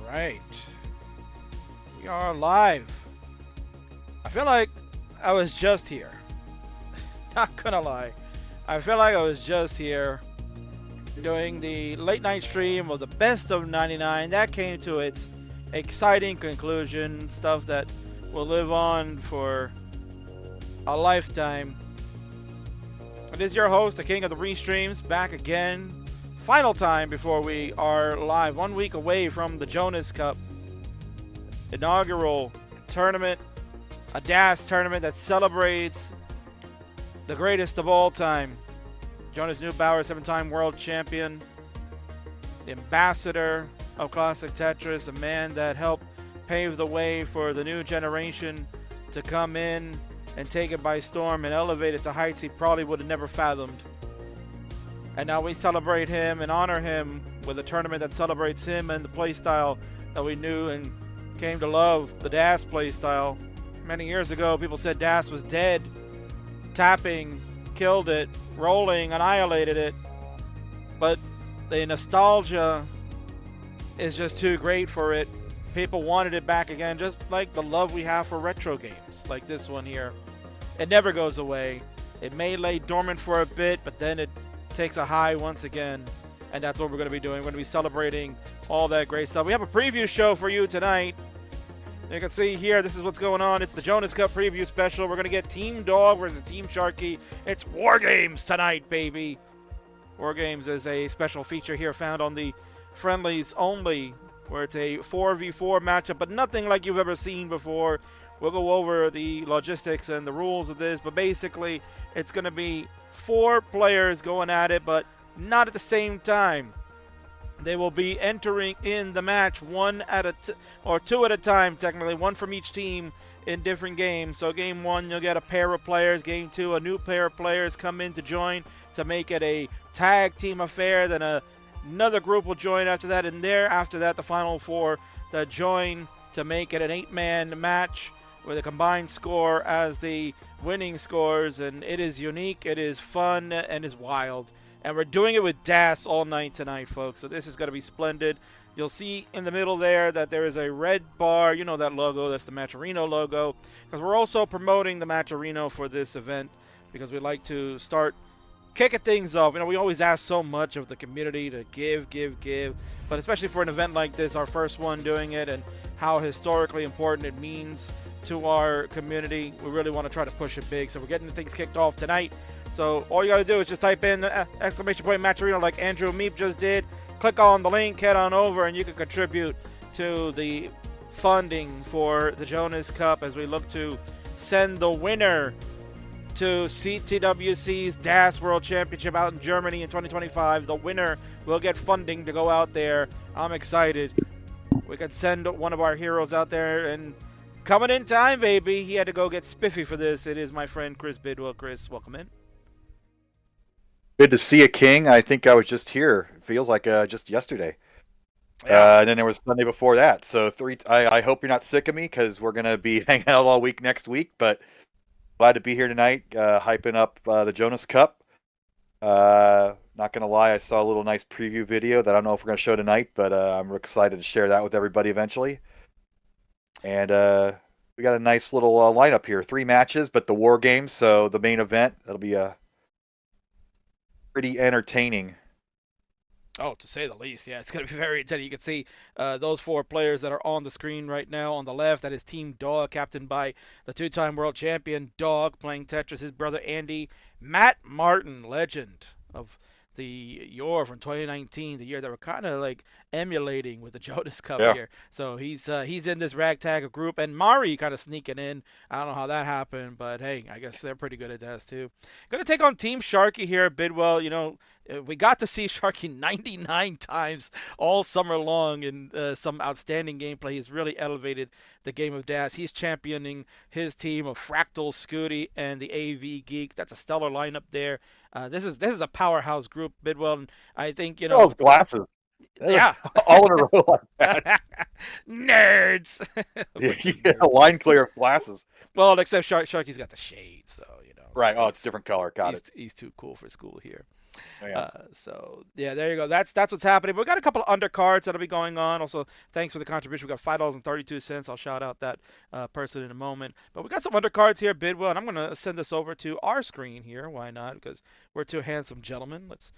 right. We are live. I feel like I was just here. Not gonna lie. I feel like I was just here doing the late night stream of the best of 99. That came to its exciting conclusion. Stuff that will live on for a lifetime. It is your host, the king of the restreams, back again. Final time before we are live. 1 week away from the Jonas Cup inaugural tournament, a DAS tournament that celebrates the greatest of all time. Jonas Neubauer, 7-time world champion, the ambassador of Classic Tetris, a man that helped pave the way for the new generation to come in and take it by storm and elevate it to heights he probably would have never fathomed. And now we celebrate him and honor him with a tournament that celebrates him and the playstyle that we knew and came to love, the DAS playstyle. Many years ago, people said DAS was dead. Tapping killed it, rolling annihilated it. But the nostalgia is just too great for it. People wanted it back again, just like the love we have for retro games, like this one here. It never goes away. It may lay dormant for a bit, but then it takes a high once again. And that's what we're going to be doing. We're going to be celebrating all that great stuff. We have a preview show for you tonight. You can see here, this is what's going on. It's the Jonas Cup preview special. We're going to get Team Dog versus Team Sharky. It's War Games tonight, baby. War Games is a special feature here found on the Friendlies only, where it's a 4v4 matchup, but nothing like you've ever seen before. We'll go over the logistics and the rules of this, but basically it's going to be 4 players going at it, but not at the same time. They will be entering in the match two at a time, technically, one from each team in different games. So game 1, you'll get a pair of players. Game 2, a new pair of players come in to join to make it a tag team affair. Then another group will join after that, and after that, the final 4 that join to make it an 8-man match with a combined score as the winning scores. And it is unique, it is fun, and is wild. And we're doing it with DAS all night tonight, folks. So this is going to be splendid. You'll see in the middle there that there is a red bar. You know that logo. That's the Matcherino logo. Because we're also promoting the Matcherino for this event. Because we like to start kicking things off. You know, we always ask so much of the community to give. But especially for an event like this, our first one doing it, and how historically important it means to our community. We really want to try to push it big. So we're getting things kicked off tonight. So all you got to do is just type in exclamation point Matcherino like Andrew Meep just did. Click on the link, head on over, and you can contribute to the funding for the Jonas Cup as we look to send the winner to CTWC's DAS World Championship out in Germany in 2025. The winner will get funding to go out there. I'm excited. We could send one of our heroes out there, and coming in time, baby. He had to go get spiffy for this. It is my friend Chris Bidwell. Chris, welcome in. Good to see you, King. I think I was just here. It feels like just yesterday. Yeah. And then there was Sunday before that. So I hope you're not sick of me because we're going to be hanging out all week next week. But glad to be here tonight, hyping up the Jonas Cup. Not going to lie, I saw a little nice preview video that I don't know if we're going to show tonight, but I'm excited to share that with everybody eventually. And we got a nice little lineup here. 3 matches, but the War Games, so the main event, that'll be pretty entertaining. Oh, to say the least. Yeah, it's going to be very entertaining. You can see those 4 players that are on the screen right now. On the left, that is Team Dog, captained by the 2-time world champion Dog, playing Tetris. His brother Andy, Matt Martin, legend of the Yor from 2019, the year that we're kind of like emulating with the Jonas Cup here. So he's in this ragtag group, and Mari kind of sneaking in. I don't know how that happened, but hey, I guess they're pretty good at that too. Going to take on Team Sharky here at Bidwell. You know, we got to see Sharky 99 times all summer long in some outstanding gameplay. He's really elevated the game of DAS. He's championing his team of Fractal, Scuti, and the AV Geek. That's a stellar lineup there. This is a powerhouse group, Bidwell. And I think, you know, those glasses. Yeah. All in a row like that. Nerds. Yeah, line clear glasses. Well, except Sharky's got the shades, though, you know. Right. So it's different color. Got it. He's too cool for school here. Yeah. So yeah, there you go. That's what's happening. But we got a couple of undercards that'll be going on. Also, thanks for the contribution. We got $5.32. I'll shout out that person in a moment. But we got some undercards here, Bidwell, and I'm gonna send this over to our screen here. Why not? Because we're two handsome gentlemen. Let's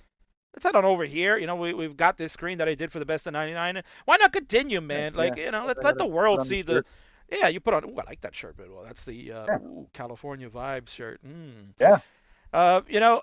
head on over here. We've got this screen that I did for the best of 99. Why not continue, man? Yeah. Like, let's I let gotta the put world on the see the. shirt. Yeah, you put on. Ooh, I like that shirt, Bidwell. That's the Yeah. California Vibes shirt. Yeah. Uh, you know,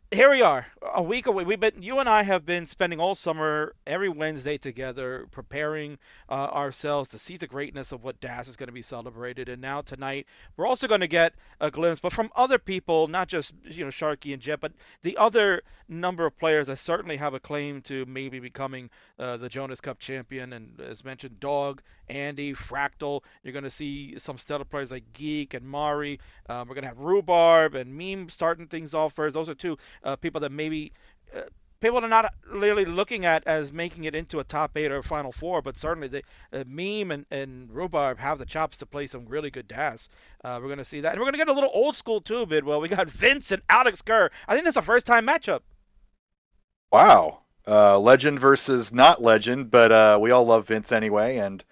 here we are, a week away. You and I have been spending all summer, every Wednesday together, preparing ourselves to see the greatness of what DAS is going to be celebrated. And now tonight, we're also going to get a glimpse, but from other people, not just Sharky and Jet, but the other number of players that certainly have a claim to maybe becoming the Jonas Cup champion. And as mentioned, Dog, Andy, Fractal. You're going to see some stellar players like Geek and Mari. We're going to have Rhubarb and Meme starting things off first. Those are two people that maybe people are not really looking at as making it into a top 8 or final 4, but certainly the Meme and Rhubarb have the chops to play some really good DAS. We're going to see that. And we're going to get a little old school too, Bidwell. We got Vince and Alex Kerr. I think that's a first time matchup. Wow. Legend versus not legend, but we all love Vince anyway, and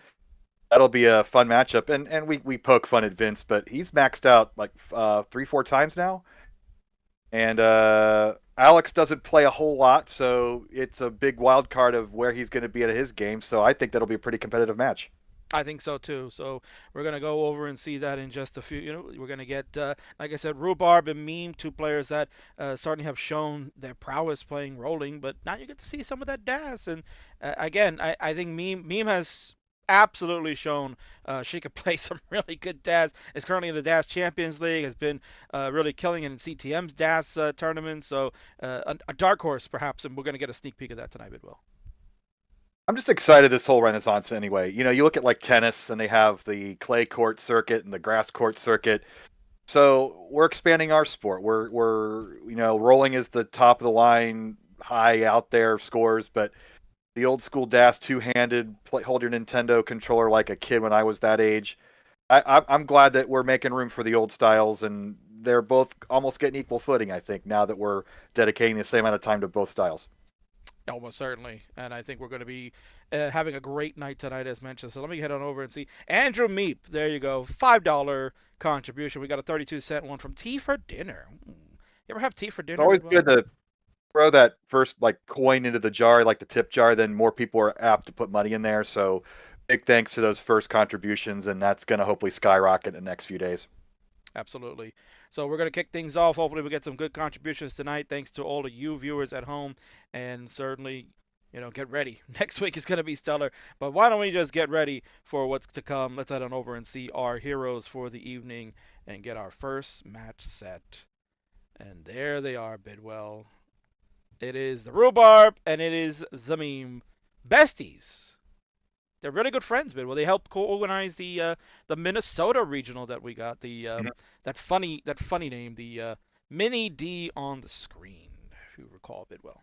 that'll be a fun matchup. And we poke fun at Vince, but he's maxed out like 3, 4 times now. And Alex doesn't play a whole lot, so it's a big wild card of where he's going to be at his game. So I think that'll be a pretty competitive match. I think so too. So we're gonna go over and see that in just a few. We're gonna get, like I said, Rhubarb and Meme, two players that certainly have shown their prowess playing rolling. But now you get to see some of that DAS. And again, I think Meme has absolutely shown she could play some really good DAS. Is currently in the DAS Champions League. Has been really killing in CTM's DAS tournament. So a dark horse perhaps, and we're gonna get a sneak peek of that tonight, Bidwell. I'm just excited this whole renaissance anyway. You look at like tennis and they have the clay court circuit and the grass court circuit. So we're expanding our sport. We're rolling is the top of the line, high out there scores, but the old school DAS two-handed hold your Nintendo controller like a kid when I was that age. I'm glad that we're making room for the old styles, and they're both almost getting equal footing. I think now that we're dedicating the same amount of time to both styles. Almost certainly. And I think we're going to be having a great night tonight, as mentioned. So let me head on over and see. Andrew Meep, there you go. $5 contribution. We got a 32-cent one from Tea for Dinner. You ever have tea for It's dinner, always Bidwell? good to throw that first like coin into the jar, like the tip jar. Then more people are apt to put money in there. So big thanks to those first contributions, and that's going to hopefully skyrocket in the next few days. Absolutely. So we're going to kick things off. Hopefully, we get some good contributions tonight. Thanks to all of you viewers at home. And certainly, get ready. Next week is going to be stellar. But why don't we just get ready for what's to come? Let's head on over and see our heroes for the evening and get our first match set. And there they are, Bidwell. It is the Rhubarb and it is the Meme. Besties. They're really good friends, Bidwell. They helped co-organize the Minnesota regional that we got. The that funny name, the Mini D on the screen, if you recall, Bidwell.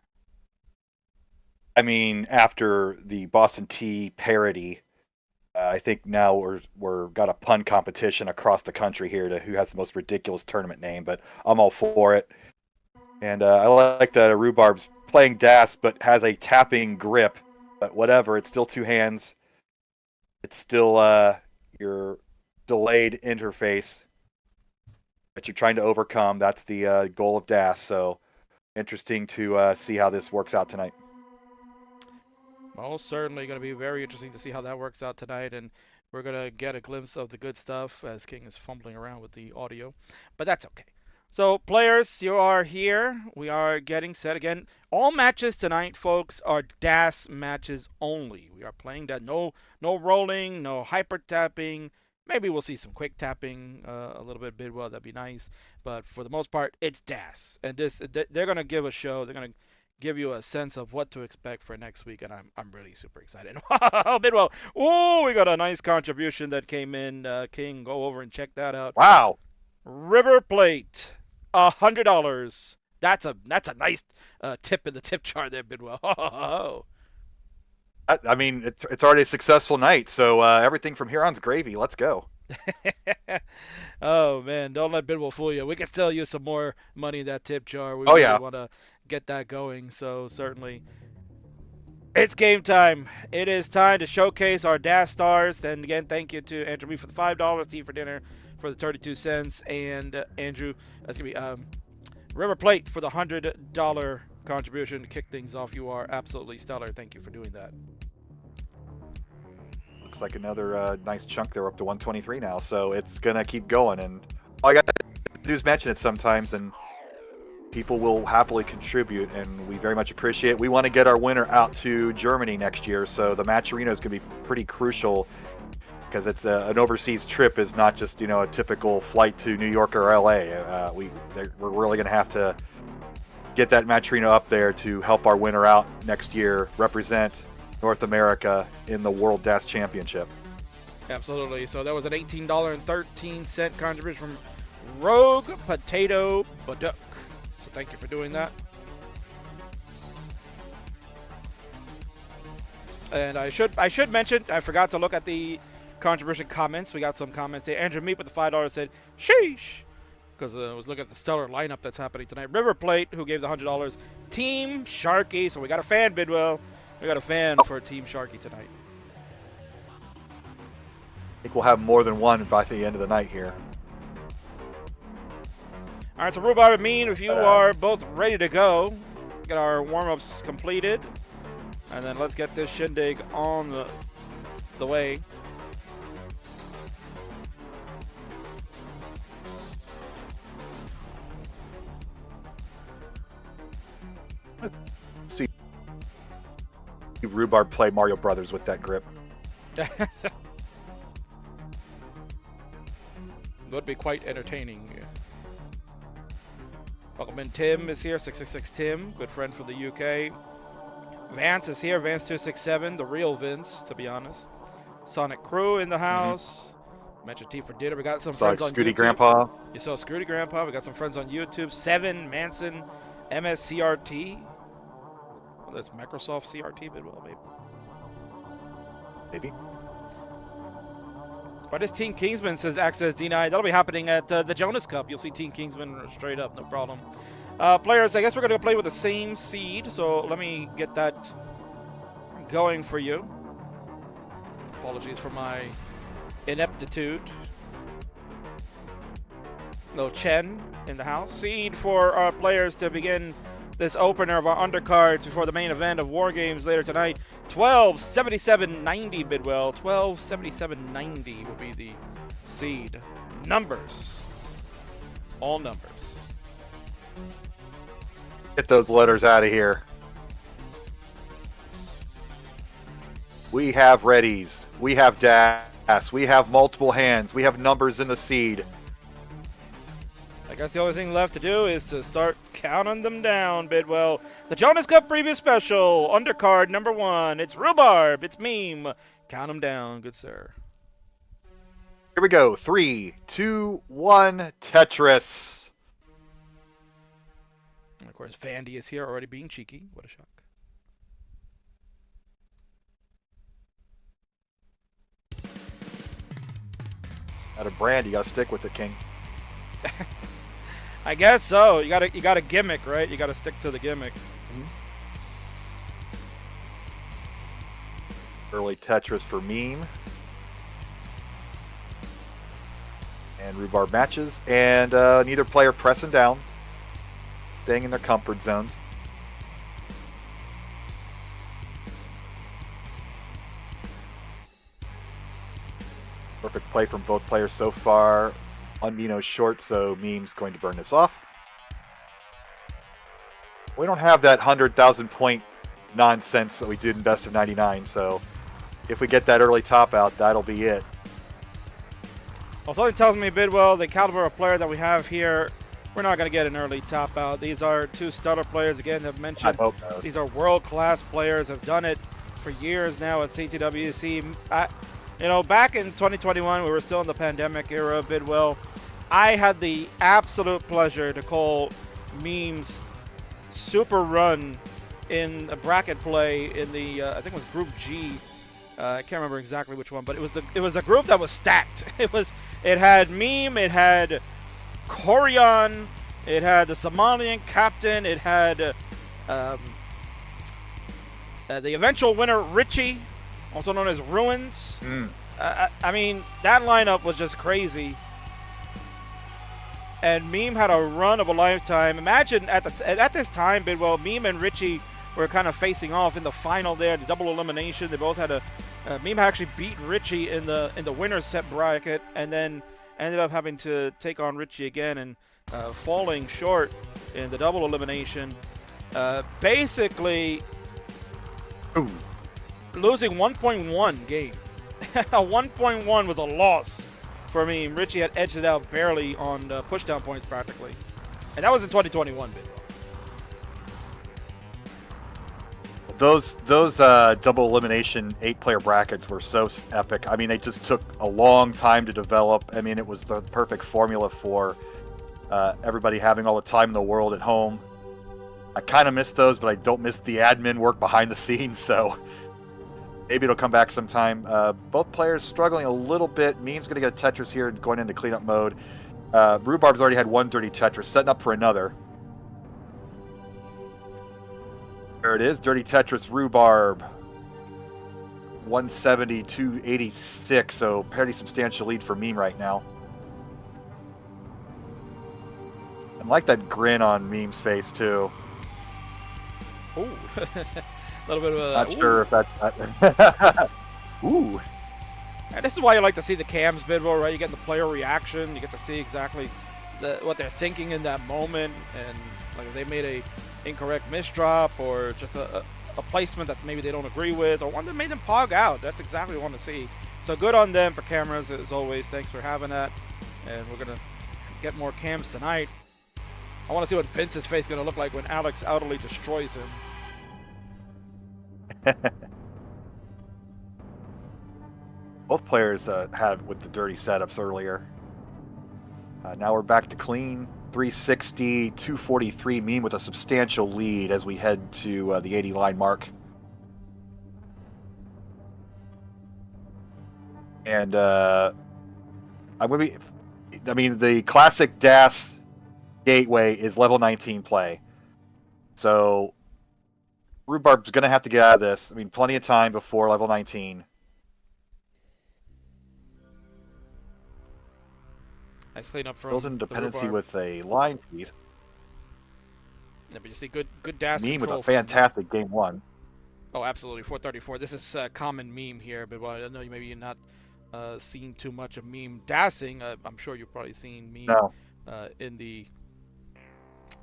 I mean, after the Boston Tea parody, I think now we're got a pun competition across the country here to who has the most ridiculous tournament name. But I'm all for it, and I like that Rhubarb's playing DAS but has a tapping grip. But whatever, it's still two hands. It's still your delayed interface that you're trying to overcome. That's the goal of DAS. So interesting to see how this works out tonight. Most certainly going to be very interesting to see how that works out tonight, and we're going to get a glimpse of the good stuff as King is fumbling around with the audio, but that's okay. So, players, you are here. We are getting set again. All matches tonight, folks, are DAS matches only. We are playing that. No rolling, no hyper tapping. Maybe we'll see some quick tapping a little bit, Bidwell. That'd be nice. But for the most part, it's DAS. And they're going to give a show. They're going to give you a sense of what to expect for next week, and I'm really super excited. Wow, Bidwell. Oh, we got a nice contribution that came in. King, go over and check that out. Wow. River Plate, $100. That's a nice tip in the tip jar there, Bidwell. Oh, I mean, it's already a successful night, so everything from here on's gravy. Let's go. Oh man, don't let Bidwell fool you. We can still use some more money in that tip jar. We Oh really yeah. want to get that going. So certainly, it's game time. It is time to showcase our Dash stars. Then again, thank you to Andrew B for the $5, Steve for dinner for the 32 cents, and Andrew, that's gonna be River Plate for the $100 contribution to kick things off. You are absolutely stellar. Thank you for doing that. Looks like another nice chunk there, up to 123 now. So it's gonna keep going, and all I got to do is mention it sometimes, and people will happily contribute, and we very much appreciate it. We want to get our winner out to Germany next year, so the match arena is going to be pretty crucial because it's an overseas trip. Is not just a typical flight to New York or LA. We're really going to have to get that match arena up there to help our winner out next year, represent North America in the World Dash Championship. Absolutely. So that was an $18.13 contribution from Rogue Potato Baduk. So thank you for doing that. And I should mention, I forgot to look at the contribution comments. We got some comments there. Andrew Meat with the $5 said, sheesh, because I was looking at the stellar lineup that's happening tonight. River Plate, who gave the $100. Team Sharky. So we got a fan, Bidwell. We got a fan for Team Sharky tonight. I think we'll have more than one by the end of the night here. All right, so Rhubarb and Mean, if you are both ready to go, get our warm-ups completed, and then let's get this shindig on the way. See Rhubarb play Mario Brothers with that grip. Would be quite entertaining. Welcome in. Tim is here, 666 Tim, good friend from the UK. Vance is here, Vance267, the real Vince, to be honest. Sonic Crew in the house. Mentioned T for dinner. We got some friends on Scuti YouTube. Grandpa. You saw Scuti Grandpa. We got some friends on YouTube. Seven Manson, MSCRT. Oh, that's Microsoft CRT, but well, Maybe. But this Team Kingsman says access denied. That'll be happening at the Jonas Cup. You'll see Team Kingsman straight up, no problem. Players, I guess we're going to play with the same seed, so let me get that going for you. Apologies for my ineptitude. No Chen in the house. Seed for our players to begin this opener of our undercards before the main event of War Games later tonight. 1277.90 Bidwell. 1277.90 will be the seed. Numbers. All numbers. Get those letters out of here. We have readies. We have dash. We have multiple hands. We have numbers in the seed. I guess the only thing left to do is to start counting them down, Bidwell. The Jonas Cup Preview Special, Undercard number 1. It's Rhubarb. It's Meme. Count them down, good sir. Here we go. 3, 2, 1, Tetris. And of course, Vandy is here already being cheeky. What a shock. Out of brand, you gotta stick with it, King. I guess so. You got a gimmick, right? You got to stick to the gimmick. Early Tetris for Meme. And Rhubarb matches. And neither player pressing down. Staying in their comfort zones. Perfect play from both players so far. Unbeknownst short, so Meme's going to burn this off. We don't have that 100,000 point nonsense that we did in Best of 99, so if we get that early top out, that'll be it. Well, something tells me, Bidwell, the caliber of player that we have here, we're not going to get an early top out. These are two stellar players, again, have mentioned. I hope so. These are world-class players, have done it for years now at CTWC. Back in 2021, we were still in the pandemic era, Bidwell. I had the absolute pleasure to call Meme's super run in a bracket play in the, I think it was Group G. I can't remember exactly which one, but it was the group that was stacked. It was It had Meme, it had Corian, it had the Somalian captain, it had um, the eventual winner, Richie, also known as Ruins. I mean, that lineup was just crazy. And Meme had a run of a lifetime. Imagine at this time, Bidwell, Meme and Richie were kind of facing off in the final there, the double elimination. They both had a Meme actually beat Richie in the winner's set bracket, and then ended up having to take on Richie again and falling short in the double elimination. Basically, losing 1.1 game. A 1.1 was a loss for me. Richie had edged it out barely on pushdown points practically. And that was in 2021, Bidwell. Those double elimination 8-player brackets were so epic. I mean, they just took a long time to develop. I mean, it was the perfect formula for everybody having all the time in the world at home. I kind of miss those, but I don't miss the admin work behind the scenes, so maybe it'll come back sometime. Both players struggling a little bit. Meme's going to get a Tetris here going into cleanup mode. Rhubarb's already had one dirty Tetris, setting up for another. There it is, dirty Tetris Rhubarb. 170 to 86, so pretty substantial lead for Meme right now. I like that grin on Meme's face too. Ooh. A little bit of a... Not sure if that's... Ooh. And this is why you like to see the cams, Bidwell, right? You get the player reaction. You get to see exactly what they're thinking in that moment. And like if they made a incorrect misdrop or just a placement that maybe they don't agree with, or one that made them pog out. That's exactly what I want to see. So good on them for cameras, as always. Thanks for having that. And we're going to get more cams tonight. I want to see what Vince's face is going to look like when Alex utterly destroys him. Both players had with the dirty setups earlier. Now we're back to clean. 360, 243, Meme with a substantial lead as we head to the 80 line mark. And I'm going to be, I mean, the classic DAS gateway is level 19 play. So Rhubarb's going to have to get out of this. I mean, plenty of time before level 19. Nice clean up from Goes into dependency with a line piece. Yeah, but you see good dash Meme with control a fantastic game one. Oh, absolutely. 434. This is common Meme here, but I know maybe you're not seen too much of Meme dashing. I'm sure you've probably seen Meme in the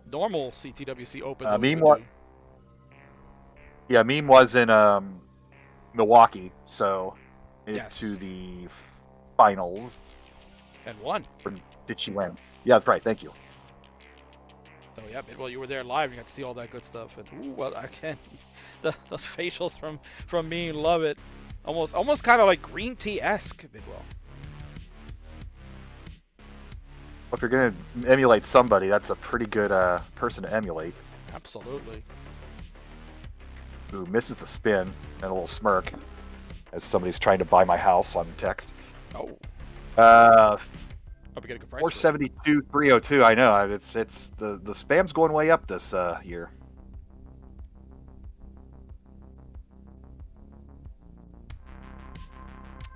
normal CTWC Open. Meme was in Milwaukee, so into the finals. And won. Or did she win? Yeah, that's right. Thank you. So yeah, well, you were there live. You got to see all that good stuff. And ooh, well, I can't. Those facials from me, love it. Almost kind of like green tea-esque, Bidwell. Well, if you're gonna emulate somebody, that's a pretty good person to emulate. Absolutely. Who misses the spin and a little smirk as somebody's trying to buy my house on text. Oh. Hope you get a good price. 472, 302. I know it's the spam's going way up this year.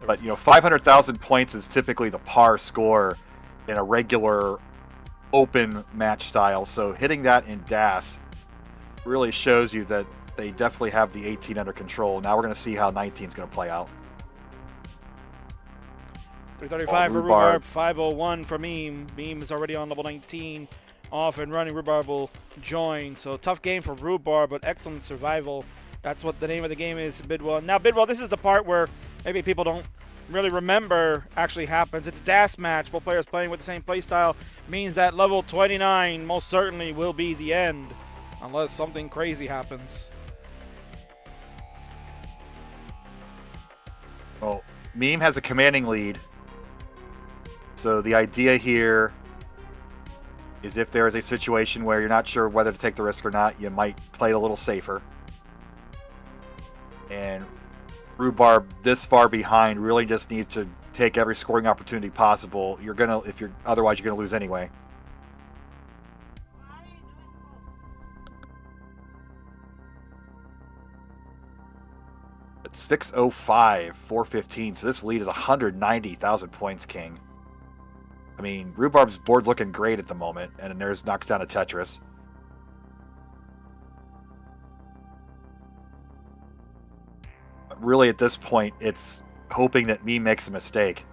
But 500,000 points is typically the par score in a regular open match style. So hitting that in DAS really shows you that they definitely have the 18 under control. Now we're going to see how 19 is going to play out. 335 for Rhubarb, 501 for Meme. Meme is already on level 19, off and running. Rhubarb will join. So tough game for Rhubarb, but excellent survival. That's what the name of the game is, Bidwell. Now, Bidwell, this is the part where maybe people don't really remember actually happens. It's a DAS match. Both players playing with the same playstyle means that level 29 most certainly will be the end, unless something crazy happens. Well, Meme has a commanding lead. So the idea here is if there is a situation where you're not sure whether to take the risk or not, you might play it a little safer. And Rhubarb, this far behind, really just needs to take every scoring opportunity possible. Otherwise you're gonna lose anyway. At 6:05, 4:15. So this lead is 190,000 points, King. I mean, Rhubarb's board's looking great at the moment, and then there's knocks down a Tetris. But really, at this point, it's hoping that me makes a mistake.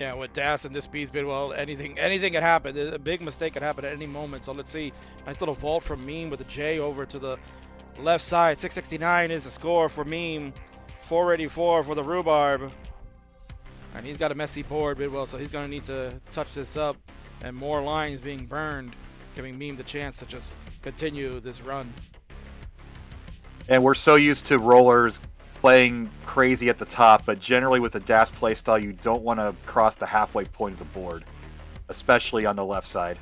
Yeah, with Das and this speed's been, well, anything can happen. A big mistake could happen at any moment. So let's see. Nice little vault from Meme with a J over to the left side. 669 is the score for Meme. 484 for the Rhubarb. And he's got a messy board, Bidwell, so he's going to need to touch this up. And more lines being burned, giving Meme the chance to just continue this run. And we're so used to rollers playing crazy at the top, but generally with the DAS playstyle, you don't want to cross the halfway point of the board, especially on the left side.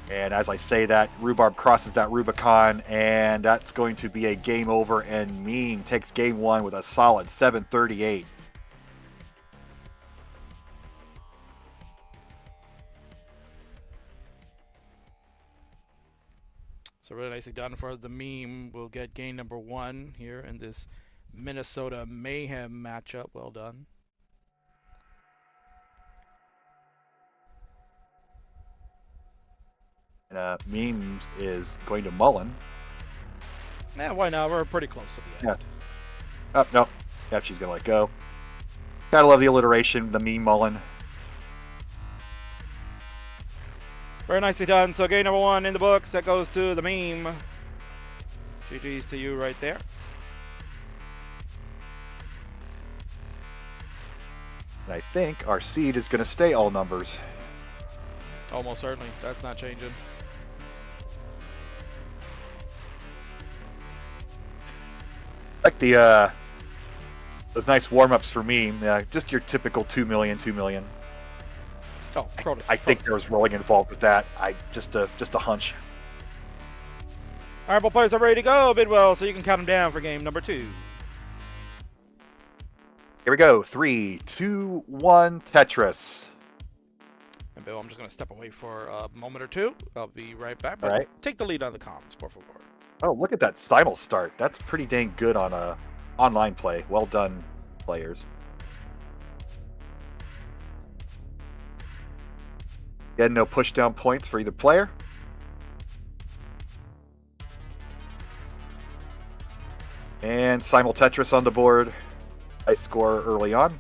And as I say that, Rhubarb crosses that Rubicon, and that's going to be a game over, and Meme takes game one with a solid 738. So really nicely done for the Meme. We'll get game number one here in this Minnesota Mayhem matchup. Well done. Meme is going to Mullen. Yeah, why not? We're pretty close to the end. Yeah. Oh, no. Yeah, she's going to let go. Gotta love the alliteration, the Meme Mullen. Very nicely done. So game number one in the books. That goes to the Meme. GG's to you right there. And I think our seed is going to stay all numbers. Almost certainly. That's not changing. Like the those nice warm-ups for me. Just your typical 2 million, 2 million. Oh, I think there was rolling involved with that. Just a hunch. All right, both players are ready to go, Bidwell, so you can count them down for game number two. Here we go. 3, 2, 1, Tetris. And Bill, I'm just going to step away for a moment or two. I'll be right back. But All right. Take the lead on the comms, por favor. Oh, look at that simul start. That's pretty dang good on a online play. Well done, players. Again, no push down points for either player. And simul Tetris on the board. High score early on.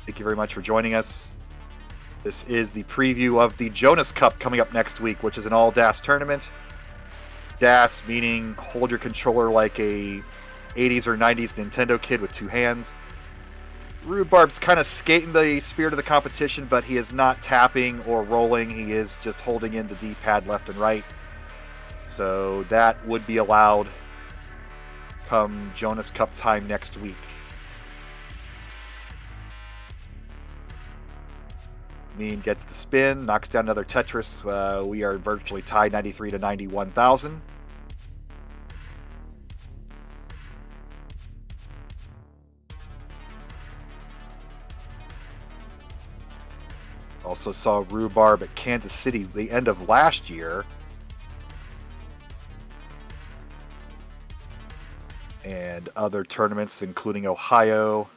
Thank you very much for joining us. This is the preview of the Jonas Cup coming up next week, which is an all DAS tournament. DAS meaning hold your controller like a 80s or 90s Nintendo kid with two hands. Rhubarb's kind of skating the spirit of the competition, but he is not tapping or rolling. He is just holding in the D-pad left and right. So that would be allowed come Jonas Cup time next week. Meme gets the spin, knocks down another Tetris. We are virtually tied 93 to 91,000. Also saw Rhubarb at Kansas City the end of last year. And other tournaments, including Ohio.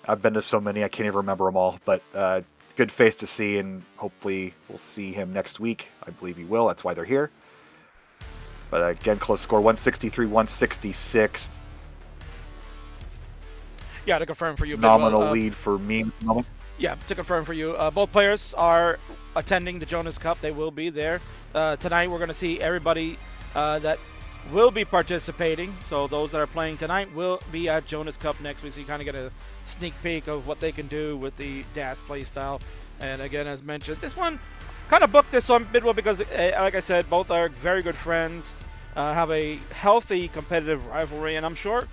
I've been to so many, I can't even remember them all. But good face to see, and hopefully we'll see him next week. I believe he will. That's why they're here. But again, close score, 163, 166. Yeah, to confirm for you. Nominal lead for me. Yeah, to confirm for you, both players are attending the Jonas Cup. They will be there. Tonight we're going to see everybody that will be participating. So those that are playing tonight will be at Jonas Cup next week. So you kind of get a sneak peek of what they can do with the DAS playstyle. And again, as mentioned, this one, kind of booked this one Bidwell because, like I said, both are very good friends, have a healthy competitive rivalry, and I'm sure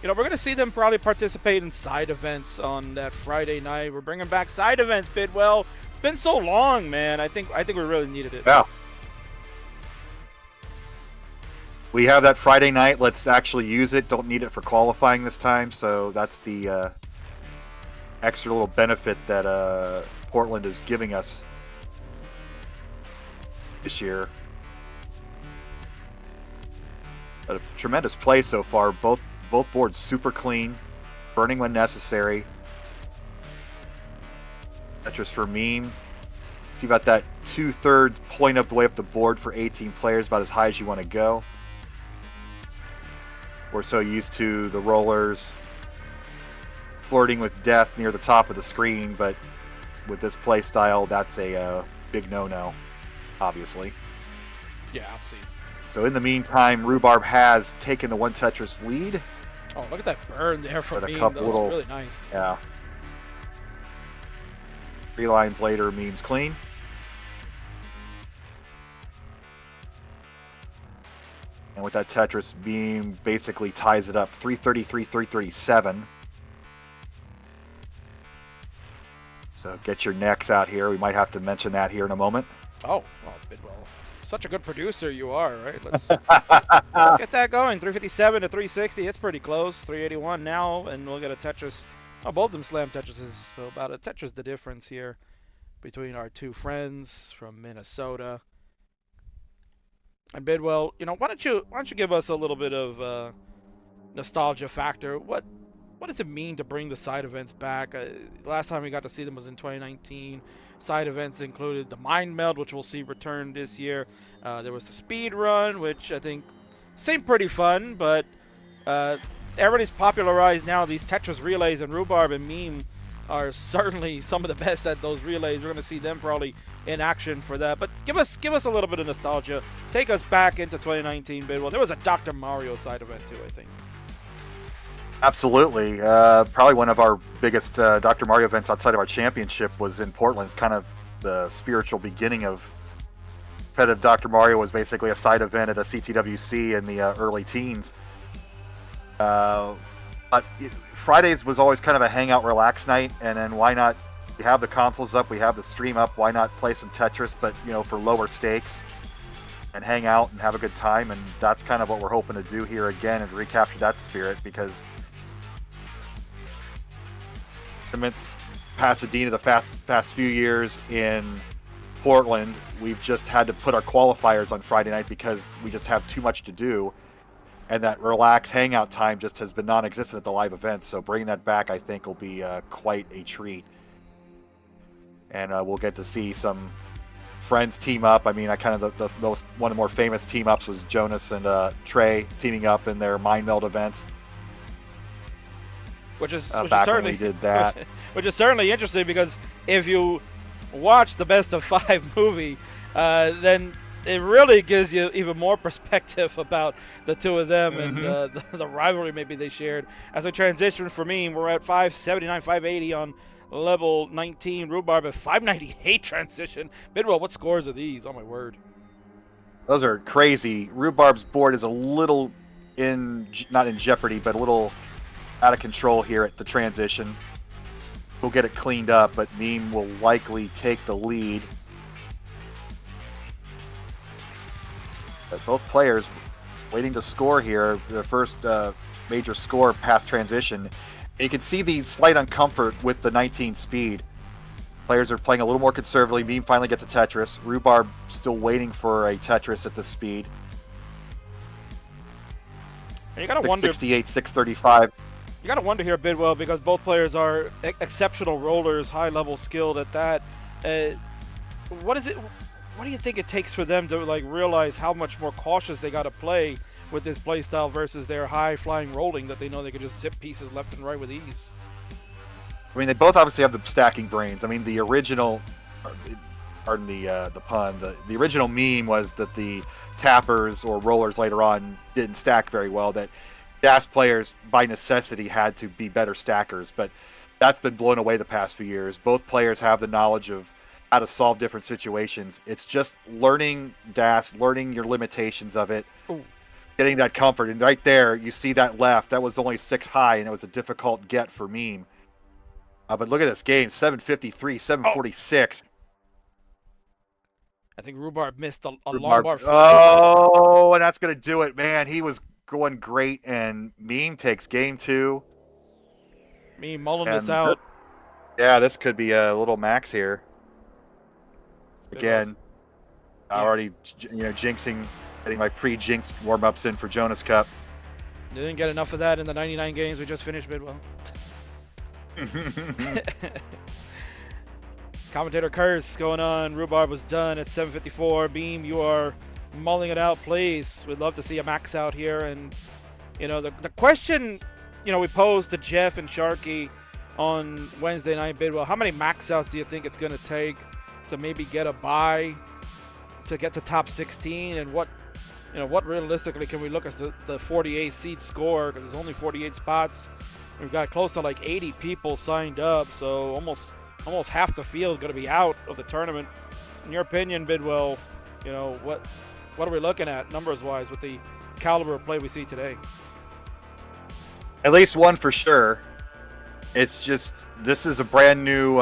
we're going to see them probably participate in side events on that Friday night. We're bringing back side events, Bidwell. It's been so long, man. I think we really needed it. Yeah. We have that Friday night. Let's actually use it. Don't need it for qualifying this time. So that's the extra little benefit that Portland is giving us this year. A tremendous play so far. Both boards super clean, burning when necessary. Tetris for Meme. See about that 2/3 point up the way up the board for 18 players, about as high as you want to go. We're so used to the rollers flirting with death near the top of the screen, but with this play style, that's a big no-no, obviously. Yeah, I'll see. So in the meantime, Rhubarb has taken the one Tetris lead. Oh, look at that burn there from With a Meme. couple That was little- really nice. Yeah. 3 lines later, Meme's clean. And with that Tetris, Meme basically ties it up 333, 337. So get your necks out here. We might have to mention that here in a moment. Oh, well, Bidwell. Such a good producer you are, right? Let's get that going. 357 to 360. It's pretty close. 381 now, and we'll get a Tetris. Oh, both of them slam Tetrises. So about a Tetris the difference here between our two friends from Minnesota. And Bidwell, why don't you give us a little bit of nostalgia factor? What does it mean to bring the side events back? Last time we got to see them was in 2019. Side events included the Mind Meld, which we'll see return this year. There was the Speed Run, which I think seemed pretty fun, but everybody's popularized now these Tetris relays, and Rhubarb and Meme are certainly some of the best at those relays. We're going to see them probably in action for that. But give us a little bit of nostalgia. Take us back into 2019, Bidwell. There was a Dr. Mario side event too, I think. Absolutely. Probably one of our biggest Dr. Mario events outside of our championship was in Portland. It's kind of the spiritual beginning of competitive Dr. Mario. Was basically a side event at a CTWC in the early teens. But Fridays was always kind of a hangout, relax night, and then why not? We have the consoles up, we have the stream up. Why not play some Tetris, but for lower stakes, and hang out and have a good time? And that's kind of what we're hoping to do here again, and recapture that spirit, because tournaments, Pasadena, the past few years in Portland, we've just had to put our qualifiers on Friday night because we just have too much to do. And that relaxed hangout time just has been non-existent at the live events. So bringing that back, I think, will be quite a treat. And we'll get to see some friends team up. I mean, one of the more famous team ups was Jonas and Trey teaming up in their Mind Meld events. Which is back certainly when we did that. Which is certainly interesting, because if you watch the Best of 5 movie, then it really gives you even more perspective about the two of them and the rivalry maybe they shared. As we transition for me, we're at 579, 580 on level 19. Rhubarb at 598 transition. Bidwell, what scores are these? Oh, my word. Those are crazy. Rhubarb's board is a little not in jeopardy, but a little out of control here at the transition. We'll get it cleaned up, but Meme will likely take the lead. But both players waiting to score here. The first major score past transition. And you can see the slight uncomfort with the 19 speed. Players are playing a little more conservatively. Meme finally gets a Tetris. Rhubarb still waiting for a Tetris at this speed. And you gotta wonder. 668, 635. You gotta wonder here, Bidwell, because both players are exceptional rollers, high-level skilled at that. What do you think it takes for them to realize how much more cautious they gotta play with this play style versus their high-flying rolling that they know they could just zip pieces left and right with ease? I mean, they both obviously have the stacking brains. I mean, the original, pardon the pun, the original meme was that the tappers or rollers later on didn't stack very well, that DAS players by necessity had to be better stackers, but that's been blown away the past few years. Both players have the knowledge of how to solve different situations. It's just learning DAS, learning your limitations of it, getting that comfort. And right there, you see that left. That was only 6 high, and it was a difficult get for Meme. But look at this game, 753, 746. I think Rhubarb missed a long Rhubarb. bar. Oh, and that's going to do it, man. He was going great, and Meme takes game 2. Me mulling this And out. yeah, this could be a little max here. Again, Yeah. already jinxing, getting my pre-jinxed warm-ups in for Jonas Cup. Didn't get enough of that in the 99 games we just finished, Bidwell. Commentator Curse going on. Rhubarb was done at 7:54. Beam, you are mulling it out, please. We'd love to see a max out here. And the question we posed to Jeff and Sharky on Wednesday night, Bidwell, how many max outs do you think it's going to take to maybe get a bye to get to top 16? And what realistically can we look at the 48 seed score, because there's only 48 spots. We've got close to like 80 people signed up, so almost half the field going to be out of the tournament. In your opinion, Bidwell, what are we looking at numbers wise with the caliber of play we see today? At least one for sure. It's just, this is a brand new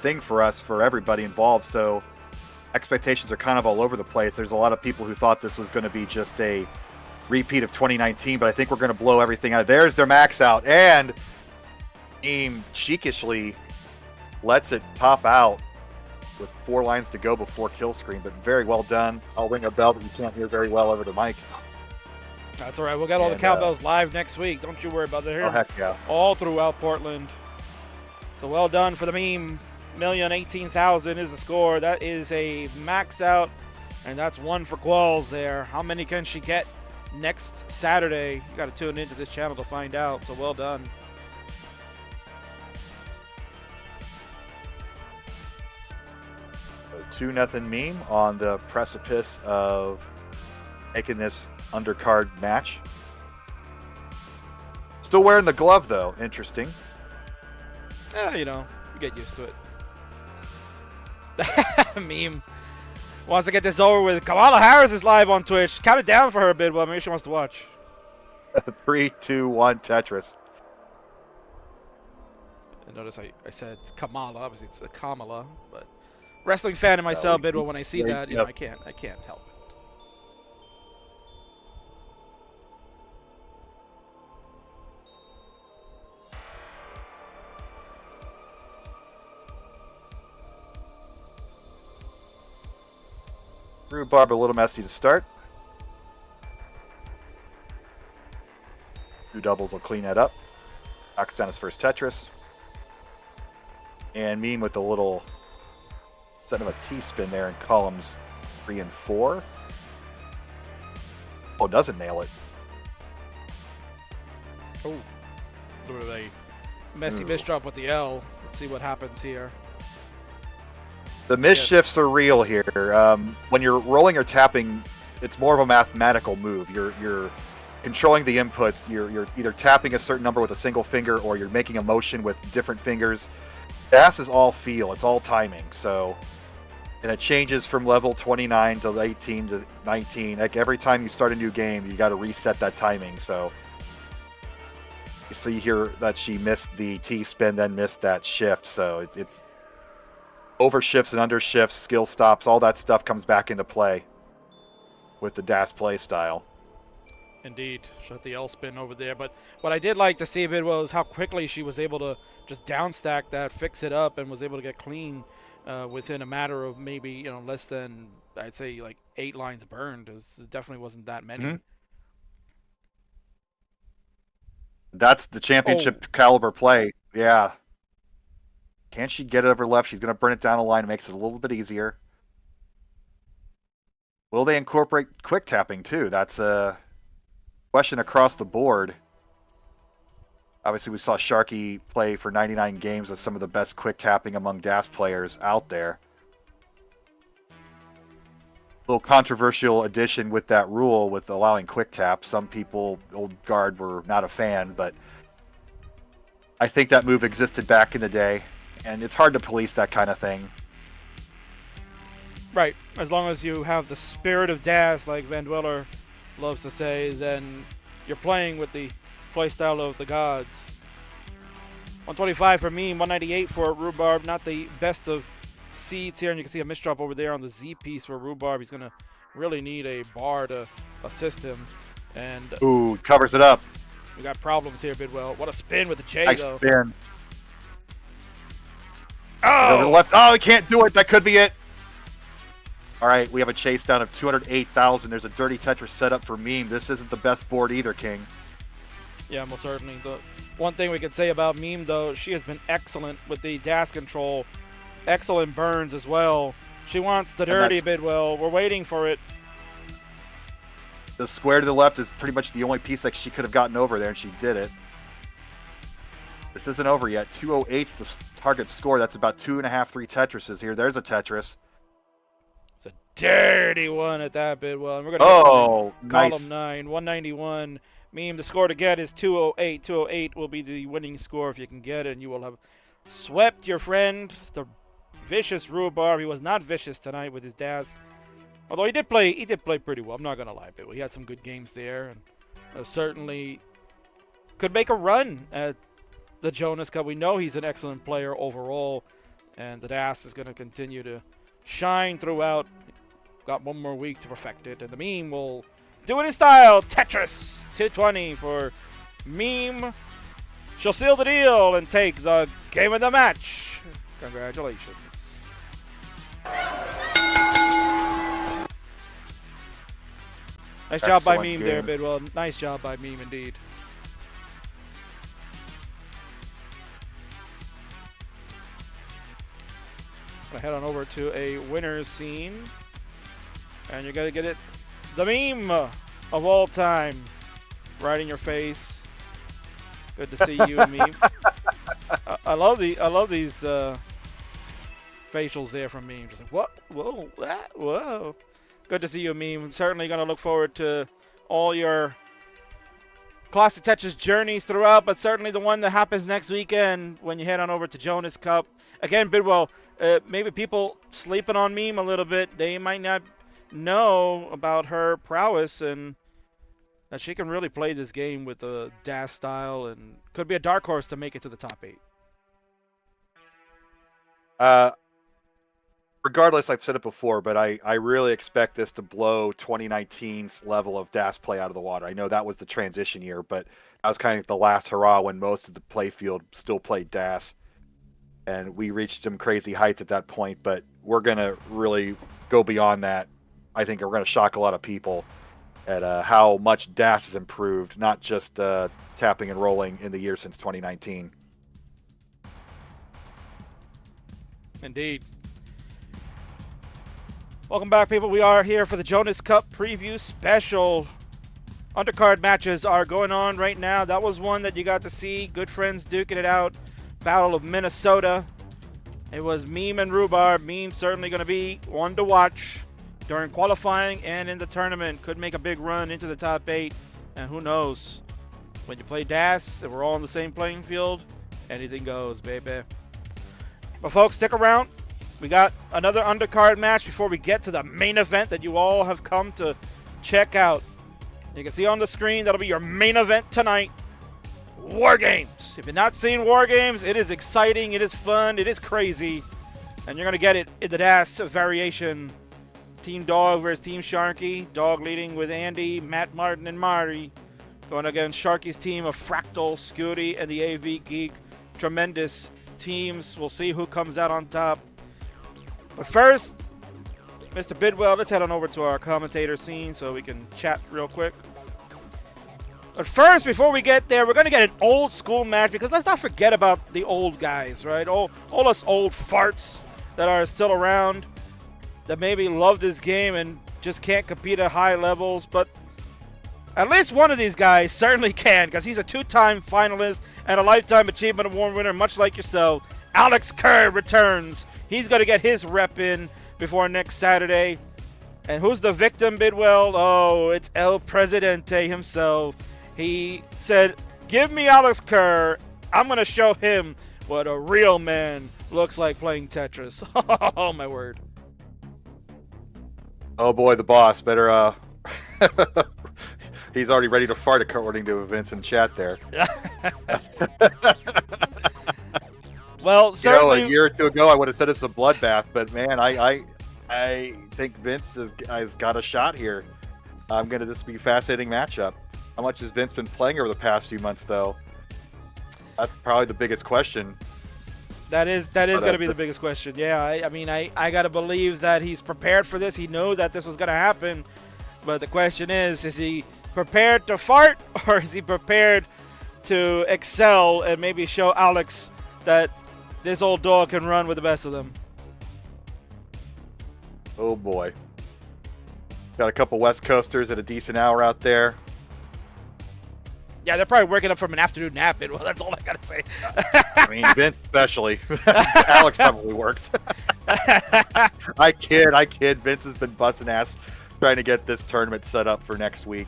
thing for us, for everybody involved, so expectations are kind of all over the place. There's a lot of people who thought this was going to be just a repeat of 2019, but I think we're going to blow everything out. There's their max out, and team cheekishly lets it pop out with 4 lines to go before kill screen, but very well done. I'll ring a bell that you can't hear very well over to Mike. That's all right. We'll get all the cowbells live next week. Don't you worry about it. Here. Oh, heck yeah. All throughout Portland. So well done for the meme. 1,018,000 is the score. That is a max out, and that's one for Qualls there. How many can she get next Saturday? You got to tune into this channel to find out. So well done. So 2-0 meme on the precipice of making this undercard match. Still wearing the glove though. Interesting. You get used to it. Meme wants to get this over with. Kamala Harris is live on Twitch. Count it down for her a bit. Well, maybe she wants to watch. 3, 2, 1, Tetris. And notice I said Kamala. Obviously, it's a Kamala, but wrestling fan in myself, Bidwell. When I see that, I can't help it. Rhubarb a little messy to start. 2 doubles will clean that up. Knocks down his first Tetris. And Meme with a little set of a T-spin there in columns 3 and 4. Oh, doesn't nail it. Oh, a little bit of a messy misdrop with the L. Let's see what happens here. The misshifts are real here. When you're rolling or tapping, it's more of a mathematical move. You're controlling the inputs. You're either tapping a certain number with a single finger, or you're making a motion with different fingers. Gas is all feel. It's all timing. So, and it changes from level 29 to 18 to 19. Like every time you start a new game, you got to reset that timing. So you hear that she missed the T-spin, then missed that shift. So it's over shifts and under shifts, skill stops, all that stuff comes back into play with the DAS play style. Indeed, shut the L spin over there. But what I did like to see a bit was how quickly she was able to just downstack that, fix it up, and was able to get clean within a matter of maybe less than, I'd say, like 8 lines burned. It definitely wasn't that many. Mm-hmm. That's the championship caliber play. Yeah. Can she get it over left? She's going to burn it down a line. It makes it a little bit easier. Will they incorporate quick tapping too? That's a question across the board. Obviously, we saw Sharky play for 99 games with some of the best quick tapping among DAS players out there. A little controversial addition with that rule with allowing quick tap. Some people, old guard, were not a fan, but I think that move existed back in the day. And it's hard to police that kind of thing. Right. As long as you have the spirit of DAS, like Van Dweller loves to say, then you're playing with the playstyle of the gods. 125 for me, 198 for Rhubarb. Not the best of seeds here, and you can see a misdrop over there on the Z piece where Rhubarb, he's going to really need a bar to assist him. And Ooh, covers it up. we got problems here, Bidwell. What a spin with the J, Nice though. spin. Oh! Over the left. Oh, he can't do it. That could be it. All right, we have a chase down of 208,000. There's a dirty Tetris set up for Meme. This isn't the best board either, King. Yeah, most certainly. The one thing we could say about Meme, though, she has been excellent with the dash control. Excellent burns as well. She wants the dirty Bidwell. We're waiting for it. The square to the left is pretty much the only piece that she could have gotten over there, and she did it. This isn't over yet. 208's the target score. That's about 2.5, 3 Tetrises here. There's a Tetris. It's a dirty one at that Bidwell. And we're going to nice. column 9, 191. Meme, the score to get is 208. 208 will be the winning score if you can get it, and you will have swept your friend, the vicious Rhubarb. He was not vicious tonight with his dash. Although he did play pretty well. I'm not going to lie, Bidwell. He had some good games there, and certainly could make a run at the Jonas Cup. We know he's an excellent player overall, and the dash is going to continue to shine throughout. Got one more week to perfect it, and the Meme will do it in style. Tetris 220 for Meme. She'll seal the deal and take the game of the match. Congratulations. Nice job by Meme there, Bidwell. Nice job by Meme indeed. Gonna head on over to a winner's scene. And you're gonna get it. The Meme of all time. Right in your face. Good to see you, Meme. I love these facials there from Meme. Just like, what? Whoa, that, whoa. Good to see you, Meme. Certainly gonna look forward to all your Classic Tetris journeys throughout, but certainly the one that happens next weekend when you head on over to Jonas Cup. Again, Bidwell, maybe people sleeping on Meme a little bit. They might not know about her prowess and that she can really play this game with the dash style and could be a dark horse to make it to the top 8. Regardless, I've said it before, but I really expect this to blow 2019's level of dash play out of the water. I know that was the transition year, but that was kind of the last hurrah when most of the playfield still played dash. And we reached some crazy heights at that point, but we're going to really go beyond that. I think we're going to shock a lot of people at how much dash has improved, not just tapping and rolling in the year since 2019. Indeed. Welcome back, people. We are here for the Jonas Cup preview special. Undercard matches are going on right now. That was one that you got to see. Good friends duking it out. Battle of Minnesota. It was Meme and Rhubarb. Meme certainly going to be one to watch during qualifying and in the tournament. Could make a big run into the top 8. And who knows? When you play dash and we're all on the same playing field, anything goes, baby. But folks, stick around. We got another undercard match before we get to the main event that you all have come to check out. You can see on the screen, that'll be your main event tonight. War Games. If you're not seeing War Games, it is exciting, it is fun, it is crazy. And you're going to get it in the dash variation. Team Dog versus Team Sharky. Dog leading with Andy, Matt Martin, and Mari. Going against Sharky's team of Fractal, Scuti, and the AV Geek. Tremendous teams. We'll see who comes out on top. But first, Mr. Bidwell, let's head on over to our commentator scene so we can chat real quick. But first, before we get there, we're going to get an old school match because let's not forget about the old guys, right? All us old farts that are still around that maybe love this game and just can't compete at high levels. But at least one of these guys certainly can because he's a 2-time finalist and a Lifetime Achievement Award winner, much like yourself. Alex Kerr returns. He's going to get his rep in before next Saturday. And who's the victim, Bidwell? Oh, it's El Presidente himself. He said, give me Alex Kerr. I'm going to show him what a real man looks like playing Tetris. Oh, my word. Oh, boy, the boss. Better, he's already ready to fart according to events in chat there. Well, A certainly. year or two ago, I would have said it's a bloodbath, but man, I think Vince has got a shot here. This will be a fascinating matchup. How much has Vince been playing over the past few months, though? That's probably the biggest question. That is going to be the biggest question. Yeah, I mean, I got to believe that he's prepared for this. He knew that this was going to happen. But the question is he prepared to fart or is he prepared to excel and maybe show Alex that this old dog can run with the best of them? Oh, boy. Got a couple West Coasters at a decent hour out there. Yeah, they're probably working up from an afternoon nap. Well, that's all I got to say. I mean, Vince especially. Alex probably works. I kid. Vince has been busting ass trying to get this tournament set up for next week.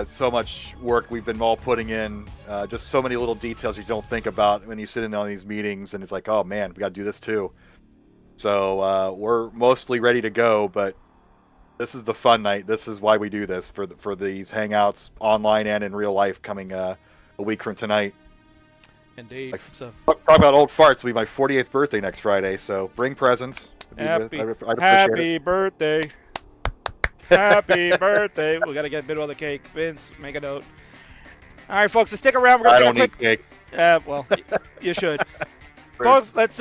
So much work we've been all putting in. Just so many little details you don't think about when you sit in on these meetings, and it's like, oh man, we got to do this too. So we're mostly ready to go, but this is the fun night. This is why we do this for these hangouts online and in real life coming a week from tonight. Indeed. So talk about old farts. It'll be my 48th birthday next Friday, so bring presents. Happy birthday. Happy birthday. We got to get a bit of the cake. Vince, make a note. All right, folks, so stick around. We're going to take a quick cake. Well, you should. Folks, let's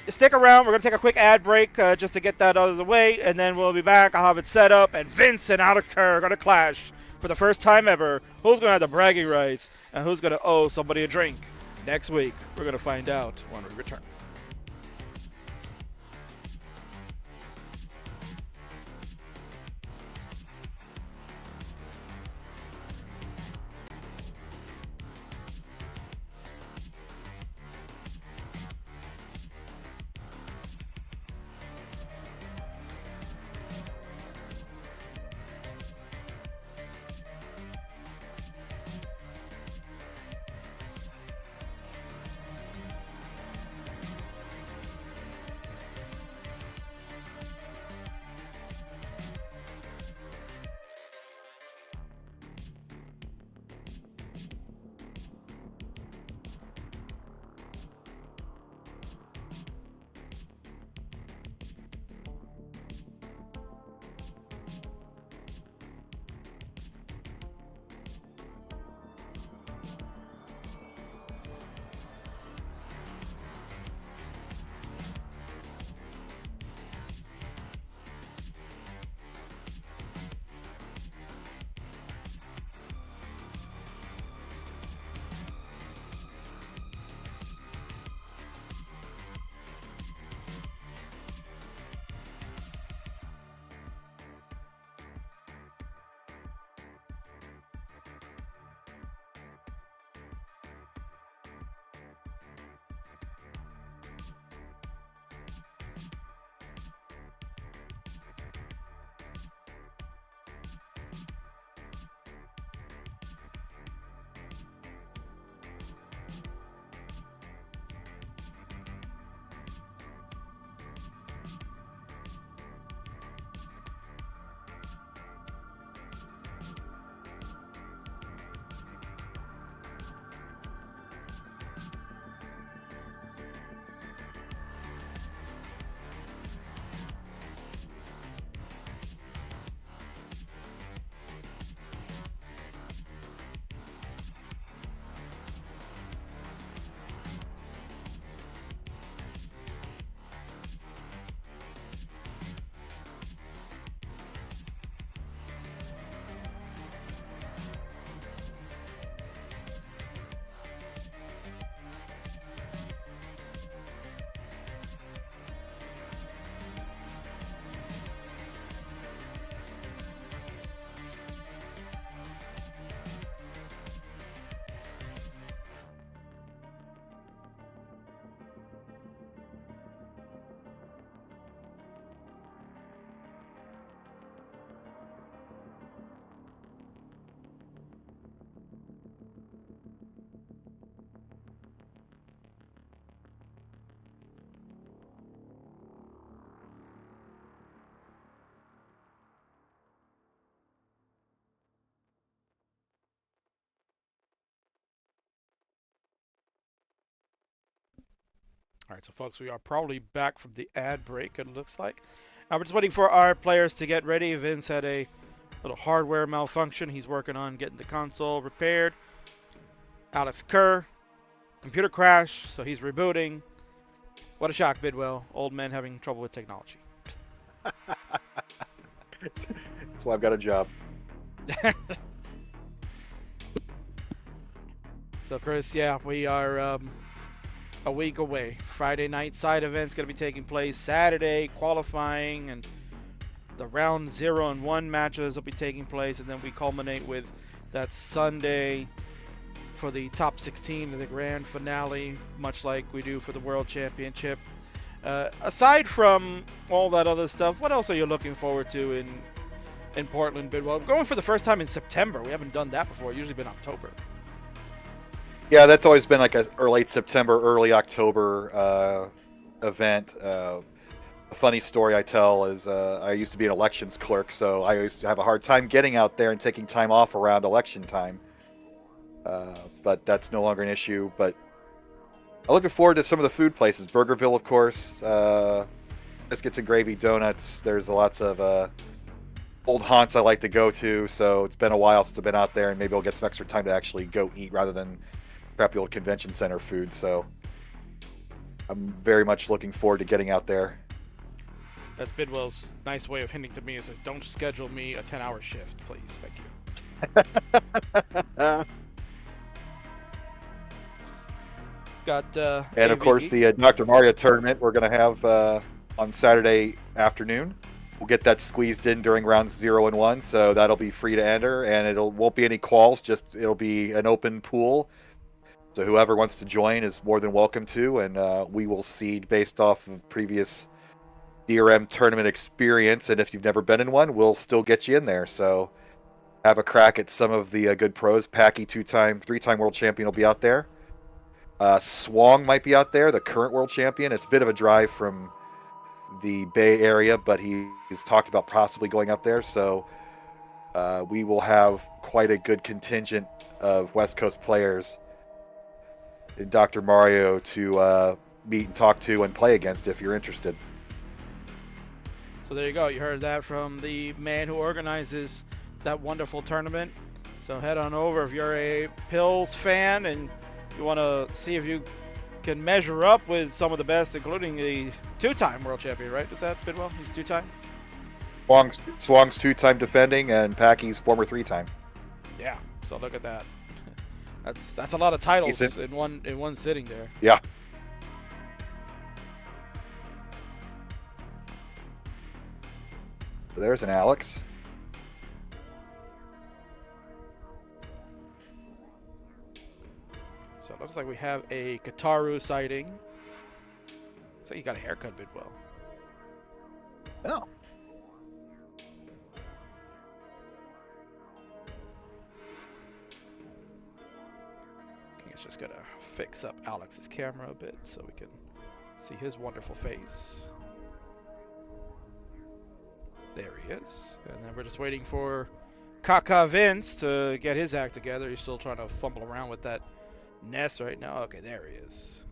stick around. We're going to take a quick ad break just to get that out of the way, and then we'll be back. I'll have it set up, and Vince and Alex Kerr are going to clash for the first time ever. Who's going to have the bragging rights, and who's going to owe somebody a drink? Next week, we're going to find out when we return. All right, so folks, we are probably back from the ad break, it looks like. We're just waiting for our players to get ready. Vince had a little hardware malfunction. He's working on getting the console repaired. Alex Kerr, computer crash, so he's rebooting. What a shock, Bidwell. Old man having trouble with technology. That's why I've got a job. So, Chris, yeah, we are a week away. Friday night side event's going to be taking place. Saturday, qualifying, and the round 0 and 1 matches will be taking place. And then we culminate with that Sunday for the top 16 in the grand finale, much like we do for the World Championship. Aside from all that other stuff, what else are you looking forward to in Portland, Bidwell? We're going for the first time in September. We haven't done that before. It's usually been October. Yeah, that's always been like a late September, early October event. A funny story I tell is I used to be an elections clerk, so I used to have a hard time getting out there and taking time off around election time. But that's no longer an issue. But I'm looking forward to some of the food places. Burgerville, of course. Biscuits and gravy, donuts. There's lots of old haunts I like to go to. So it's been a while since I've been out there, and maybe I'll get some extra time to actually go eat rather than crappy old convention center food. So I'm very much looking forward to getting out there. That's Bidwell's nice way of hinting to me is that don't schedule me a 10-hour shift, please. Thank you. Got and of course the Dr. Mario tournament we're going to have on Saturday afternoon. We'll get that squeezed in during rounds 0 and 1, so that'll be free to enter, and won't be any quals, just it'll be an open pool. So whoever wants to join is more than welcome to, and we will seed based off of previous DRM tournament experience, and if you've never been in one, we'll still get you in there. So have a crack at some of the good pros. Packy, 3-time world champion, will be out there. Swong might be out there, the current world champion. It's a bit of a drive from the Bay Area, but he's talked about possibly going up there. So we will have quite a good contingent of West Coast players in Dr. Mario to meet and talk to and play against if you're interested. So there you go. You heard that from the man who organizes that wonderful tournament. So head on over if you're a Pills fan and you want to see if you can measure up with some of the best, including the 2-time world champion, right? Is that Bidwell? He's 2-time? Swong's 2-time defending, and Packy's former 3-time. Yeah, so look at that. That's a lot of titles in one sitting there. Yeah. There's an Alex. So it looks like we have a Kataru sighting. Looks like you got a haircut, Bidwell. Oh. Just gotta fix up Alex's camera a bit so we can see his wonderful face. There he is. And then we're just waiting for Kaka Vince to get his act together. He's still trying to fumble around with that Ness right now. Okay, there he is.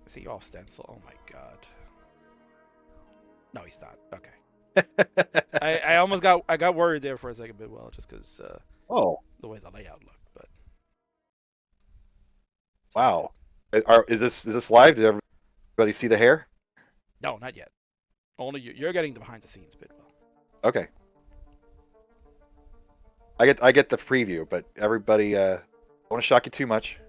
Is he off stencil? Oh my god. No, he's not. Okay. I almost got worried there for a second, Bidwell, just because the way the layout looked, but wow. Is this live? Did everybody see the hair? No, not yet. Only you're getting the behind the scenes, Bidwell. Okay. I get the preview, but everybody I don't want to shock you too much.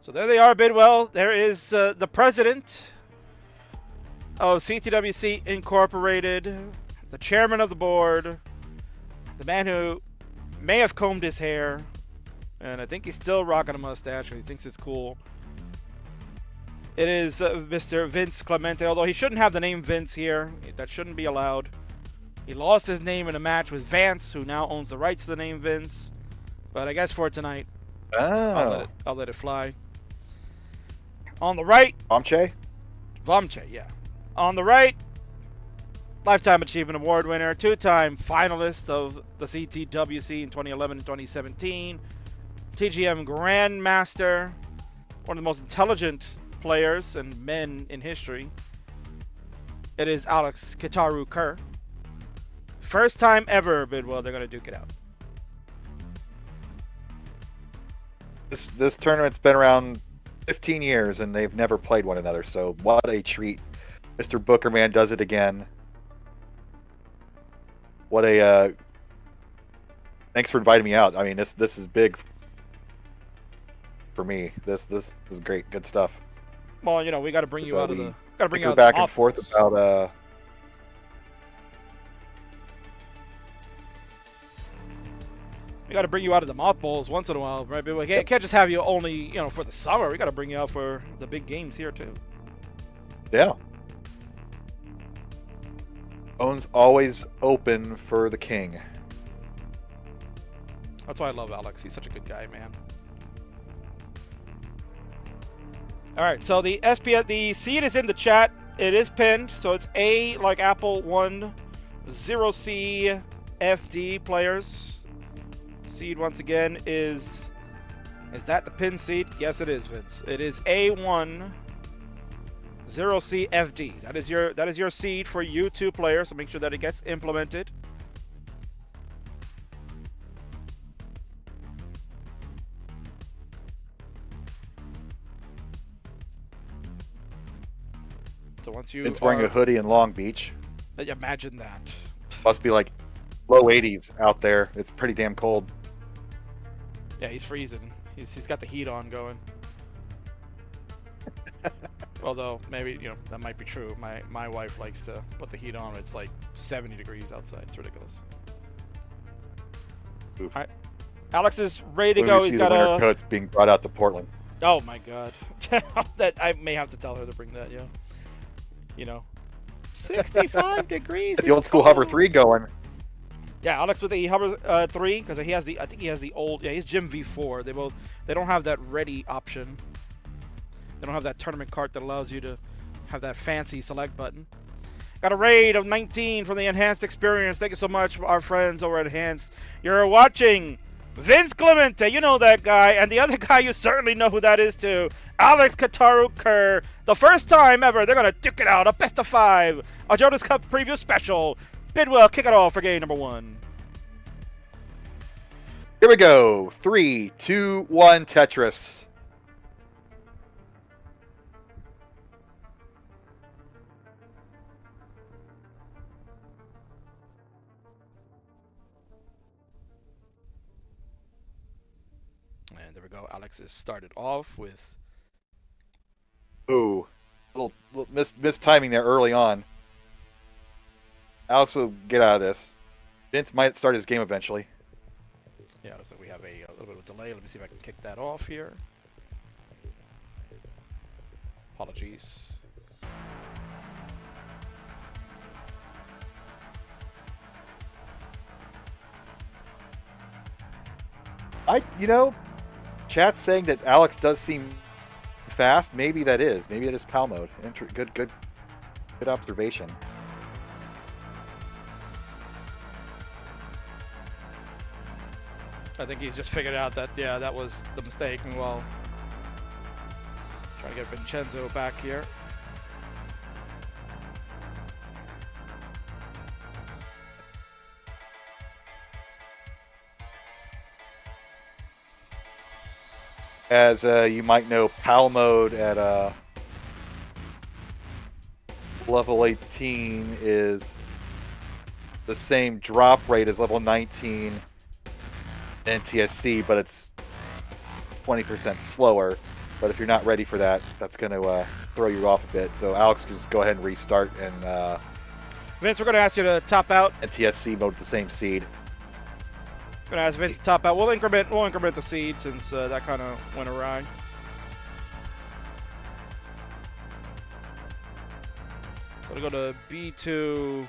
So there they are, Bidwell. There is the president of CTWC Incorporated, the chairman of the board, the man who may have combed his hair, and I think he's still rocking a mustache and he thinks it's cool. It is Mr. Vince Clemente, although he shouldn't have the name Vince here. That shouldn't be allowed. He lost his name in a match with Vance, who now owns the rights to the name Vince. But I guess for tonight, I'll let it fly. On the right, Vamche, yeah. On the right, Lifetime Achievement Award winner, 2-time finalist of the CTWC in 2011 and 2017, TGM Grandmaster, one of the most intelligent players and men in history. It is Alex Kitaru Kerr. First time ever, Bidwell, they're going to duke it out. This tournament's been around 15 years, and they've never played one another, so what a treat. Mr. Bookerman does it again. What a... thanks for inviting me out. I mean, this is big for me. This is great. Good stuff. Well, you know, we got to bring you out of the... Got to bring you out back and forth about... We got to bring you out of the mothballs once in a while, right? But we can't just have you only, you know, for the summer. We got to bring you out for the big games here too. Yeah. Phone's always open for the king. That's why I love Alex. He's such a good guy, man. All right, so the the seed is in the chat. It is pinned, so it's A like Apple 1, 0C FD players. Seed once again is that the pin seed? Yes, it is, Vince. It is A1 0C FD. That is your seed for you two players. So make sure that it gets implemented. So once you it's wearing a hoodie in Long Beach. Imagine that. Must be like low 80s out there. It's pretty damn cold. Yeah, he's freezing. He's got the heat on going. Although maybe, you know, that might be true. My wife likes to put the heat on. It's like 70 degrees outside. It's ridiculous. Oof. All right. Alex is ready to go. He's got a coats being brought out to Portland. Oh my God. That I may have to tell her to bring that. Yeah. You know, 65 degrees. It's the old school Hover 3 going. Yeah, Alex with the Hover 3 because he has the. I think he has the old. Yeah, he's Gym V4. They don't have that ready option. They don't have that tournament cart that allows you to have that fancy select button. Got a raid of 19 from the Enhanced Experience. Thank you so much, our friends over at Enhanced. You're watching Vince Clemente. You know that guy, and the other guy you certainly know who that is too. Alex Kitaru Kerr. The first time ever they're gonna duke it out. A best of 5. A Jonas Cup preview special. Bidwell, kick it off for game number 1. Here we go. 3, 2, 1, Tetris. And there we go. Alex is started off with. Ooh, little mistiming there early on. Alex will get out of this. Vince might start his game eventually. Yeah, looks like we have a little bit of a delay. Let me see if I can kick that off here. Apologies. Chat's saying that Alex does seem fast. Maybe that is PAL mode. Good observation. I think he's just figured out that, yeah, that was the mistake. And well, trying to get Vincenzo back here. As you might know, PAL mode at level 18 is the same drop rate as level 19 NTSC, but it's 20% slower. But if you're not ready for that, that's going to throw you off a bit. So Alex, just go ahead and restart. And Vince, we're going to ask you to top out. NTSC mode, the same seed. Going to ask Vince to top out. We'll increment the seed since that kind of went awry. So we'll go to B2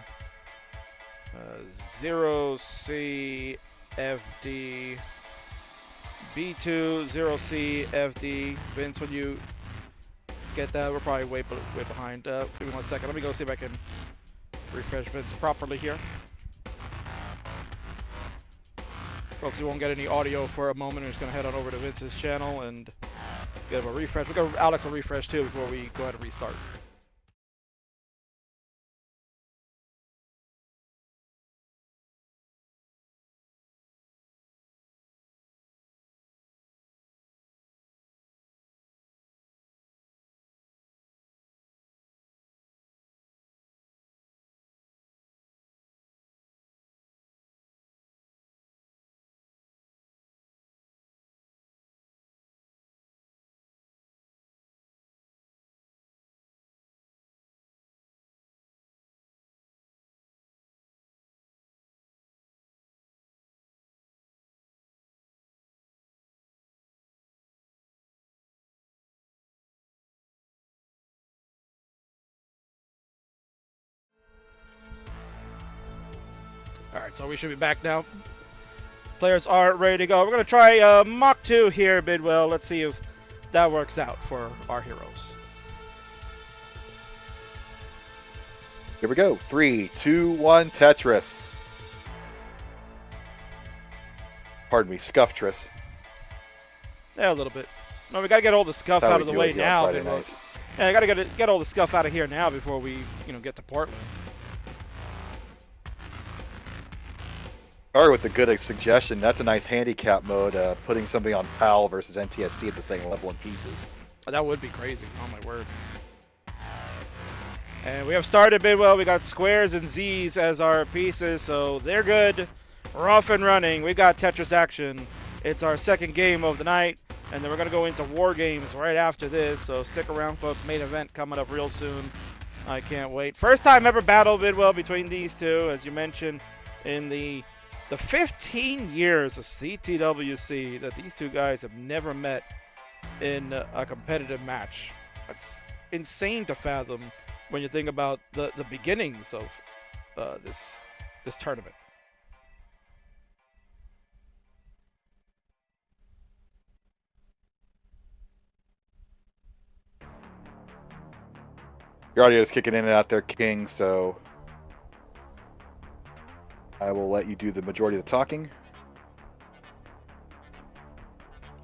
0C FD. B2 0C FD. Vince, when you get that, we're probably way behind. Give me 1 second. Let me go see if I can refresh Vince properly here. Folks, we won't get any audio for a moment. We're just going to head on over to Vince's channel and get him a refresh. We'll give Alex a refresh too before we go ahead and restart. Alright, so we should be back now. Players are ready to go. We're going to try Mach 2 here, Bidwell. Let's see if that works out for our heroes. Here we go. 3, 2, 1, Tetris. Pardon me, Scufftress. Yeah, a little bit. No, we got to get all the scuff out of the way now. Yeah, I got to get all the scuff out of here now before we, get to Portland. Or with a good suggestion, that's a nice handicap mode, putting somebody on PAL versus NTSC at the same level in pieces. That would be crazy, oh my word. And we have started Bidwell. We got squares and Z's as our pieces, so they're good. We're off and running. We got Tetris action. It's our second game of the night, and then we're going to go into War Games right after this, so stick around, folks. Main event coming up real soon. I can't wait. First time ever battle, Bidwell, between these two, as you mentioned, in the 15 years of CTWC that these two guys have never met in a competitive match. That's insane to fathom when you think about the beginnings of this tournament. Your audio is kicking in and out there, King, so I will let you do the majority of the talking.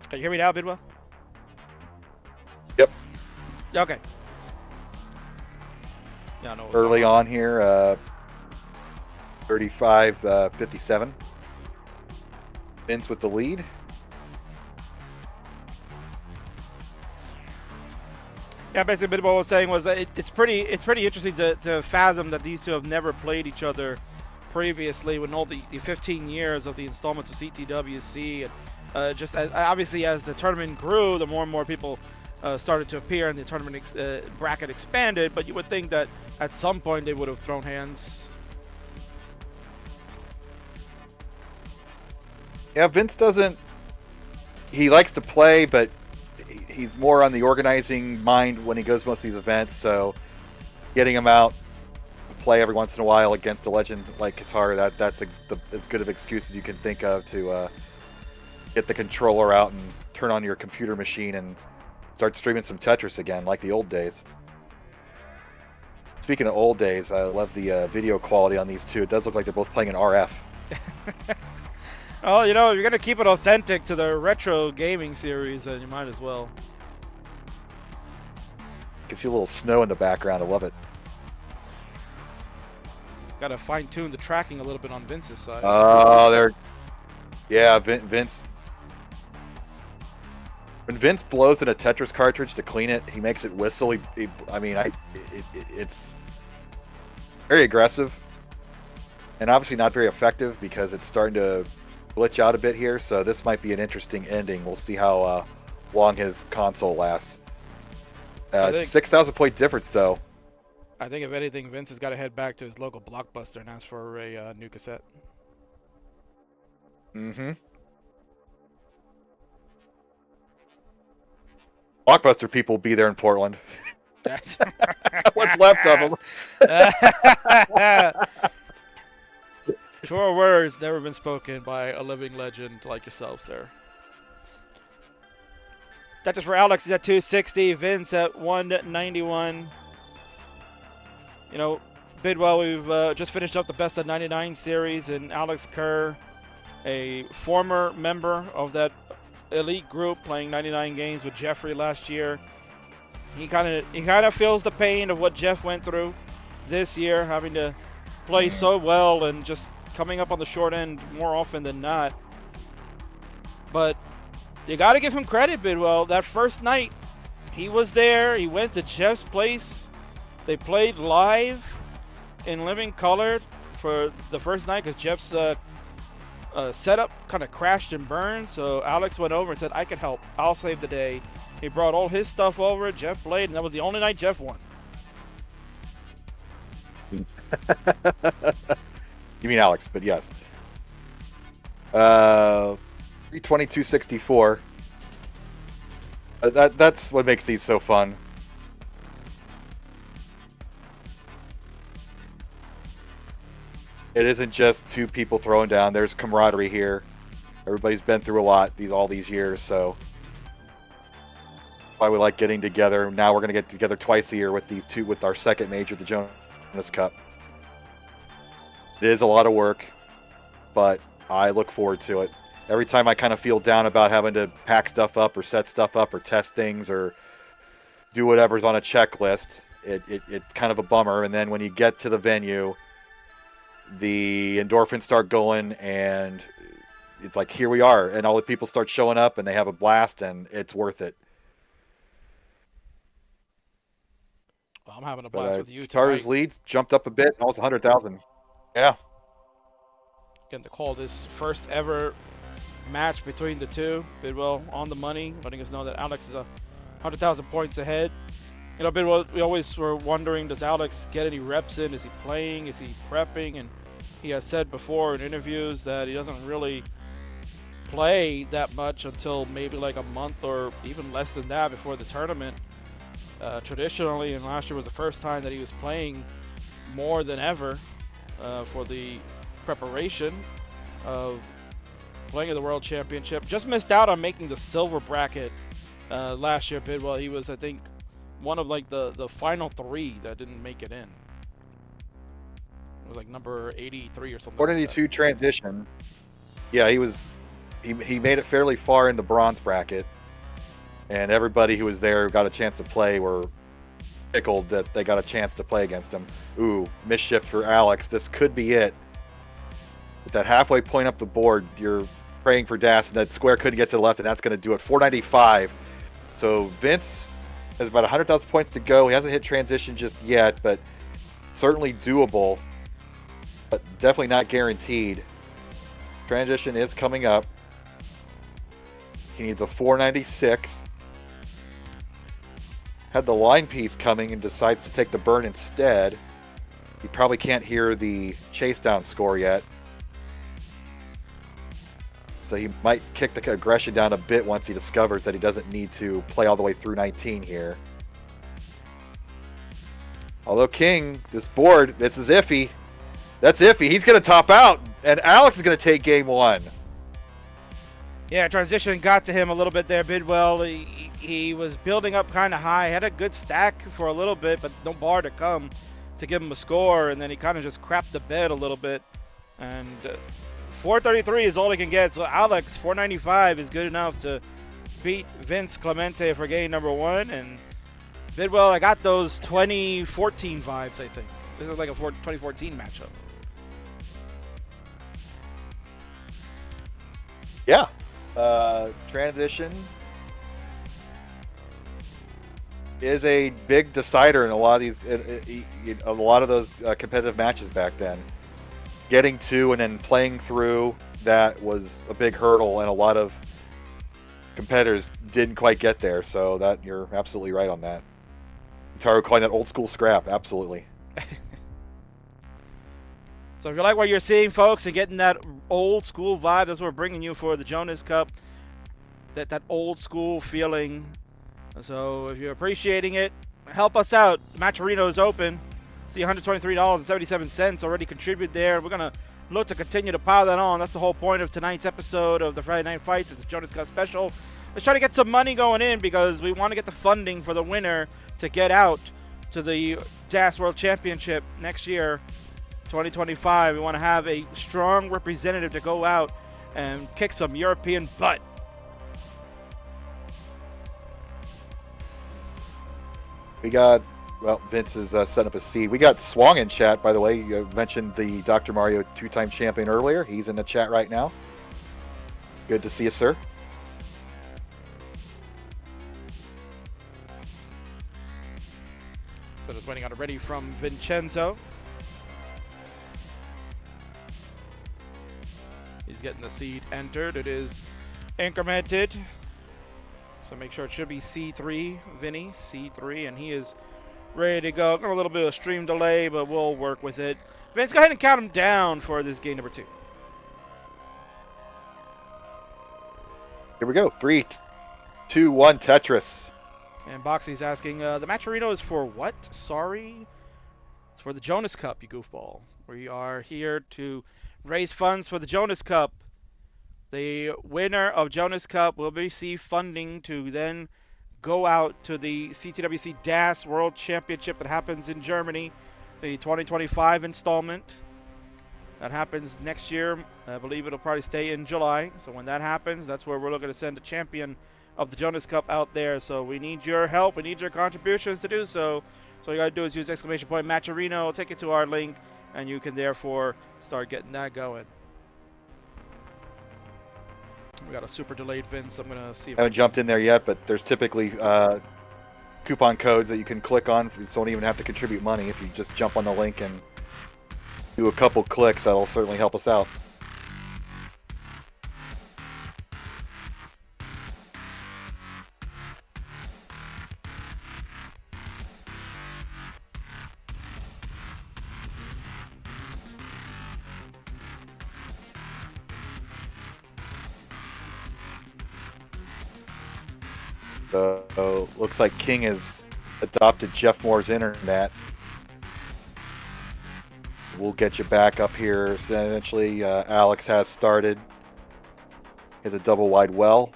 Can you hear me now, Bidwell? Yep. Okay. Yeah, no. Early on here, 35-57. Vince with the lead. Yeah, basically, Bidwell was saying was that it's pretty interesting to fathom that these two have never played each other previously, when all the 15 years of the installments of CTWC, and just obviously as the tournament grew, the more and more people started to appear, and the tournament bracket expanded. But you would think that at some point they would have thrown hands. Yeah, Vince doesn't. He likes to play, but he's more on the organizing mind when he goes to most of these events. So getting him out play every once in a while against a legend like Qatar, that's as good of excuse as you can think of to get the controller out and turn on your computer machine and start streaming some Tetris again, like the old days. Speaking of old days, I love the video quality on these two. It does look like they're both playing in RF. Well, if you're going to keep it authentic to the retro gaming series, then you might as well. You can see a little snow in the background. I love it. Got to fine-tune the tracking a little bit on Vince's side. Oh, yeah, Vince. When Vince blows in a Tetris cartridge to clean it, he makes it whistle. It's very aggressive, and obviously not very effective because it's starting to glitch out a bit here. So this might be an interesting ending. We'll see how long his console lasts. 6,000 point difference, though. I think if anything, Vince has got to head back to his local Blockbuster and ask for a new cassette. Mm-hmm. Blockbuster people will be there in Portland. What's left of them? Truer words never been spoken by a living legend like yourself, sir. That's just for Alex. He's at 260. Vince at 191. Bidwell, we've just finished up the best of 99 series, and Alex Kerr, a former member of that elite group playing 99 games with Jeffrey last year. He kind of feels the pain of what Jeff went through this year, having to play so well and just coming up on the short end more often than not. But you got to give him credit, Bidwell. That first night, he was there. He went to Jeff's place. They played live in living color for the first night because Jeff's setup kind of crashed and burned. So Alex went over and said, I can help. I'll save the day. He brought all his stuff over. Jeff played, and that was the only night Jeff won. You mean Alex, but yes. 322.64. That's what makes these so fun. It isn't just two people throwing down. There's camaraderie here. Everybody's been through a lot all these years, so why we like getting together. Now we're going to get together twice a year with these two, with our second major, the Jonas Cup. It is a lot of work, but I look forward to it. Every time I kind of feel down about having to pack stuff up or set stuff up or test things or do whatever's on a checklist, it's kind of a bummer. And then when you get to the venue, the endorphins start going, and it's like, here we are, and all the people start showing up, and they have a blast, and it's worth it. Well, I'm having a blast with you Tartar's tonight. leads jumped up a bit, almost 100,000. Yeah. Getting to call this first ever match between the two. Bidwell on the money, letting us know that Alex is 100,000 points ahead. You know, Bidwell, we always were wondering, does Alex get any reps in? Is he playing? Is he prepping? And he has said before in interviews that he doesn't really play that much until maybe like a month or even less than that before the tournament. Traditionally, and last year was the first time that he was playing more than ever for the preparation of playing at the World Championship. Just missed out on making the silver bracket last year, Bidwell. He was, I think, one of like the final three that didn't make it in. It was like number 83 or something. 482 like transition. Yeah, he made it fairly far in the bronze bracket, and everybody who was there who got a chance to play were tickled that they got a chance to play against him. Ooh, mischief for Alex. This could be it. With that halfway point up the board, you're praying for Das, and that square couldn't get to the left, and that's going to do it. 495. So Vince has about 100,000 points to go. He hasn't hit transition just yet, but certainly doable, but definitely not guaranteed. Transition is coming up. He needs a 496. Had the line piece coming and decides to take the burn instead. He probably can't hear the chase down score yet. So he might kick the aggression down a bit once he discovers that he doesn't need to play all the way through 19 here. Although King, this board, this is iffy. That's iffy. He's going to top out, and Alex is going to take game one. Yeah, transition got to him a little bit there, Bidwell. He was building up kind of high, had a good stack for a little bit, but no bar to come to give him a score, and then he kind of just crapped the bed a little bit. And 433 is all he can get, so Alex, 495 is good enough to beat Vince Clemente for game number one. And Bidwell, I got those 2014 vibes, I think. This is like a 2014 matchup. Yeah. Transition is a big decider in a lot of these, a lot of those competitive matches back then. Getting to and then playing through that was a big hurdle, and a lot of competitors didn't quite get there. So that you're absolutely right on that. Taro calling that old school scrap, absolutely. So if you like what you're seeing, folks, and getting that old school vibe, that's what we're bringing you for the Jonas Cup. That old school feeling. So if you're appreciating it, help us out. Matcherino is open. See, $123.77 already contributed there. We're going to look to continue to pile that on. That's the whole point of tonight's episode of the Friday Night Fights. It's a Jonas Cup special. Let's try to get some money going in because we want to get the funding for the winner to get out to the DAS World Championship next year, 2025. We want to have a strong representative to go out and kick some European butt. We got, well, Vince is setting up a seed. We got Swong in chat, by the way. You mentioned the Dr. Mario two-time champion earlier. He's in the chat right now. Good to see you, sir. So just waiting on a ready from Vincenzo. He's getting the seed entered. It is incremented. So make sure it should be C3, Vinny, C3, and he is ready to go. Got a little bit of stream delay, but we'll work with it. Vince, go ahead and count him down for this game number 2. Here we go. 3, 2, 1, Tetris. And Boxy's asking, the Matcherino is for what? Sorry? It's for the Jonas Cup, you goofball. We are here to raise funds for the Jonas Cup. The winner of Jonas Cup will receive funding to then go out to the CTWC DAS World Championship that happens in Germany, the 2025 installment. That happens next year. I believe it'll probably stay in July. So when that happens, that's where we're looking to send a champion of the Jonas Cup out there. So we need your help. We need your contributions to do so. So all you got to do is use exclamation point Matcherino, take it to our link, and you can therefore start getting that going. We got a super delayed Vince. I'm gonna see if I haven't jumped in there yet, but there's typically coupon codes that you can click on. You don't even have to contribute money. If you just jump on the link and do a couple clicks, that'll certainly help us out. So looks like King has adopted Jeff Moore's internet. We'll get you back up here. So eventually, Alex has started. He has a double wide well.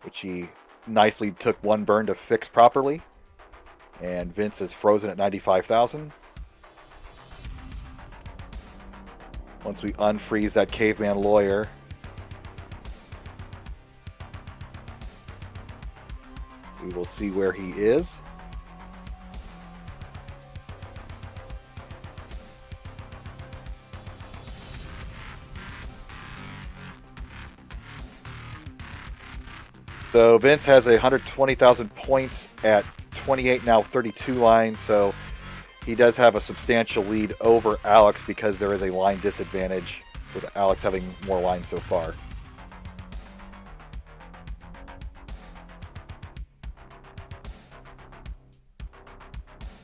Which he nicely took one burn to fix properly. And Vince is frozen at 95,000. Once we unfreeze that caveman lawyer, we will see where he is. So Vince has 120,000 points at 28, now 32 lines. So he does have a substantial lead over Alex because there is a line disadvantage with Alex having more lines so far.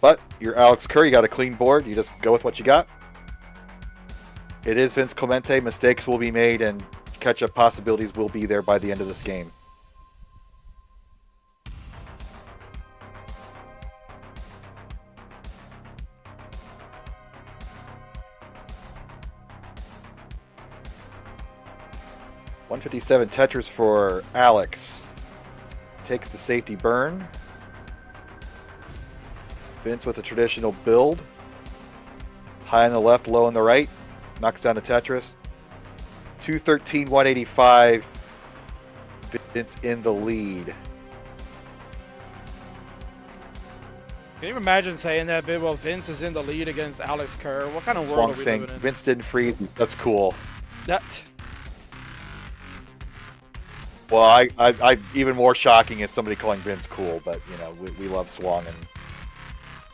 But you're Alex Kerr, you got a clean board. You just go with what you got. It is Vince Clemente. Mistakes will be made and catch-up possibilities will be there by the end of this game. $157 Tetris for Alex. Takes the safety burn. Vince with a traditional build. High on the left, low on the right. Knocks down the Tetris. 213, 185. Vince in the lead. Can you imagine saying that, bit? Well, Vince is in the lead against Alex Kerr. What kind of Swung world are we saying living in? Vince didn't freeze. That's cool. That. Well, I even more shocking is somebody calling Vince cool, but you know we love Swung, and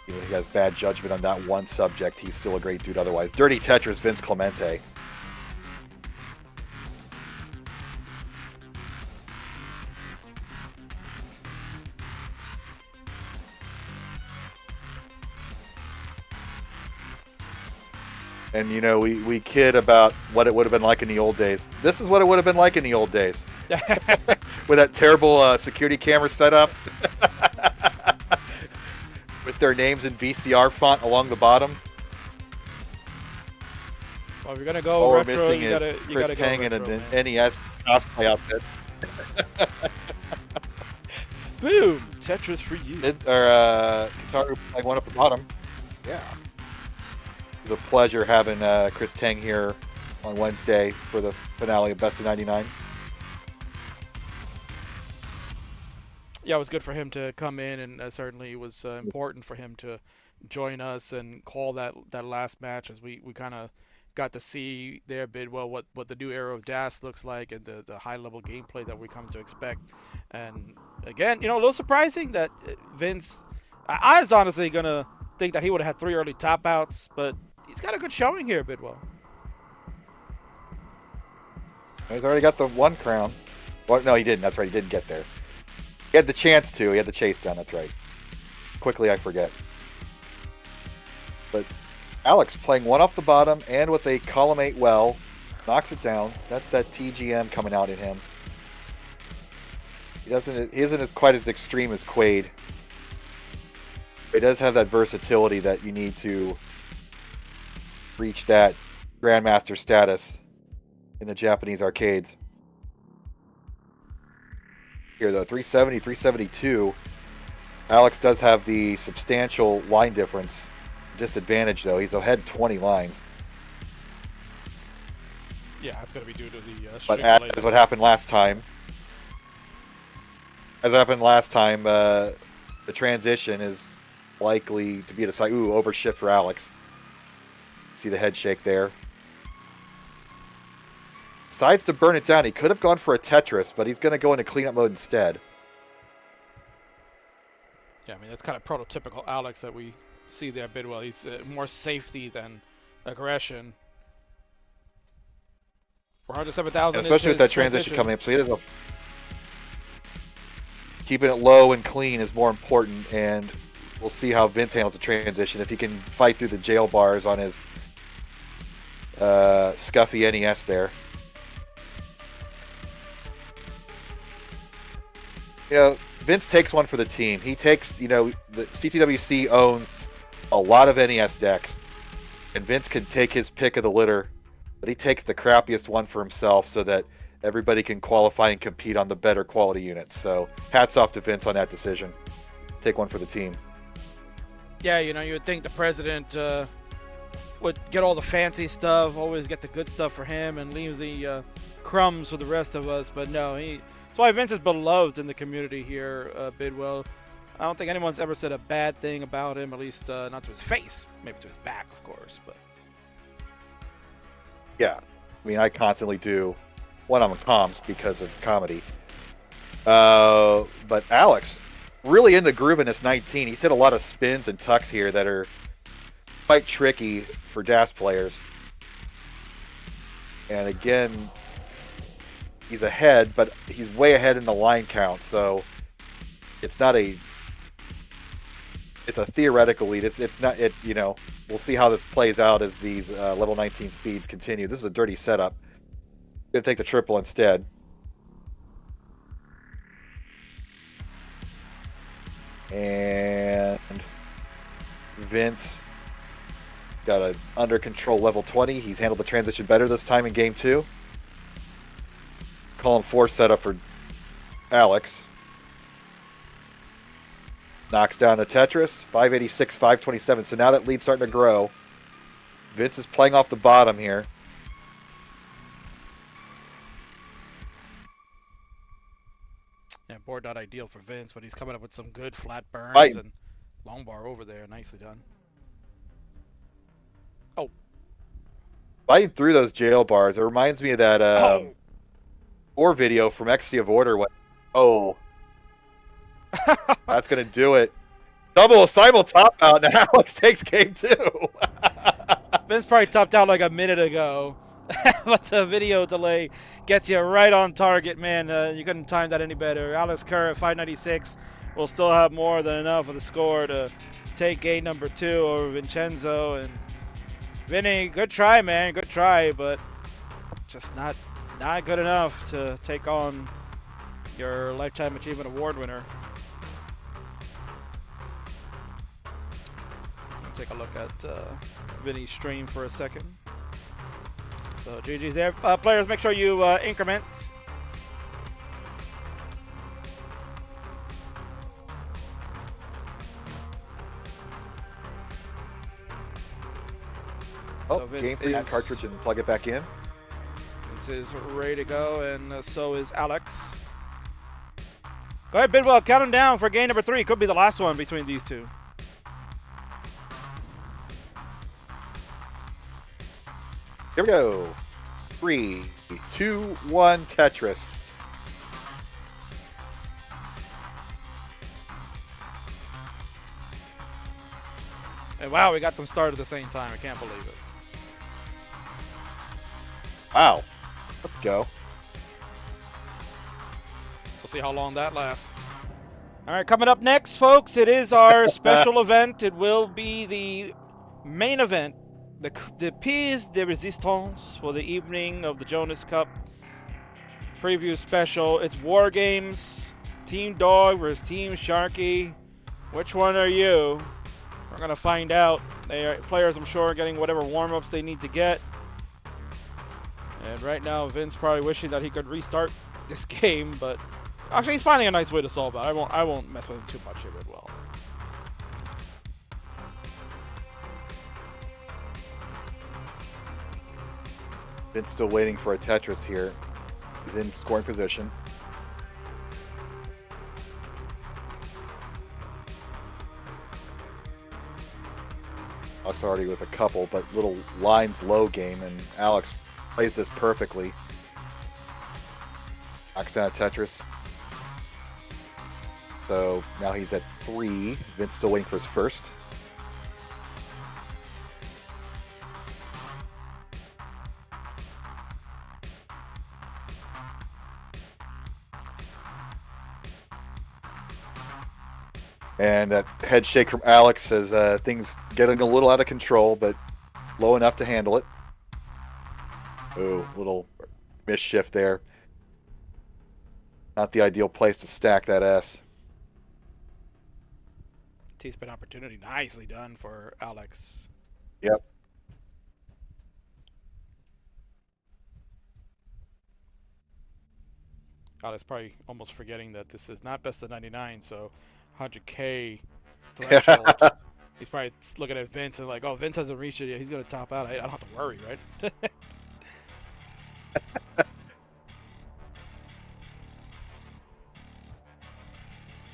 you know, he has bad judgment on that one subject. He's still a great dude otherwise. Dirty Tetris, Vince Clemente. And, you know, we kid about what it would have been like in the old days. This is what it would have been like in the old days. With that terrible security camera setup. With their names in VCR font along the bottom. Well, if you're going to go All we're retro, missing you is gotta Chris go Tang in retro, an man. NES cosplay outfit. Boom! Tetris for you. Kataru playing one up the bottom. Yeah. It was a pleasure having Chris Tang here on Wednesday for the finale of Best of 99. Yeah, it was good for him to come in, and certainly it was important for him to join us and call that last match, as we kind of got to see there, Bidwell, what the new era of DAS looks like, and the high level gameplay that we come to expect. And again, a little surprising that Vince, I was honestly gonna think that he would have had 3 early top outs, but he's got a good showing here, Bidwell. He's already got the 1 crown. Well, no, he didn't. That's right. He didn't get there. He had the chance to. He had the chase down. That's right. Quickly, I forget. But Alex playing 1 off the bottom and with a column 8 well. Knocks it down. That's that TGM coming out in him. He isn't quite as extreme as Quaid. He does have that versatility that you need to reach that Grandmaster status in the Japanese arcades. Here though, 370, 372. Alex does have the substantial line difference disadvantage though. He's ahead 20 lines. Yeah, that's going to be due to the but as what happened last time. The transition is likely to be a side. Ooh, overshift for Alex. See the head shake there. Decides to burn it down. He could have gone for a Tetris, but he's going to go into cleanup mode instead. Yeah, I mean, that's kind of prototypical Alex that we see there, Bidwell. He's more safety than aggression. 407,000. Especially with that transition coming up. So he doesn't. Keeping it low and clean is more important, and we'll see how Vince handles the transition. If he can fight through the jail bars on his scuffy NES there. Vince takes one for the team. He takes, the CTWC owns a lot of NES decks, and Vince can take his pick of the litter, but he takes the crappiest one for himself so that everybody can qualify and compete on the better quality units. So hats off to Vince on that decision. Take one for the team. Yeah, you would think the president would get all the fancy stuff, always get the good stuff for him, and leave the crumbs for the rest of us. But no, that's why Vince is beloved in the community here, Bidwell. I don't think anyone's ever said a bad thing about him, at least not to his face. Maybe to his back, of course. But yeah, I mean, I constantly do one-on-one comms because of comedy. But Alex, really in the groove in this 19. He's hit a lot of spins and tucks here that are quite tricky for DAS players. And again, he's ahead, but he's way ahead in the line count, so it's not a... It's a theoretical lead. It's not... We'll see how this plays out as these level 19 speeds continue. This is a dirty setup. Going to take the triple instead. And Vince got an under control level 20. He's handled the transition better this time in game 2. Column 4 setup for Alex. Knocks down the Tetris. 586, 527. So now that lead's starting to grow. Vince is playing off the bottom here. yeah, board not ideal for Vince, but he's coming up with some good flat burns and long bar over there. Nicely done. Oh. Fighting through those jail bars. It reminds me of that or video from Ecstasy of Order. Oh. That's going to do it. Double simul top out, and Alex takes game 2. Vince probably topped out like a minute ago. But the video delay gets you right on target, man. You couldn't time that any better. Alex Kerr at 596 will still have more than enough of the score to take game number 2 over Vincenzo. And Vinny, good try, man. Good try, but just not good enough to take on your Lifetime Achievement Award winner. Take a look at Vinny's stream for a second. So GG's there. Players, make sure you increment. Oh, So Vince game for that cartridge and plug it back in. Vince is ready to go, and so is Alex. Go ahead, Bidwell. Count him down for game number 3. Could be the last one between these two. Here we go. 3, 2, 1, Tetris. And wow, we got them started at the same time. I can't believe it. Wow. Let's go. We'll see how long that lasts. All right, coming up next, folks, it is our special event. It will be the main event, the pièce de résistance for the evening of the Jonas Cup preview special. It's War Games, Team Dog versus Team Sharky. Which one are you? We're going to find out. Players, I'm sure, are getting whatever warm-ups they need to get. And right now, Vince probably wishing that he could restart this game, but actually, he's finding a nice way to solve that. I won't mess with him too much here, Bidwell. Vince still waiting for a Tetris here. He's in scoring position. Alex already with a couple, but little lines low game, and Alex plays this perfectly. Knocks down a Tetris. So now he's at 3. Vince still waiting for his first. And that head shake from Alex as things getting a little out of control, but low enough to handle it. Ooh, little misshift there. Not the ideal place to stack that S. T-spin opportunity. Nicely done for Alex. Yep. Alex probably almost forgetting that this is not best of 99, so 100K threshold. He's probably looking at Vince and like, oh, Vince hasn't reached it yet. He's going to top out. I don't have to worry, right?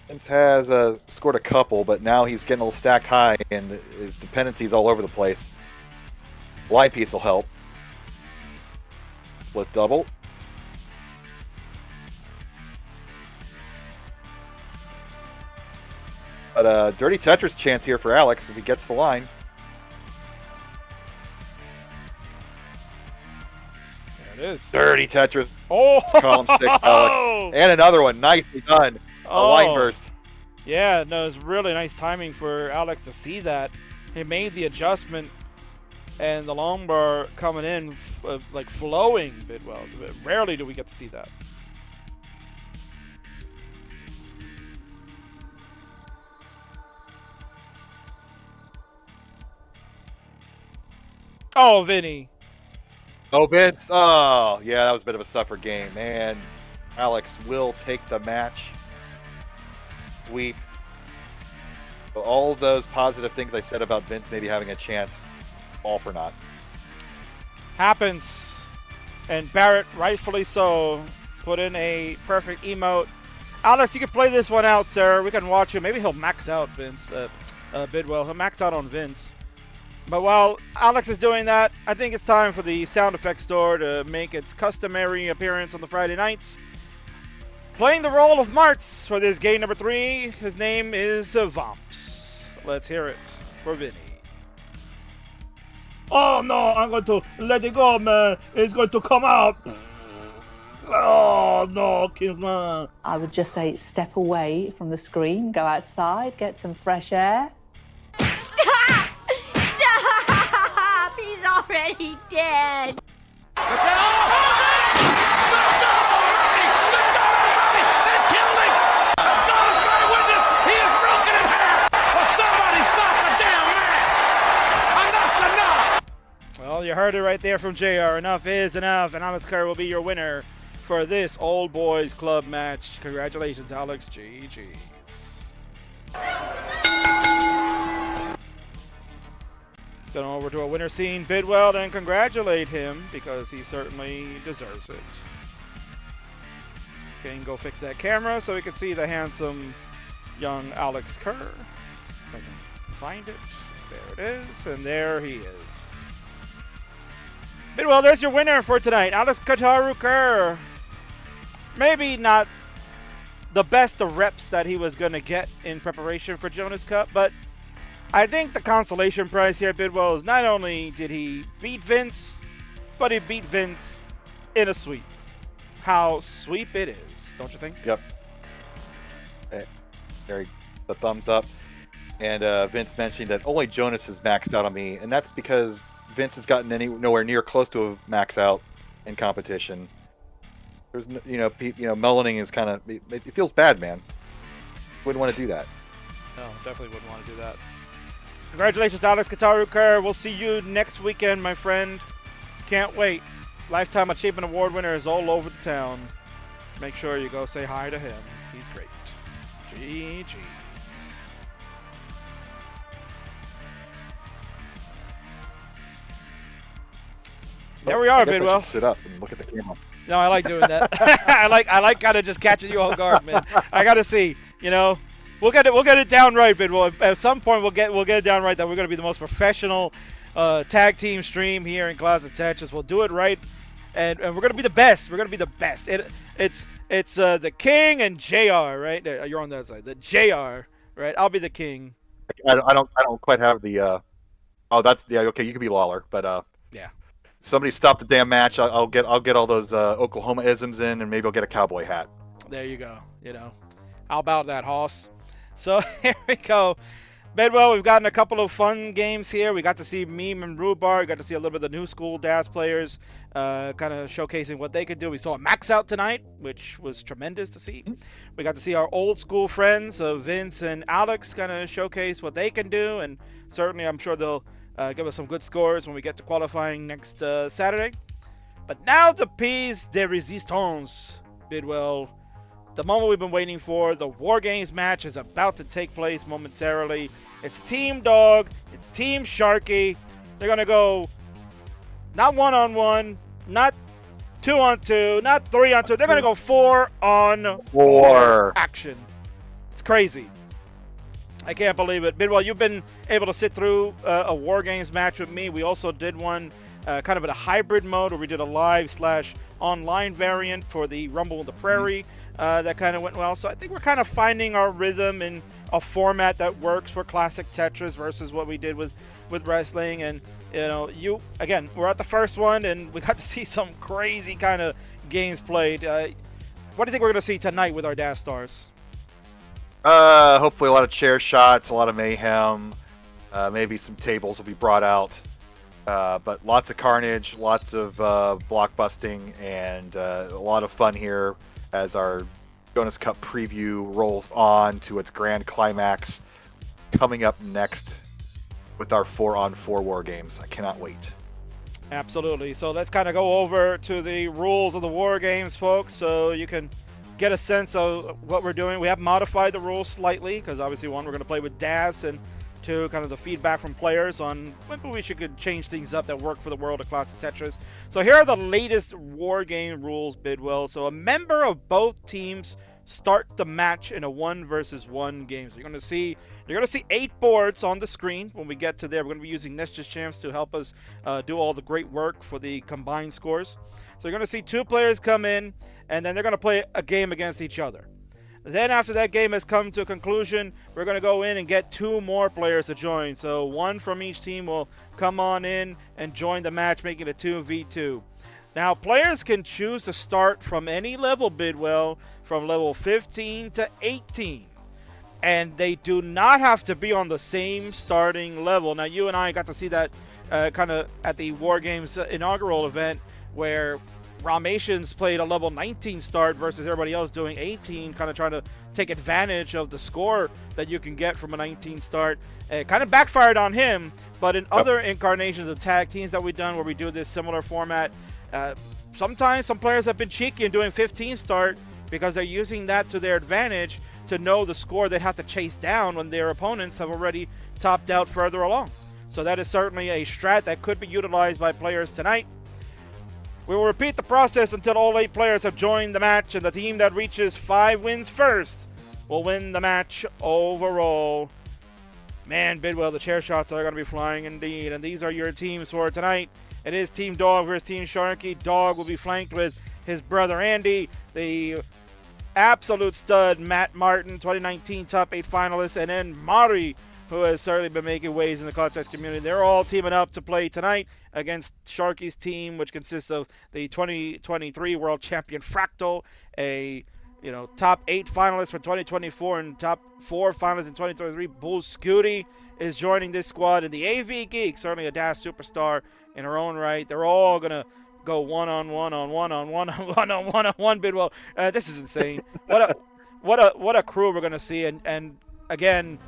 Vince has scored a couple, but now he's getting a little stacked high, and his dependencies all over the place. Line piece will help. Split double. But a dirty Tetris chance here for Alex if he gets the line. There it is. Dirty Tetris. Oh! Column stick, Alex. And another one. Nicely done. A line burst. Yeah, no, it's really nice timing for Alex to see that. He made the adjustment, and the long bar coming in like flowing Bidwell. Rarely do we get to see that. Oh, Vinny. Oh, Vince. Oh, yeah, that was a bit of a suffer game. Man, Alex will take the match. Sweep. So all those positive things I said about Vince maybe having a chance, all for naught. Happens. And Barrett, rightfully so, put in a perfect emote. Alex, you can play this one out, sir. We can watch him. Maybe he'll max out Vince, Bidwell. He'll max out on Vince. But while Alex is doing that, I think it's time for the sound effects store to make its customary appearance on the Friday nights. Playing the role of Martz for this game number 3, his name is Vamps. Let's hear it for Vinny. Oh no, I'm going to let it go, man. It's going to come out. Oh no, Kingsman. I would just say step away from the screen, go outside, get some fresh air. Stop! Stop! He's already dead. Well, you heard it right there from JR. Enough is enough, and Alex Kerr will be your winner for this Old Boys Club match. Congratulations, Alex. GG's. Go over to a winner scene Bidwell and congratulate him because he certainly deserves it. King, go fix that camera so we can see the handsome young Alex Kerr. If I can find it. There it is, and there he is. Bidwell, there's your winner for tonight, Alex Kataru Kerr. Maybe not the best of reps that he was going to get in preparation for Jonas Cup, but I think the consolation prize here at Bidwell is not only did he beat Vince, but he beat Vince in a sweep. How sweep it is, don't you think? Yep. There, the thumbs up. And Vince mentioned that only Jonas is maxed out on me, and that's because Vince has gotten nowhere near close to a max out in competition. There's, melaning is kind of, it feels bad, man. Wouldn't want to do that. No, definitely wouldn't want to do that. Congratulations, Alex Kataru Kerr. We'll see you next weekend, my friend. Can't wait. Lifetime Achievement Award winner is all over the town. Make sure you go say hi to him. He's great. GG's. There we are, I guess Bidwell. I should sit up and look at the camera. No, I like doing that. I like kind of just catching you off guard, man. I gotta see, we'll get it down right, Bidwell. At some point, we'll get it down right that we're gonna be the most professional tag team stream here in Closet Tetris. We'll do it right, and we're gonna be the best. We're gonna be the best. It's the King and JR, right? You're on that side. The JR, right? I'll be the King. I don't quite have the. Oh, that's the okay. You can be Lawler, but yeah. Somebody stop the damn match. I'll get all those Oklahoma isms in, and maybe I'll get a cowboy hat. There you go. How about that, Hoss? So here we go. Bidwell, we've gotten a couple of fun games here. We got to see Meme and Rhubarb. We got to see a little bit of the new school DAS players kind of showcasing what they could do. We saw a max out tonight, which was tremendous to see. We got to see our old school friends of Vince and Alex kind of showcase what they can do. And certainly I'm sure they'll give us some good scores when we get to qualifying next Saturday. But now the piece de resistance, Bidwell. The moment we've been waiting for, the War Games match is about to take place momentarily. It's Team Dog, it's Team Sharky. They're going to go not 1-on-1, not 2-on-2, not 3-on-2. They're going to go 4-on-4 action. It's crazy. I can't believe it. Bidwell, you've been able to sit through a War Games match with me. We also did one kind of in a hybrid mode where we did a live/online variant for the Rumble in the Prairie. That kind of went well. So I think we're kind of finding our rhythm in a format that works for classic Tetris versus what we did with wrestling. And, again, we're at the first one, and we got to see some crazy kind of games played. What do you think we're going to see tonight with our DAS stars? Hopefully a lot of chair shots, a lot of mayhem. Maybe some tables will be brought out. But lots of carnage, lots of block busting, and a lot of fun here as our Jonas Cup preview rolls on to its grand climax coming up next with our 4-on-4 War Games. I cannot wait. Absolutely. So let's kind of go over to the rules of the War Games, folks, so you can get a sense of what we're doing. We have modified the rules slightly because obviously, one, we're going to play with DAS, and two, kind of the feedback from players on maybe we could change things up that work for the world of Classic Tetris. So here are the latest War Game rules, Bidwell. So a member of both teams start the match in a 1-versus-1 game. So you're going to see 8 boards on the screen when we get to there. We're going to be using Nestor's Champs to help us do all the great work for the combined scores. So you're going to see 2 players come in, and then they're going to play a game against each other. Then after that game has come to a conclusion, we're going to go in and get 2 more players to join. So 1 from each team will come on in and join the match, making it a 2v2. Now, players can choose to start from any level, Bidwell, from level 15 to 18. And they do not have to be on the same starting level. Now, you and I got to see that kind of at the War Games inaugural event where Ramations played a level 19 start versus everybody else doing 18, kind of trying to take advantage of the score that you can get from a 19 start. It kind of backfired on him, but in other incarnations of tag teams that we've done where we do this similar format, sometimes some players have been cheeky and doing 15 start because they're using that to their advantage to know the score they have to chase down when their opponents have already topped out further along. So that is certainly a strat that could be utilized by players tonight. We will repeat the process until all 8 players have joined the match, and the team that reaches 5 wins first will win the match overall. Man, Bidwell, the chair shots are going to be flying indeed. And these are your teams for tonight. It is Team Dog versus Team Sharky. Dog will be flanked with his brother Andy, the absolute stud Matt Martin, 2019 top 8 finalist, and then Mari, who has certainly been making waves in the contest community. They're all teaming up to play tonight against Sharky's team, which consists of the 2023 world champion Fractal, a top 8 finalists for 2024 and top 4 finalists in 2023. Bull Scuti is joining this squad, and the AV Geek, certainly a DAS superstar in her own right. They're all gonna go one-on-one, Bidwell. This is insane. What a crew we're gonna see, and again,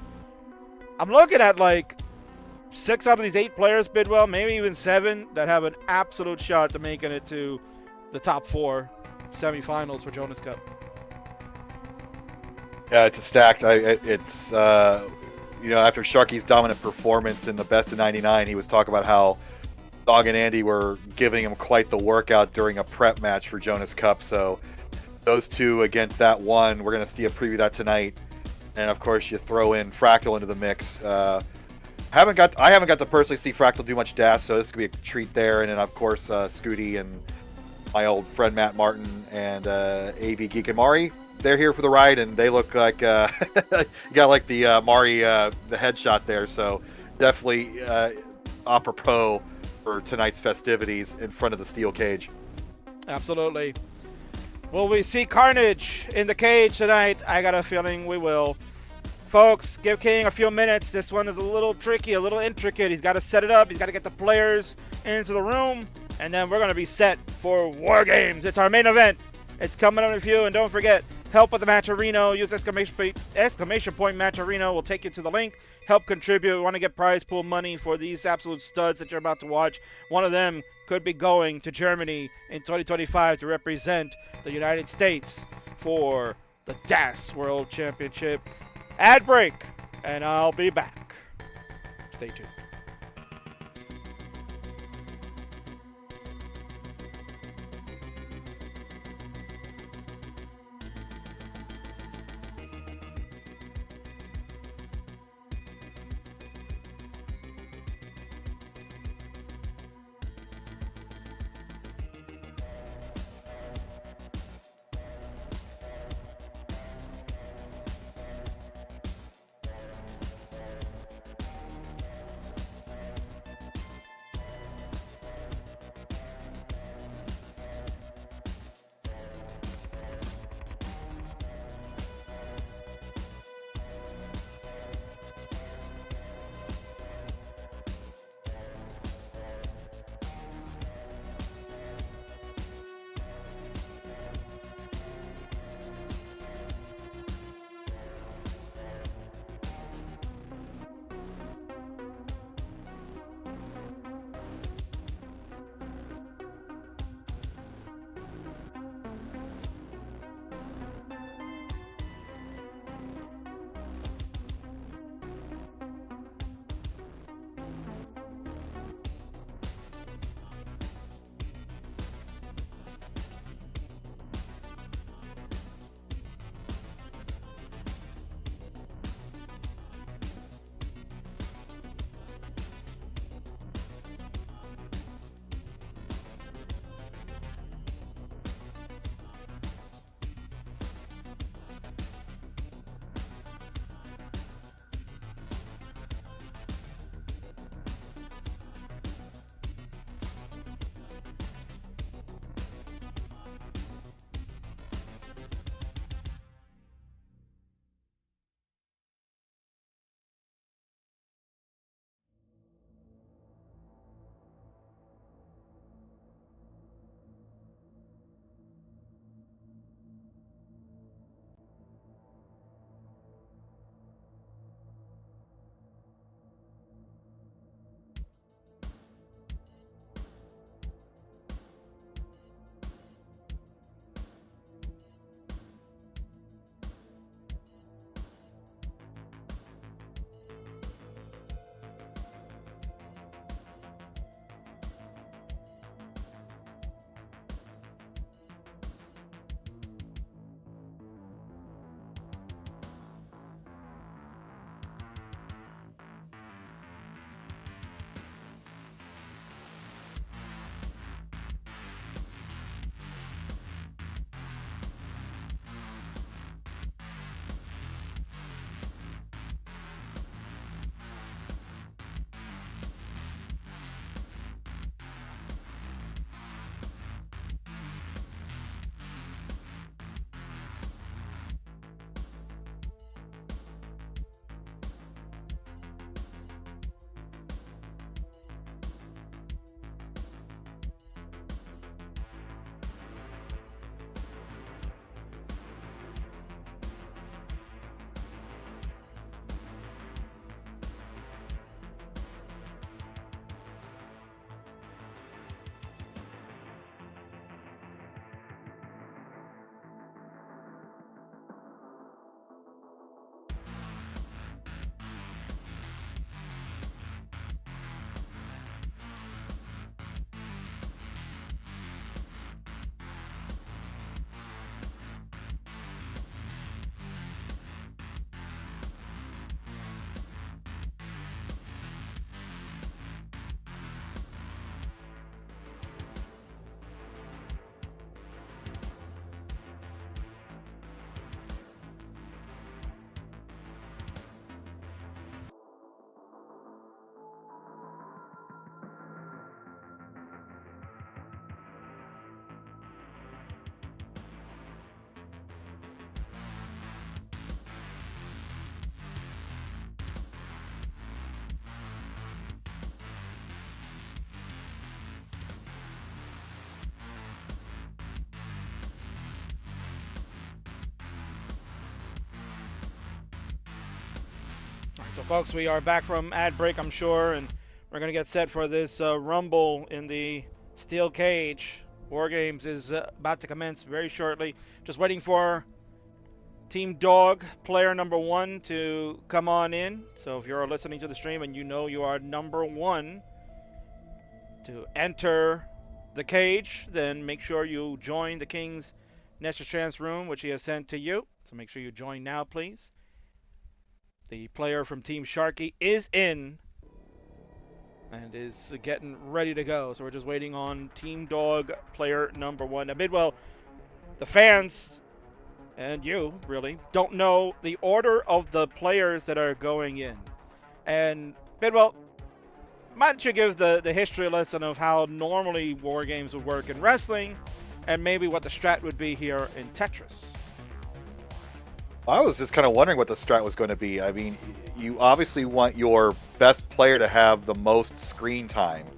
I'm looking at like 6 out of these 8 players, Bidwell, maybe even 7, that have an absolute shot to making it to the top 4 semifinals for Jonas Cup. Yeah, it's a stacked. It's after Sharky's dominant performance in the best of '99, he was talking about how Dog and Andy were giving him quite the workout during a prep match for Jonas Cup. So those 2 against that one, we're going to see a preview of that tonight. And of course, you throw in Fractal into the mix. I haven't got to personally see Fractal do much DAS, so this could be a treat there. And then of course, Scuti and my old friend Matt Martin and AV Geek and Mari. They're here for the ride, and they look like you got like the Mari the headshot there. So definitely apropos for tonight's festivities in front of the steel cage. Absolutely. Will we see carnage in the cage tonight? I got a feeling we will. Folks, give King a few minutes. This one is a little tricky, a little intricate. He's got to set it up. He's got to get the players into the room, and then we're going to be set for War Games. It's our main event. It's coming up in a few, and don't forget, help with the Matcherino. Use exclamation point Matcherino. We'll take you to the link. Help contribute. We want to get prize pool money for these absolute studs that you're about to watch. One of them could be going to Germany in 2025 to represent the United States for the DAS World Championship. Ad break, and I'll be back. Stay tuned. So, folks, we are back from ad break, I'm sure, and we're going to get set for this rumble in the steel cage. War Games is about to commence very shortly. Just waiting for Team Dog, player number 1, to come on in. So if you're listening to the stream and you know you are number 1 to enter the cage, then make sure you join the King's Nestor Chance room, which he has sent to you. So make sure you join now, please. The player from Team Sharky is in and is getting ready to go. So we're just waiting on Team Dog, player number 1. Now, Bidwell, the fans, and you, really, don't know the order of the players that are going in. And, Bidwell, why don't you give the history lesson of how normally War Games would work in wrestling, and maybe what the strat would be here in Tetris? I was just kind of wondering what the strat was going to be. I mean, you obviously want your best player to have the most screen time.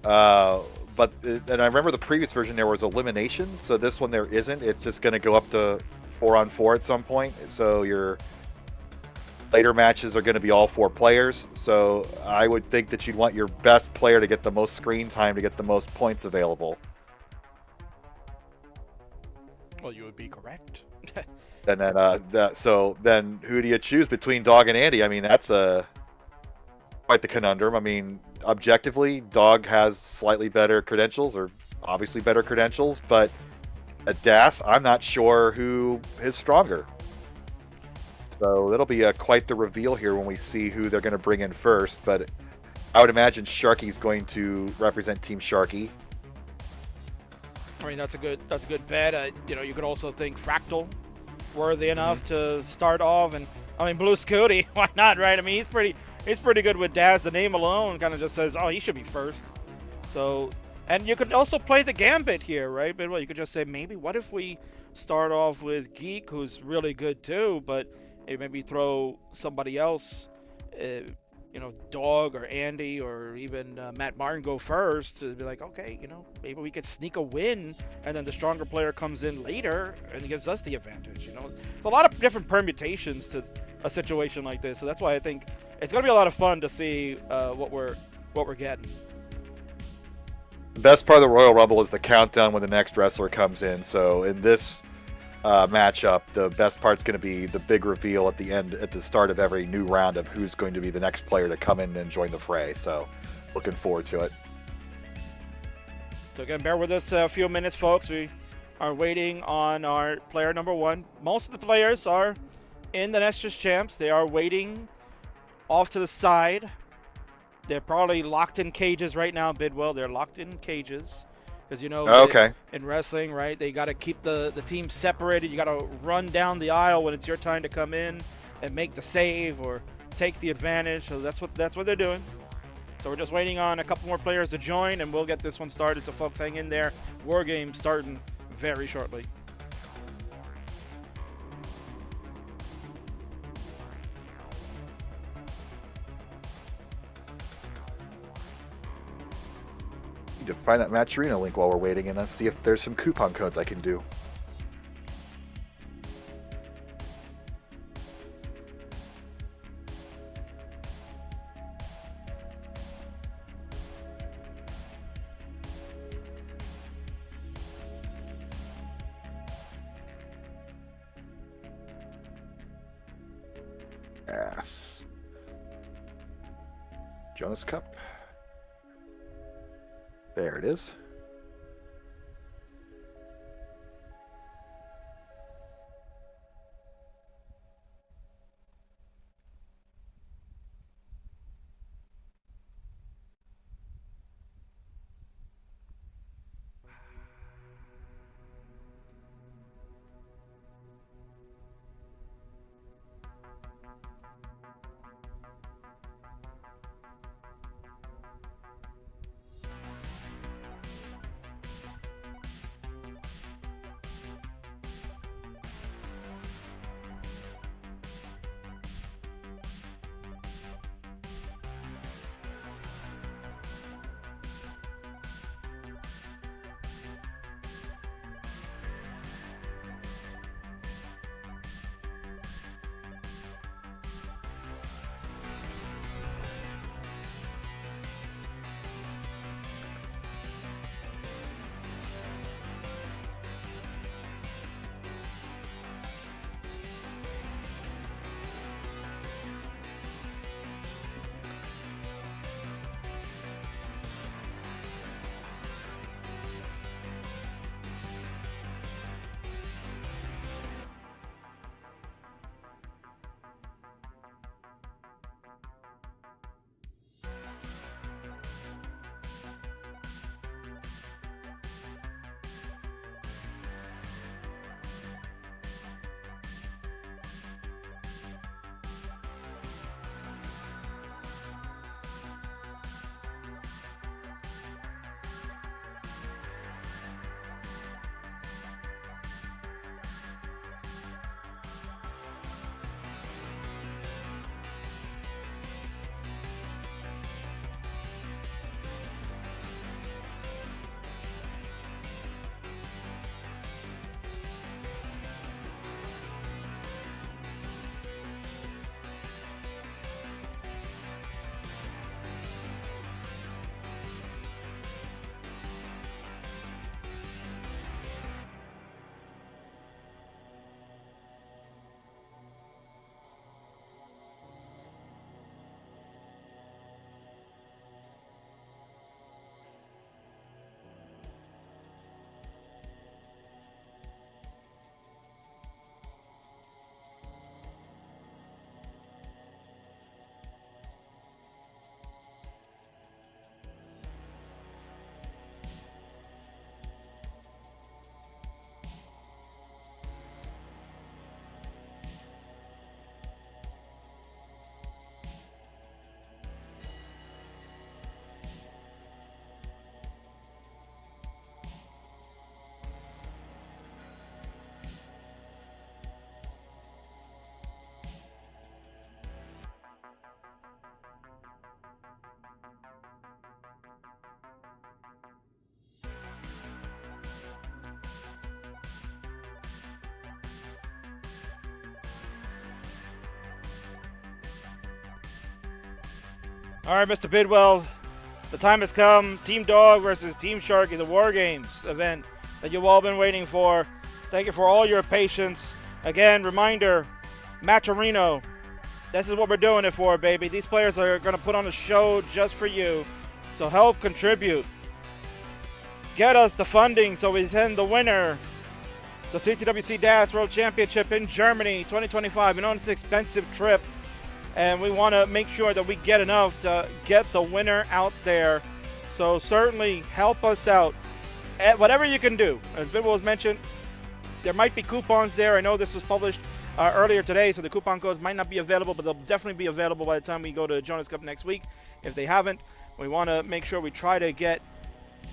And I remember the previous version there was eliminations, so this one there isn't. It's just going to go up to 4-on-4 at some point. So your later matches are going to be all 4 players. So I would think that you'd want your best player to get the most screen time to get the most points available. Well, you would be correct. And then so then who do you choose between Dog and Andy? I mean, that's quite the conundrum. I mean, objectively, Dog has slightly better credentials, or obviously better credentials, but at Das, I'm not sure who is stronger. So it'll be quite the reveal here when we see who they're going to bring in first. But I would imagine Sharky's going to represent Team Sharky. I mean, that's a good bet. You could also think Fractal, worthy enough to start off, and I mean, Blue Scuti, why not, right? I mean, he's pretty good with Daz. The name alone kind of just says, oh, he should be first. So, and you could also play the gambit here, right? But well, you could just say, maybe what if we start off with Geek, who's really good too, but maybe throw somebody else, Dog or Andy or even Matt Martin go first to be like, okay, maybe we could sneak a win, and then the stronger player comes in later and gives us the advantage. It's a lot of different permutations to a situation like this, so that's why I think it's gonna be a lot of fun to see what we're getting. The best part of the Royal Rumble is the countdown when the next wrestler comes in. So in this matchup, the best part's going to be the big reveal at the start of every new round of who's going to be the next player to come in and join the fray. So looking forward to it. So again, bear with us a few minutes, folks. We are waiting on our player number 1. Most of the players are in the Nestor's Champs. They are waiting off to the side. They're probably locked in cages right now, Bidwell. They're locked in cages. Because okay. In wrestling, right, they got to keep the team separated. You got to run down the aisle when it's your time to come in and make the save or take the advantage. So that's what they're doing. So we're just waiting on a couple more players to join, and we'll get this one started. So folks, hang in there. War Games starting very shortly. Need to find that Match Arena link while we're waiting and see if there's some coupon codes I can do. Yes. Jonas Cup. There it is. All right, Mr. Bidwell, the time has come. Team Dog versus Team Sharky, the War Games event that you've all been waiting for. Thank you for all your patience. Again, reminder, Matcherino, this is what we're doing it for, baby. These players are going to put on a show just for you. So help contribute. Get us the funding so we send the winner to CTWC DAS World Championship in Germany 2025. We know it's an expensive trip, and we want to make sure that we get enough to get the winner out there. So certainly help us out at whatever you can do. As Bidwell was mentioned, there might be coupons there. I know this was published earlier today, so the coupon codes might not be available, but they'll definitely be available by the time we go to Jonas Cup next week. If they haven't, we want to make sure we try to get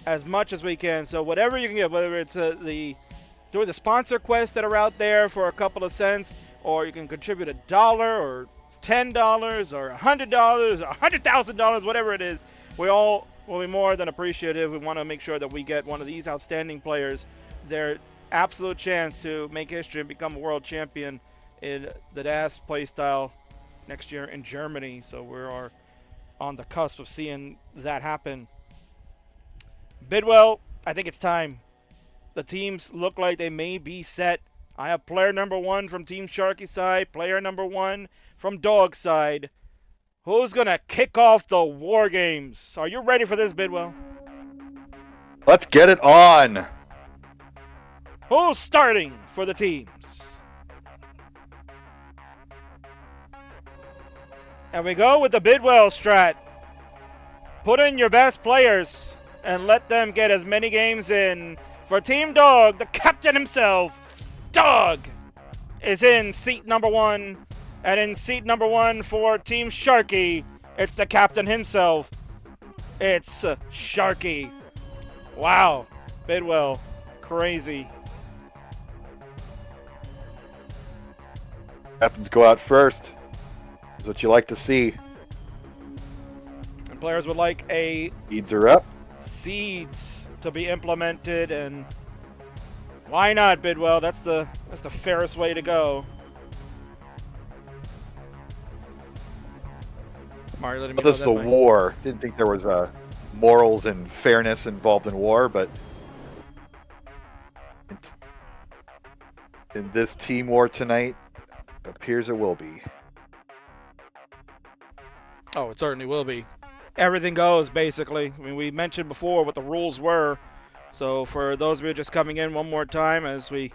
as much as we can. So whatever you can get, whether it's doing the sponsor quests that are out there for a couple of cents, or you can contribute $1 or $10 or $100 or $100,000, whatever it is, we all will be more than appreciative. We want to make sure that we get one of these outstanding players their absolute chance to make history and become a world champion in the DAS playstyle next year in Germany. So we are on the cusp of seeing that happen. Bidwell, I think it's time. The teams look like they may be set. I have player number 1 from Team Sharky side, player number 1 from Dog side. Who's going to kick off the War Games? Are you ready for this, Bidwell? Let's get it on. Who's starting for the teams? And we go with the Bidwell strat. Put in your best players and let them get as many games in. For Team Dog, the captain himself, Dog, is in seat number 1. And in seat number 1 for Team Sharky, it's the captain himself. It's Sharky. Wow, Bidwell, crazy. Captains go out first. That's what you like to see. And players would like a Seeds are up. seeds to be implemented, and why not, Bidwell? That's the fairest way to go. Mario, letting me But know this is that a my- war. Didn't think there was morals and fairness involved in war, but in this team war tonight, it appears it will be. Oh, it certainly will be. Everything goes, basically. I mean, we mentioned before what the rules were. So for those of you just coming in one more time, as we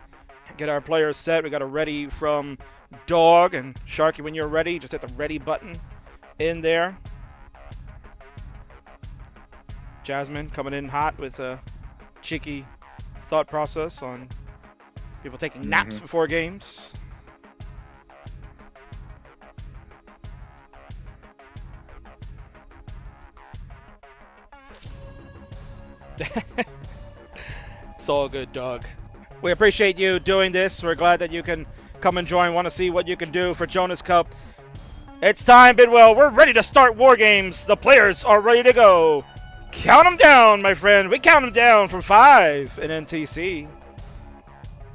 get our players set, we got a ready from Dog. And Sharky, when you're ready, just hit the ready button in there. Jasmine coming in hot with a cheeky thought process on people taking naps before games. It's all good, Dog. We appreciate you doing this. We're glad that you can come and join. Want to see what you can do for Jonas Cup. It's time, Bidwell. We're ready to start War Games. The players are ready to go. Count them down, my friend. We count them down from 5 in NTC. Here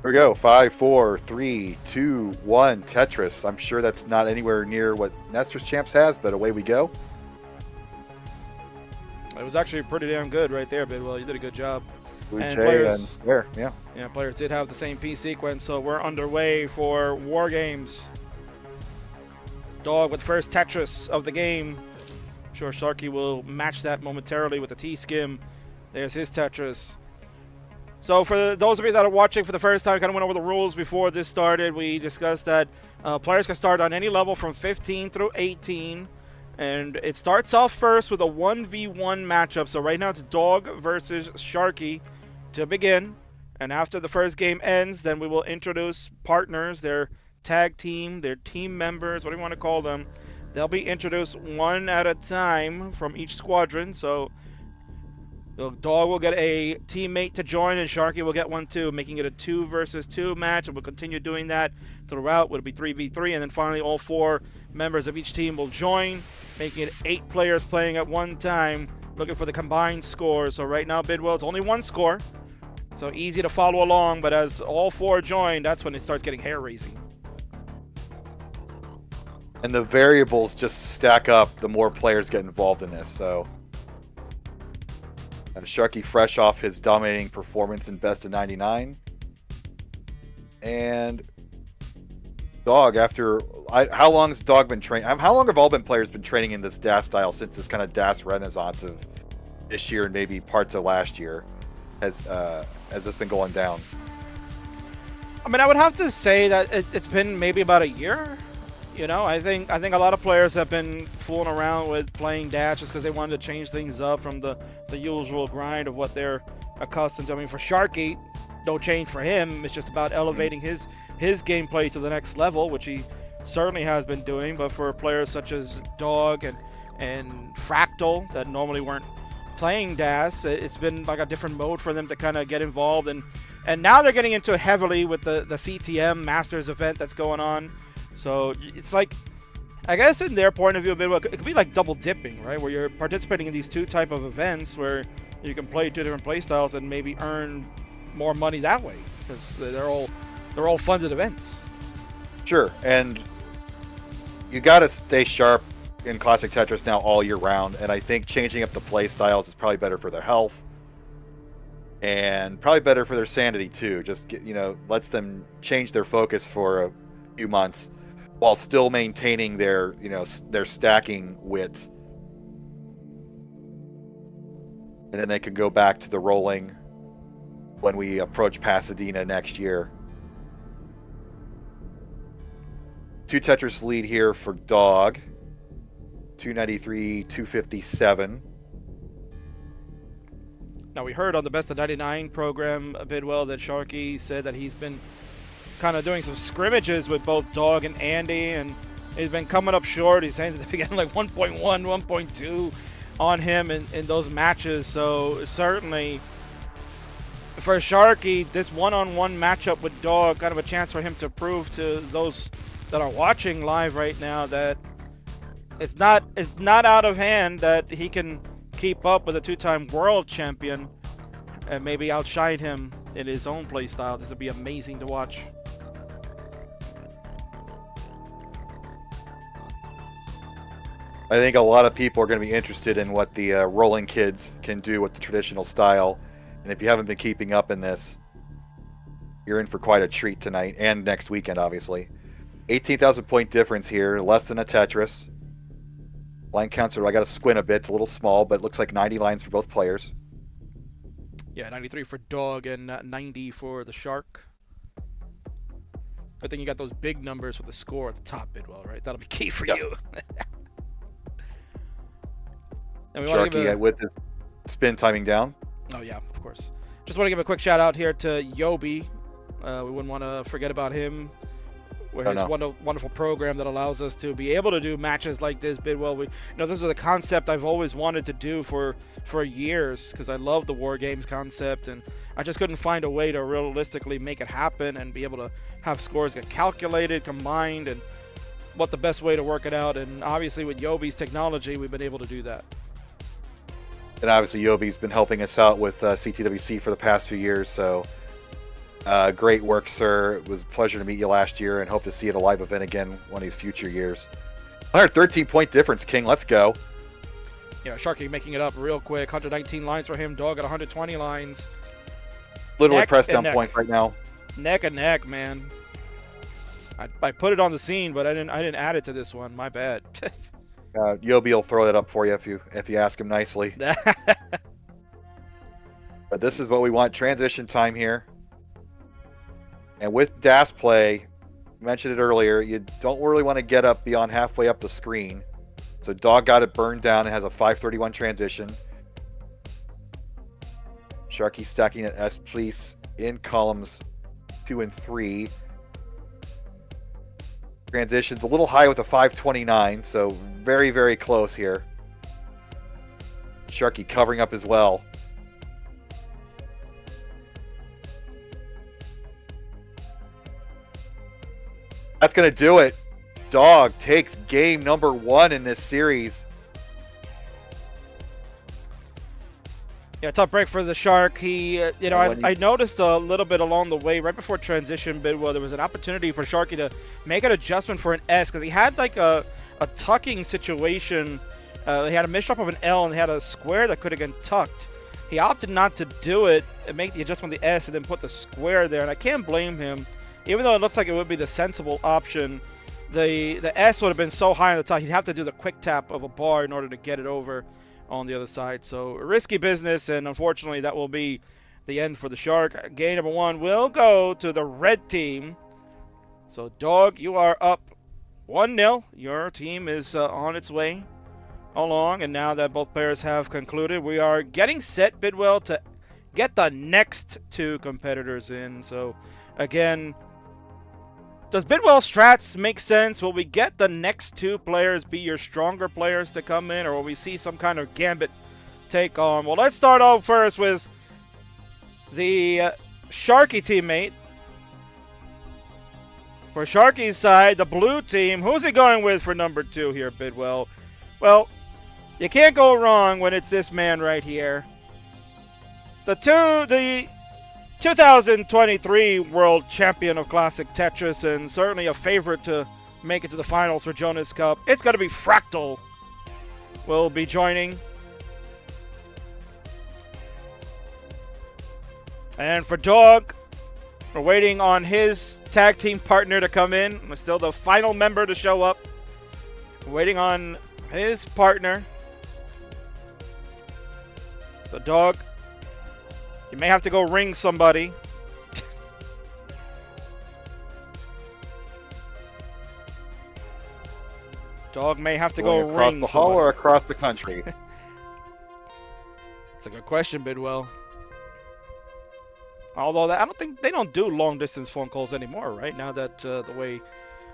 we go. 5, 4, 3, 2, 1. Tetris. I'm sure that's not anywhere near what Nestor's Champs has, but away we go. It was actually pretty damn good right there, Bidwell. You did a good job. Blue And Jay players- and there, yeah. Yeah, players did have the same P sequence, so we're underway for War Games. Dog with first Tetris of the game. I'm sure Sharky will match that momentarily with the T-Skim. There's his Tetris. So for those of you that are watching for the first time, kind of went over the rules before this started. We discussed that players can start on any level from 15 through 18. And it starts off first with a 1v1 matchup. So right now it's Dog versus Sharky to begin. And after the first game ends, then we will introduce partners, their tag team, their team members, what do you want to call them. They'll be introduced one at a time from each squadron. So the Dog will get a teammate to join, and Sharky will get one too, making it a 2 versus 2 match. And we'll continue doing that throughout. It'll be 3v3, and then finally all 4 members of each team will join, making it 8 players playing at one time, looking for the combined score. So right now, Bidwell, it's only 1 score, so easy to follow along. But as all 4 join, that's when it starts getting hair-raising. And the variables just stack up the more players get involved in this. So, and Sharky fresh off his dominating performance in Best of 99. And Dog, how long has Dog been training? How long have all been players been training in this DAS style since this kind of DAS renaissance of this year and maybe parts of last year has this been going down? I mean, I would have to say that it's been maybe about a year. You know, I think a lot of players have been fooling around with playing Dash just because they wanted to change things up from the usual grind of what they're accustomed to. I mean, for Sharky, no change for him. It's just about elevating his gameplay to the next level, which he certainly has been doing. But for players such as Dog and Fractal that normally weren't playing DAS, it's been like a different mode for them to kind of get involved. And now they're getting into it heavily with the CTM Masters event that's going on. So it's like, I guess in their point of view, it could be like double dipping, right? Where you're participating in these two type of events where you can play two different play styles and maybe earn more money that way, because they're all funded events. Sure, and you got to stay sharp in Classic Tetris now all year round, and I think changing up the play styles is probably better for their health and probably better for their sanity too. Just lets them change their focus for a few months while still maintaining their stacking wits, and then they can go back to the rolling when we approach Pasadena next year. 2 Tetris lead here for Dog. 293, 257. Now, we heard on the Best of 99 program a bit well that Sharky said that he's been kind of doing some scrimmages with both Dog and Andy, and he's been coming up short. He's saying that they're getting like 1.1, 1.2 on him in those matches. So certainly for Sharky, this one-on-one matchup with Dog, kind of a chance for him to prove to those that are watching live right now that it's not out of hand that he can keep up with a two-time world champion and maybe outshine him in his own play style. This would be amazing to watch. I think a lot of people are going to be interested in what the rolling kids can do with the traditional style. And if you haven't been keeping up in this, you're in for quite a treat tonight and next weekend, obviously. 18,000 point difference here, less than a Tetris. Line counts are, I got to squint a bit, it's a little small, but it looks like 90 lines for both players. Yeah, 93 for Dog and 90 for the Shark. I think you got those big numbers with the score at the top, Bidwell, right? That'll be key for Yes. you. And we Sharky with his spin timing down. Oh, yeah, of course. Just want to give a quick shout out here to Yobi. We wouldn't want to forget about him. His wonderful program that allows us to be able to do matches like this, Bidwell. This is a concept I've always wanted to do for years, because I love the War Games concept, and I just couldn't find a way to realistically make it happen and be able to have scores get calculated, combined, and what the best way to work it out. And obviously with Yobi's technology, we've been able to do that. And obviously Yobi's been helping us out with CTWC for the past few years, so great work, sir. It was a pleasure to meet you last year and hope to see you at a live event again one of these future years. 113 point difference, King. Let's go. Yeah, Sharky making it up real quick. 119 lines for him. Dog at 120 lines. Literally pressed down points right now. Neck and neck, man. I put it on the scene, but I didn't add it to this one. My bad. Yobi will throw that up for you if you ask him nicely. But this is what we want. Transition time here. And with DAS play, mentioned it earlier, you don't really want to get up beyond halfway up the screen. So Dog got it burned down and has a 531 transition. Sharky stacking at S Police in columns 2 and 3. Transition's a little high with a 529, so very, very close here. Sharky covering up as well. That's going to do it. Dog takes game number 1 in this series. Yeah, tough break for the Shark. He, you know, And when I noticed a little bit along the way, right before transition Bidwell, there was an opportunity for Sharky to make an adjustment for an S, because he had like a tucking situation. He had a misdrop of an L, and he had a square that could have been tucked. He opted not to do it and make the adjustment of the S and then put the square there, and I can't blame him. Even though it looks like it would be the sensible option, the S would have been so high on the top, he'd have to do the quick tap of a bar in order to get it over on the other side. So risky business, and unfortunately that will be the end for the Shark. Game number 1 will go to the red team. So Dog, you are up 1-0. Your team is on its way along, and now that both players have concluded, we are getting set, Bidwell, to get the next 2 competitors in. So again, does Bidwell strats make sense? Will we get the next 2 players be your stronger players to come in, or will we see some kind of gambit take on? Well, let's start off first with the Sharky teammate. For Sharky's side, the blue team, who's he going with for number 2 here, Bidwell? Well, you can't go wrong when it's this man right here. The 2023 World Champion of Classic Tetris, and certainly a favorite to make it to the finals for Jonas Cup. It's going to be Fractal will be joining. And for Dog, we're waiting on his tag team partner to come in. We're still the final member to show up. We're waiting on his partner. So Dog, you may have to go ring somebody. Dog may have to go across ring the hall somebody. or across the country. It's a good question, Bidwell. Although I don't think they don't do long distance phone calls anymore, right? Now that the way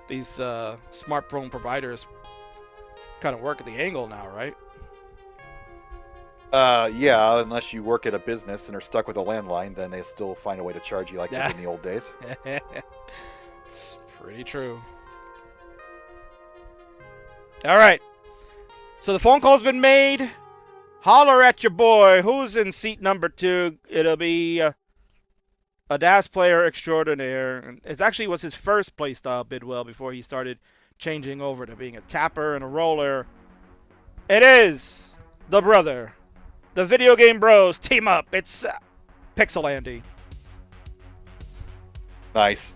these smartphone providers kind of work at the angle now, right? Yeah, unless you work at a business and are stuck with a landline, then they still find a way to charge you like they did in the old days. It's pretty true. All right. So the phone call's been made. Holler at your boy. Who's in seat number 2? It'll be a DAS player extraordinaire. And it actually was his first playstyle, Bidwell, before he started changing over to being a tapper and a roller. It is the brother. The Video Game Bros team up. It's Pixel Andy. Nice.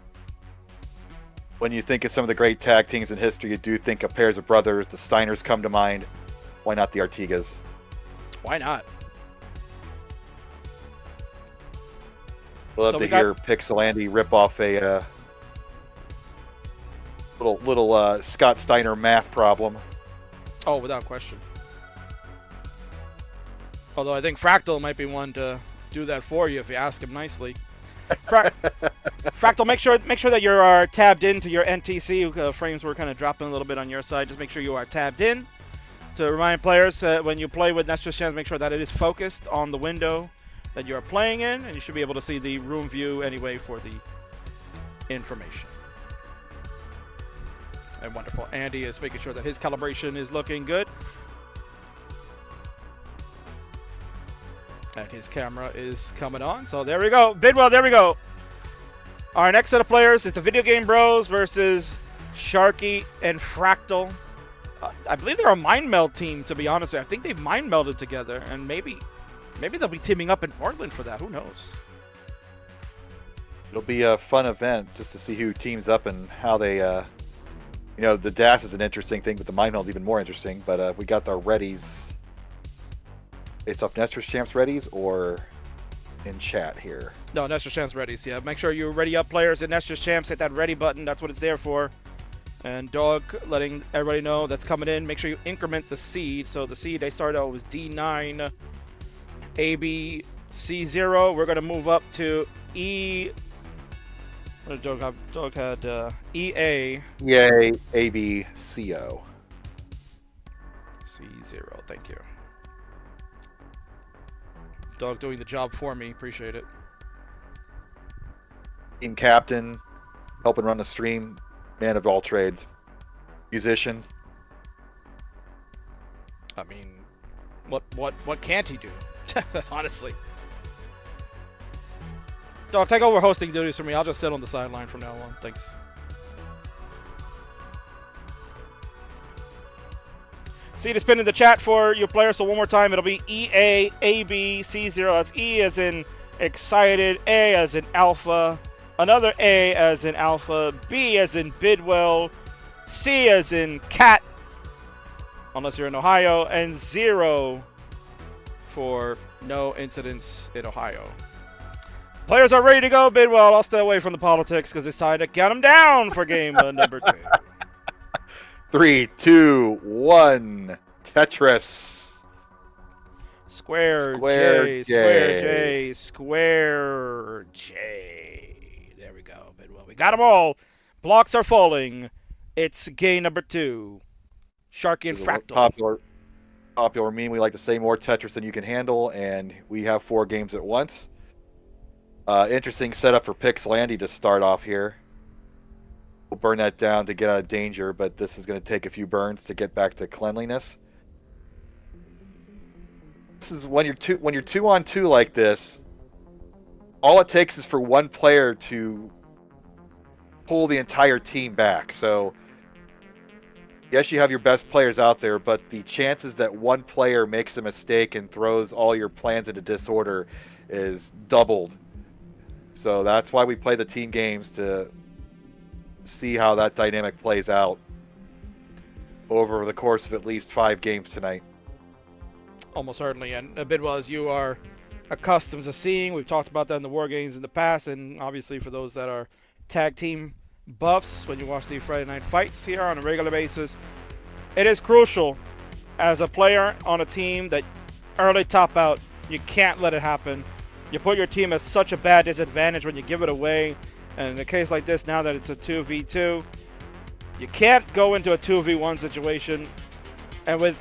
When you think of some of the great tag teams in history, you do think of pairs of brothers. The Steiners come to mind. Why not the Artigas? Why not? Love So to we got- hear Pixel Andy rip off a little Scott Steiner math problem. Oh, without question. Although I think Fractal might be one to do that for you if you ask him nicely. Fractal, make sure that you are tabbed into your NTC. Frames were kind of dropping a little bit on your side. Just make sure you are tabbed in. To remind players, when you play with Nestor's Chance, make sure that it is focused on the window that you are playing in, and you should be able to see the room view anyway for the information. And wonderful. Andy is making sure that his calibration is looking good. And his camera is coming on. So there we go. Bidwell, there we go. Our next set of players is the Video Game Bros versus Sharky and Fractal. I believe they're a mind meld team, to be honest with you. I think they've mind melded together, and maybe they'll be teaming up in Portland for that. Who knows? It'll be a fun event just to see who teams up and how they, the DAS is an interesting thing, but the Mind Meld's even more interesting. But we got our readies based off Nestor's Champs readies or in chat here. No, Nestor's Champs readies, yeah. Make sure you ready up players in Nestor's Champs. Hit that ready button. That's what it's there for. And Dog letting everybody know that's coming in. Make sure you increment the seed. So the seed they started out was D9, AB, C0. We're going to move up to E. What did Dog had EA. Yay, AB, CO. C0, thank you. Dog doing the job for me. Appreciate it. Team captain, helping run the stream, man of all trades, musician. I mean, what can't he do? Honestly. Dog, take over hosting duties for me. I'll just sit on the sideline from now on. Thanks. See the spin in the chat for your players. So one more time, it'll be EAABC0. That's E as in excited, A as in alpha, another A as in alpha, B as in Bidwell, C as in cat, unless you're in Ohio, and 0 for no incidents in Ohio. Players are ready to go, Bidwell. I'll stay away from the politics because it's time to count them down for game number 2. 3, 2, 1. Tetris. Square Square J, Square J, Square J. There we go, Bidwell. We got them all. Blocks are falling. It's game number 2. Sharky and Fractal. Popular meme. We like to say more Tetris than you can handle, and we have 4 games at once. Interesting setup for Pixelandy to start off here. We'll burn that down to get out of danger, but this is going to take a few burns to get back to cleanliness. This is when you're 2-on-2 like this. All it takes is for one player to pull the entire team back. So yes, you have your best players out there, but the chances that one player makes a mistake and throws all your plans into disorder is doubled. So that's why we play the team games, to see how that dynamic plays out over the course of at least 5 games tonight. Almost certainly. And Bidwell, as you are accustomed to seeing, we've talked about that in the War Games in the past, and obviously for those that are tag team buffs, when you watch the Friday Night Fights here on a regular basis, it is crucial as a player on a team that early top out, you can't let it happen. You put your team at such a bad disadvantage when you give it away. And in a case like this, now that it's a 2v2, you can't go into a 2v1 situation. And with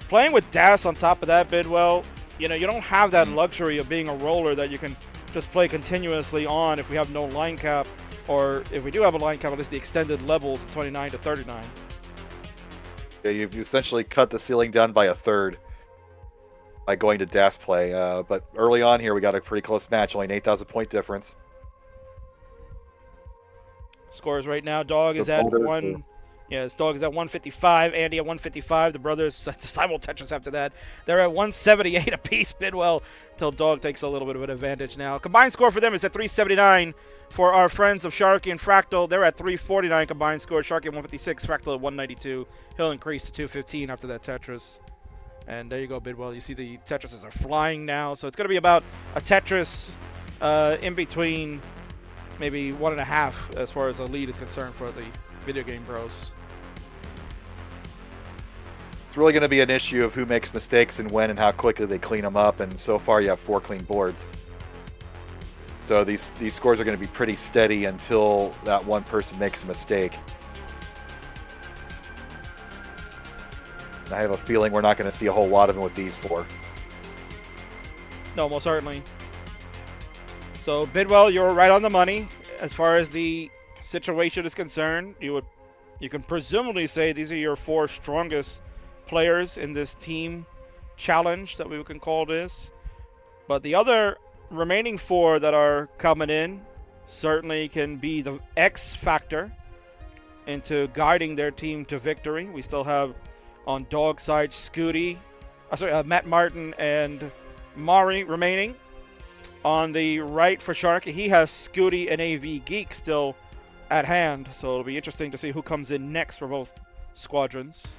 playing with Das on top of that, Bidwell, you know, you don't have that luxury of being a roller that you can just play continuously on if we have no line cap, or if we do have a line cap, at least the extended levels of 29 to 39. Yeah, you've essentially cut the ceiling down by a third by going to Das play. But early on here, we got a pretty close match, only an 8,000 point difference. Scores right now, Dog is at 1. Yes, Dog is at 155, Andy at 155. The brothers simul Tetris after that. They're at 178 apiece, Bidwell, until Dog takes a little bit of an advantage now. Combined score for them is at 379. For our friends of Sharky and Fractal, they're at 349 combined score. Sharky at 156, Fractal at 192. He'll increase to 215 after that Tetris. And there you go, Bidwell. You see the Tetrises are flying now. So it's going to be about a Tetris in between maybe 1.5 as far as the lead is concerned for the Video Game Bros. It's really going to be an issue of who makes mistakes and when and how quickly they clean them up. And so far, you have 4 clean boards. So these scores are going to be pretty steady until that one person makes a mistake. And I have a feeling we're not going to see a whole lot of them with these 4. No, most certainly. So Bidwell, you're right on the money as far as the situation is concerned. You can presumably say these are your 4 strongest players in this team challenge that we can call this. But the other remaining 4 that are coming in certainly can be the X factor into guiding their team to victory. We still have on Dog side Scuti, Matt Martin and Mari remaining. On the right for Sharky, he has Scuti and AV Geek still at hand, so it'll be interesting to see who comes in next for both squadrons.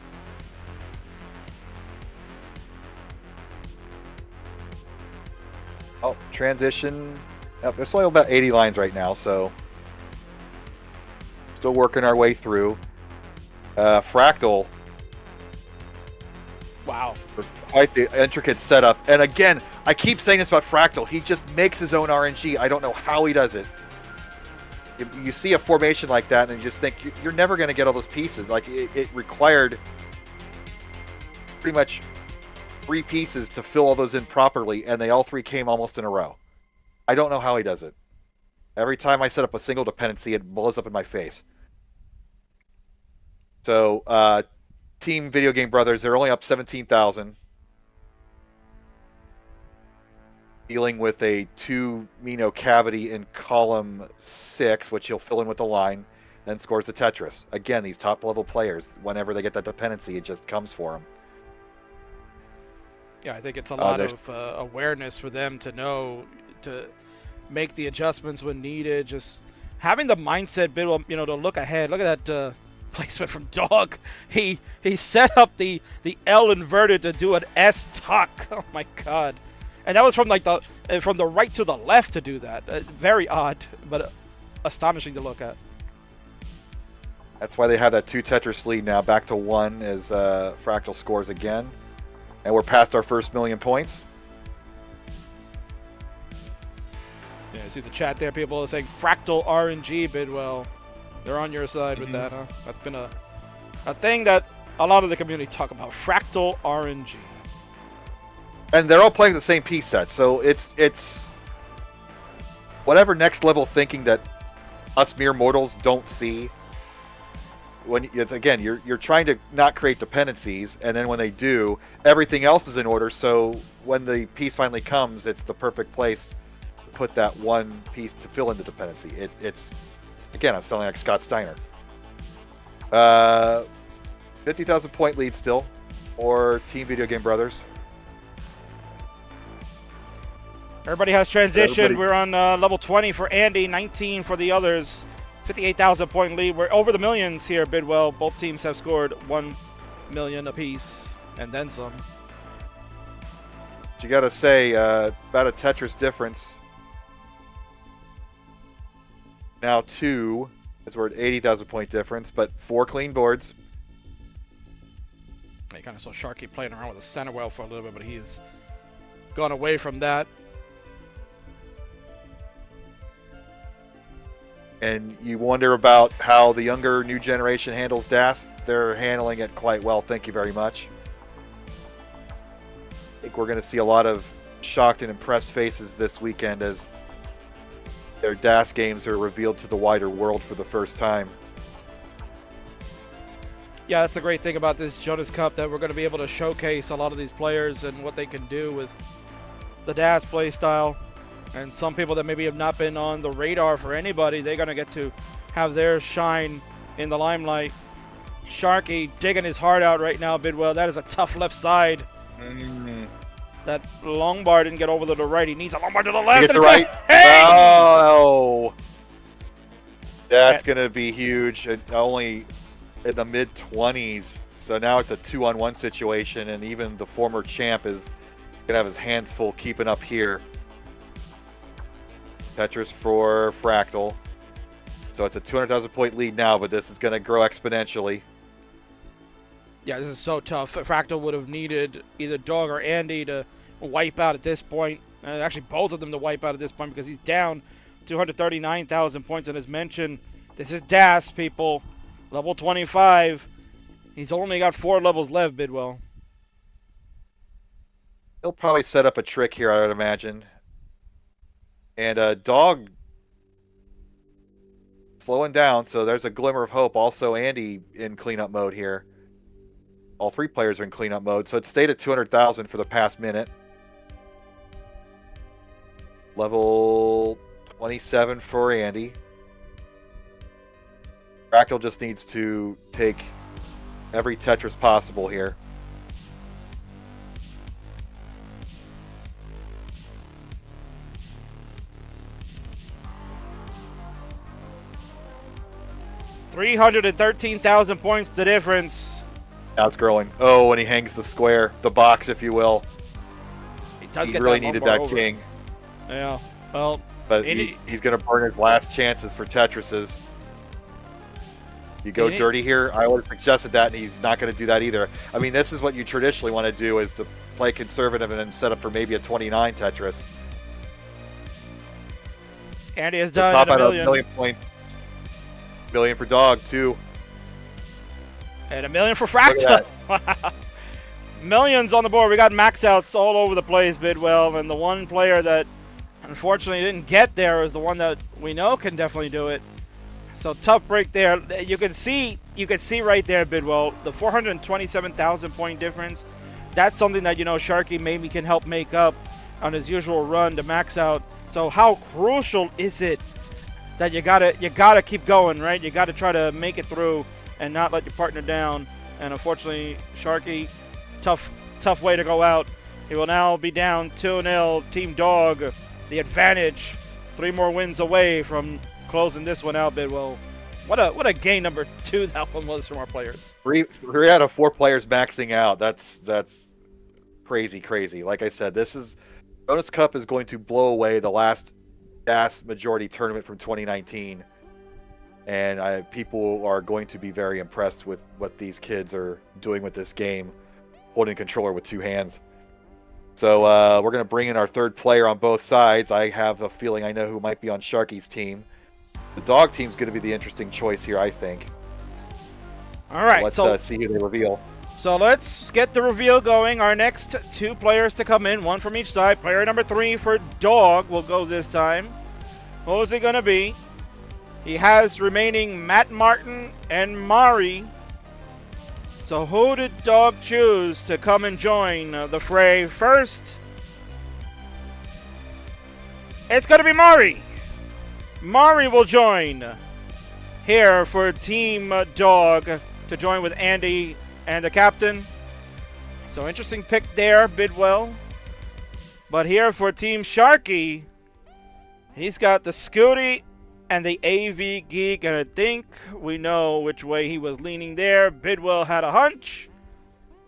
Oh, transition. There's only about 80 lines right now, so still working our way through. Fractal. Wow. Quite the intricate setup. And again, I keep saying this about Fractal. He just makes his own RNG. I don't know how he does it. You see a formation like that, and you just think, you're never going to get all those pieces. Like, it required pretty much 3 pieces to fill all those in properly, and they all 3 came almost in a row. I don't know how he does it. Every time I set up a single dependency, it blows up in my face. So, Team Video Game Brothers, they're only up 17,000. dealing with a 2 Mino cavity in column 6, which he'll fill in with the line, then scores the Tetris. Again, these top level players, whenever they get that dependency, it just comes for them. Yeah, I think it's a lot of awareness for them to know to make the adjustments when needed. Just having the mindset, to look ahead. Look at that placement from Dog. He set up the L inverted to do an S tuck. Oh my God! And that was from from the right to the left to do that. Very odd, but astonishing to look at. That's why they have that 2 Tetris lead now, back to 1 as Fractal scores again. And we're past our first 1,000,000 points. Yeah, see the chat there. People are saying Fractal RNG, Bidwell. They're on your side with that, huh? That's been a thing that a lot of the community talk about. Fractal RNG. And they're all playing the same piece set, so it's whatever next level thinking that us mere mortals don't see. When again, you're trying to not create dependencies, and then when they do, everything else is in order. So when the piece finally comes, it's the perfect place to put that one piece to fill in the dependency. It's again, I'm sounding like Scott Steiner. 50,000 point lead still, or Team Video Game Brothers. Everybody has transitioned. We're on level 20 for Andy, 19 for the others. 58,000 point lead. We're over the millions here, Bidwell. Both teams have scored 1 million apiece, and then some. But you got to say, about a Tetris difference. Now 2, as we're at 80,000 point difference, but 4 clean boards. You kind of saw Sharky playing around with the center well for a little bit, but he's gone away from that. And you wonder about how the younger new generation handles DAS. They're handling it quite well, thank you very much. I think we're going to see a lot of shocked and impressed faces this weekend as their DAS games are revealed to the wider world for the first time. Yeah, that's the great thing about this Jonas Cup, that we're going to be able to showcase a lot of these players and what they can do with the DAS playstyle. And some people that maybe have not been on the radar for anybody, they're going to get to have their shine in the limelight. Sharky digging his heart out right now, Bidwell. That is a tough left side. That long bar didn't get over to the right. He needs a long bar to the left. He gets it right. Hey! Oh! That's going to be huge. Only in the mid-20s. So now it's a 2-on-1 situation, and even the former champ is going to have his hands full keeping up here. Tetris for Fractal. So it's a 200,000 point lead now, but this is going to grow exponentially. Yeah, this is so tough. Fractal would have needed either Dog or Andy to wipe out at this point. Actually, both of them to wipe out at this point, because he's down 239,000 points. And as mentioned, this is DAS, people. Level 25. He's only got 4 levels left, Bidwell. He'll probably set up a trick here, I would imagine. And Dog slowing down, so there's a glimmer of hope. Also, Andy in cleanup mode here. All 3 players are in cleanup mode, so it stayed at 200,000 for the past minute. Level 27 for Andy. Fractal just needs to take every Tetris possible here. $313,000 points the difference. Now it's growing. Oh, and he hangs the square, the box, if you will. He does He get really that needed lumbar that over. king. Yeah, well, But he's going to burn his last chances for Tetrises. You go dirty here. I would have suggested that, and he's not going to do that either. I mean, this is what you traditionally want to do, is to play conservative and then set up for maybe a 29 Tetris. Andy has The done top a out of million. $1 million points. $1 million for Dog, too. And $1 million for Fractal. Millions on the board. We got max outs all over the place, Bidwell. And the one player that unfortunately didn't get there is the one that we know can definitely do it. So tough break there. You can see right there, Bidwell, the 427,000 point difference. That's something that, Sharky maybe can help make up on his usual run to max out. So how crucial is it that you gotta keep going, right? You gotta try to make it through and not let your partner down. And unfortunately, Sharky, tough way to go out. He will now be down 2-0. Team Dog, the advantage, 3 more wins away from closing this one out. Bidwell, what a game number 2 that one was from our players. 3 out of 4 players maxing out. That's crazy. Like I said, Jonas Cup is going to blow away the last vast majority tournament from 2019, and people are going to be very impressed with what these kids are doing with this game, holding a controller with 2 hands. So we're going to bring in our 3rd player on both sides. I have a feeling I know who might be on Sharky's team. The Dog team's going to be the interesting choice here, I think. All right, let's see who they reveal. So let's get the reveal going. Our next 2 players to come in, 1 from each side. Player number 3 for Dog will go this time. Who's it going to be? He has remaining Matt Martin and Mari. So who did Dog choose to come and join the fray first? It's going to be Mari. Mari will join here for Team Dog to join with Andy and the captain. So interesting pick there, Bidwell. But here for Team Sharky, he's got the Scuti and the AV Geek, and I think we know which way he was leaning there. Bidwell had a hunch.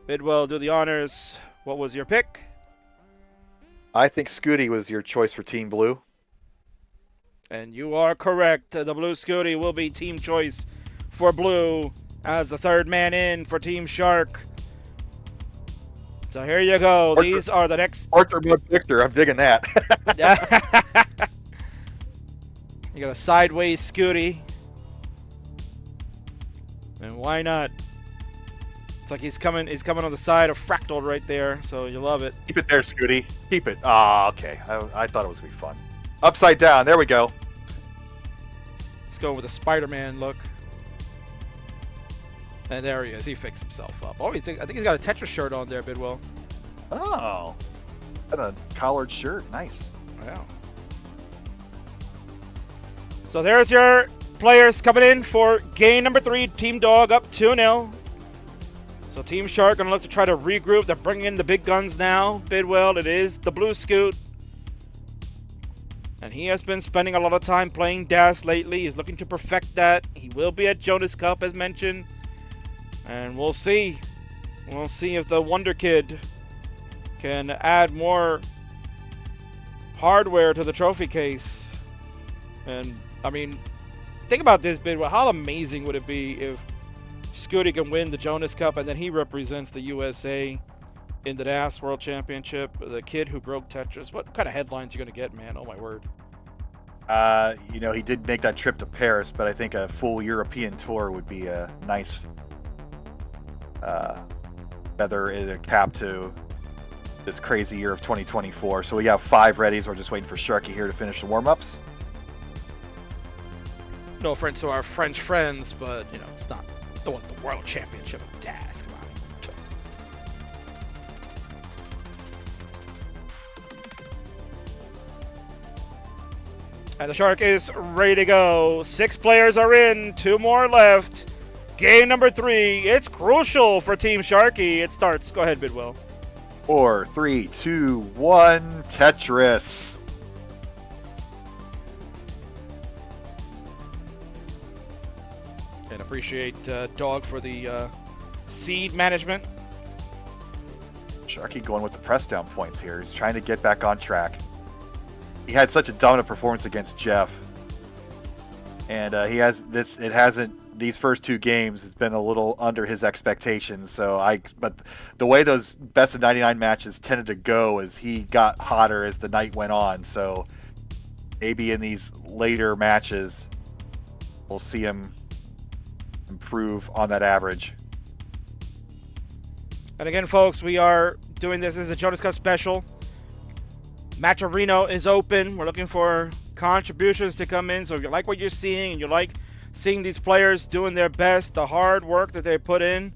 Bidwell, do the honors. What was your pick? I think Scuti was your choice for Team Blue. And you are correct. The Blue Scuti will be team choice for Blue as the 3rd man in for Team Shark. So here you go. These are the next... Archer mode Victor. I'm digging that. You got a sideways Scuti. And why not? It's like he's coming on the side of Fractal right there, so you love it. Keep it there, Scuti. Keep it. Ah, okay. I thought it was going to be fun. Upside down. There we go. Let's go with a Spider-Man look. And there he is. He fixed himself up. Oh, I think he's got a Tetris shirt on there, Bidwell. Oh. Got a collared shirt. Nice. Yeah. So there's your players coming in for game number 3. Team Dog up 2-0. So Team Shark going to look to try to regroup. They're bringing in the big guns now. Bidwell, it is the Blue Scoot. And he has been spending a lot of time playing DAS lately. He's looking to perfect that. He will be at Jonas Cup, as mentioned. And we'll see. We'll see if the Wonder Kid can add more hardware to the trophy case. And, I mean, think about this, Bidwell. How amazing would it be if Scuti can win the Jonas Cup and then he represents the USA in the DAS World Championship? The kid who broke Tetris. What kind of headlines you going to get, man? Oh, my word. He did make that trip to Paris, but I think a full European tour would be a nice feather in a cap to this crazy year of 2024. So we have 5 readies. We're just waiting for Sharky here to finish the warm-ups. No offense to our French friends, but, it's not. It wasn't the World Championship of DAS. Come on. And the Shark is ready to go. 6 players are in, 2 more left. Game number 3. It's crucial for Team Sharky. It starts. Go ahead, Bidwell. 4, 3, 2, 1, Tetris. And appreciate Dog for the seed management. Sharky going with the press down points here. He's trying to get back on track. He had such a dominant performance against Jeff, and these first 2 games has been a little under his expectations. But the way those best of 99 matches tended to go is he got hotter as the night went on. So maybe in these later matches, we'll see him improve on that average. And again, folks, we are doing this as a Jonas Cup special. Match Arena is open. We're looking for contributions to come in. So if you like what you're seeing and you like seeing these players doing their best, the hard work that they put in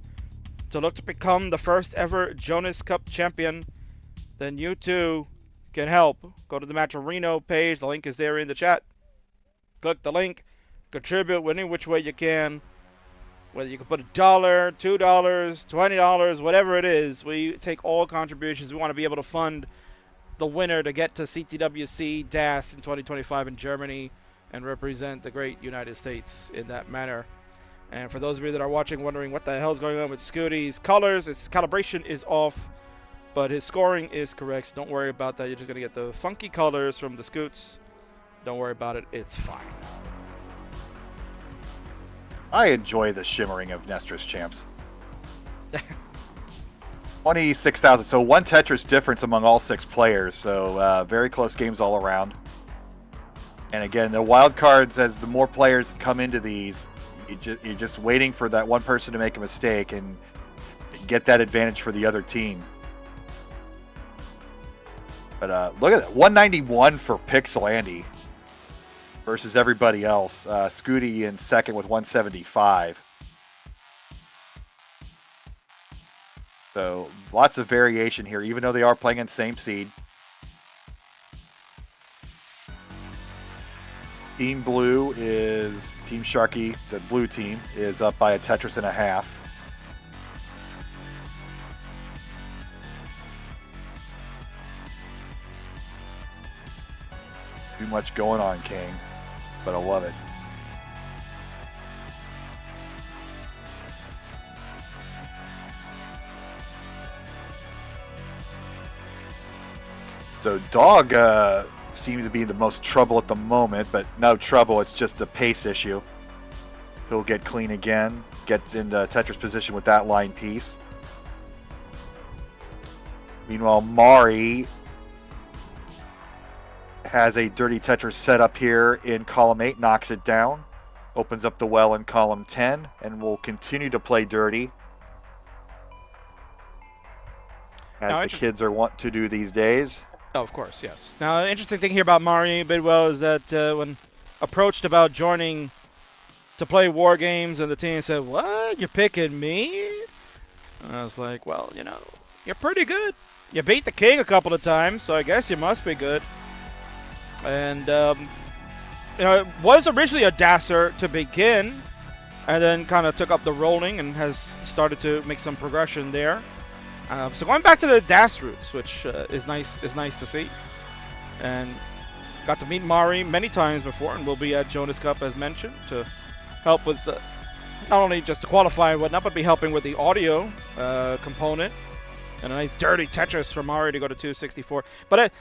to look to become the first ever Jonas Cup champion, then you too can help, go to the Match Reno page. The link is there in the chat. Click the link. Contribute any which way you can. Whether you can put $1, $2, $20, whatever it is. We take all contributions. We want to be able to fund the winner to get to CTWC DAS in 2025 in Germany and represent the great United States in that manner. And for those of you that are watching wondering what the hell is going on with Scuti's colors, his calibration is off, but his scoring is correct, so don't worry about that. You're just going to get the funky colors from the Scoots. Don't worry about it, it's fine. I enjoy the shimmering of Nestor's champs. 26,000. So 1 Tetris difference among all 6 players. So very close games all around. And again, the wild cards, as the more players come into these, you're just waiting for that one person to make a mistake and get that advantage for the other team. But look at that. 191 for Pixel Andy versus everybody else. Scuti in second with 175. So lots of variation here, even though they are playing in same seed. Team Blue is Team Sharky. The blue team is up by a Tetris and a half. Too much going on, King, but I love it. So Dog seems to be the most trouble at the moment, but no trouble, it's just a pace issue. He'll get clean again, get into Tetris position with that line piece. Meanwhile, Mari has a dirty Tetris set up here in column 8, knocks it down, opens up the well in column 10, and will continue to play dirty, as Now, the kids are wont to do these days. Oh, of course, yes. Now, the interesting thing here about Mari Bidwell is that when approached about joining to play War Games, and the team said, "What? You're picking me?" And I was like, well, you know, you're pretty good. You beat the king a couple of times, so I guess you must be good. And, you know, it was originally a dasser to begin, and then kind of took up the rolling and has started to make some progression there. So going back to the DAS roots, which is nice to see, and got to meet Mari many times before, and will be at Jonas Cup as mentioned to help with not only just to qualify and whatnot, but be helping with the audio component, and a nice dirty Tetris for Mari to go to 264. But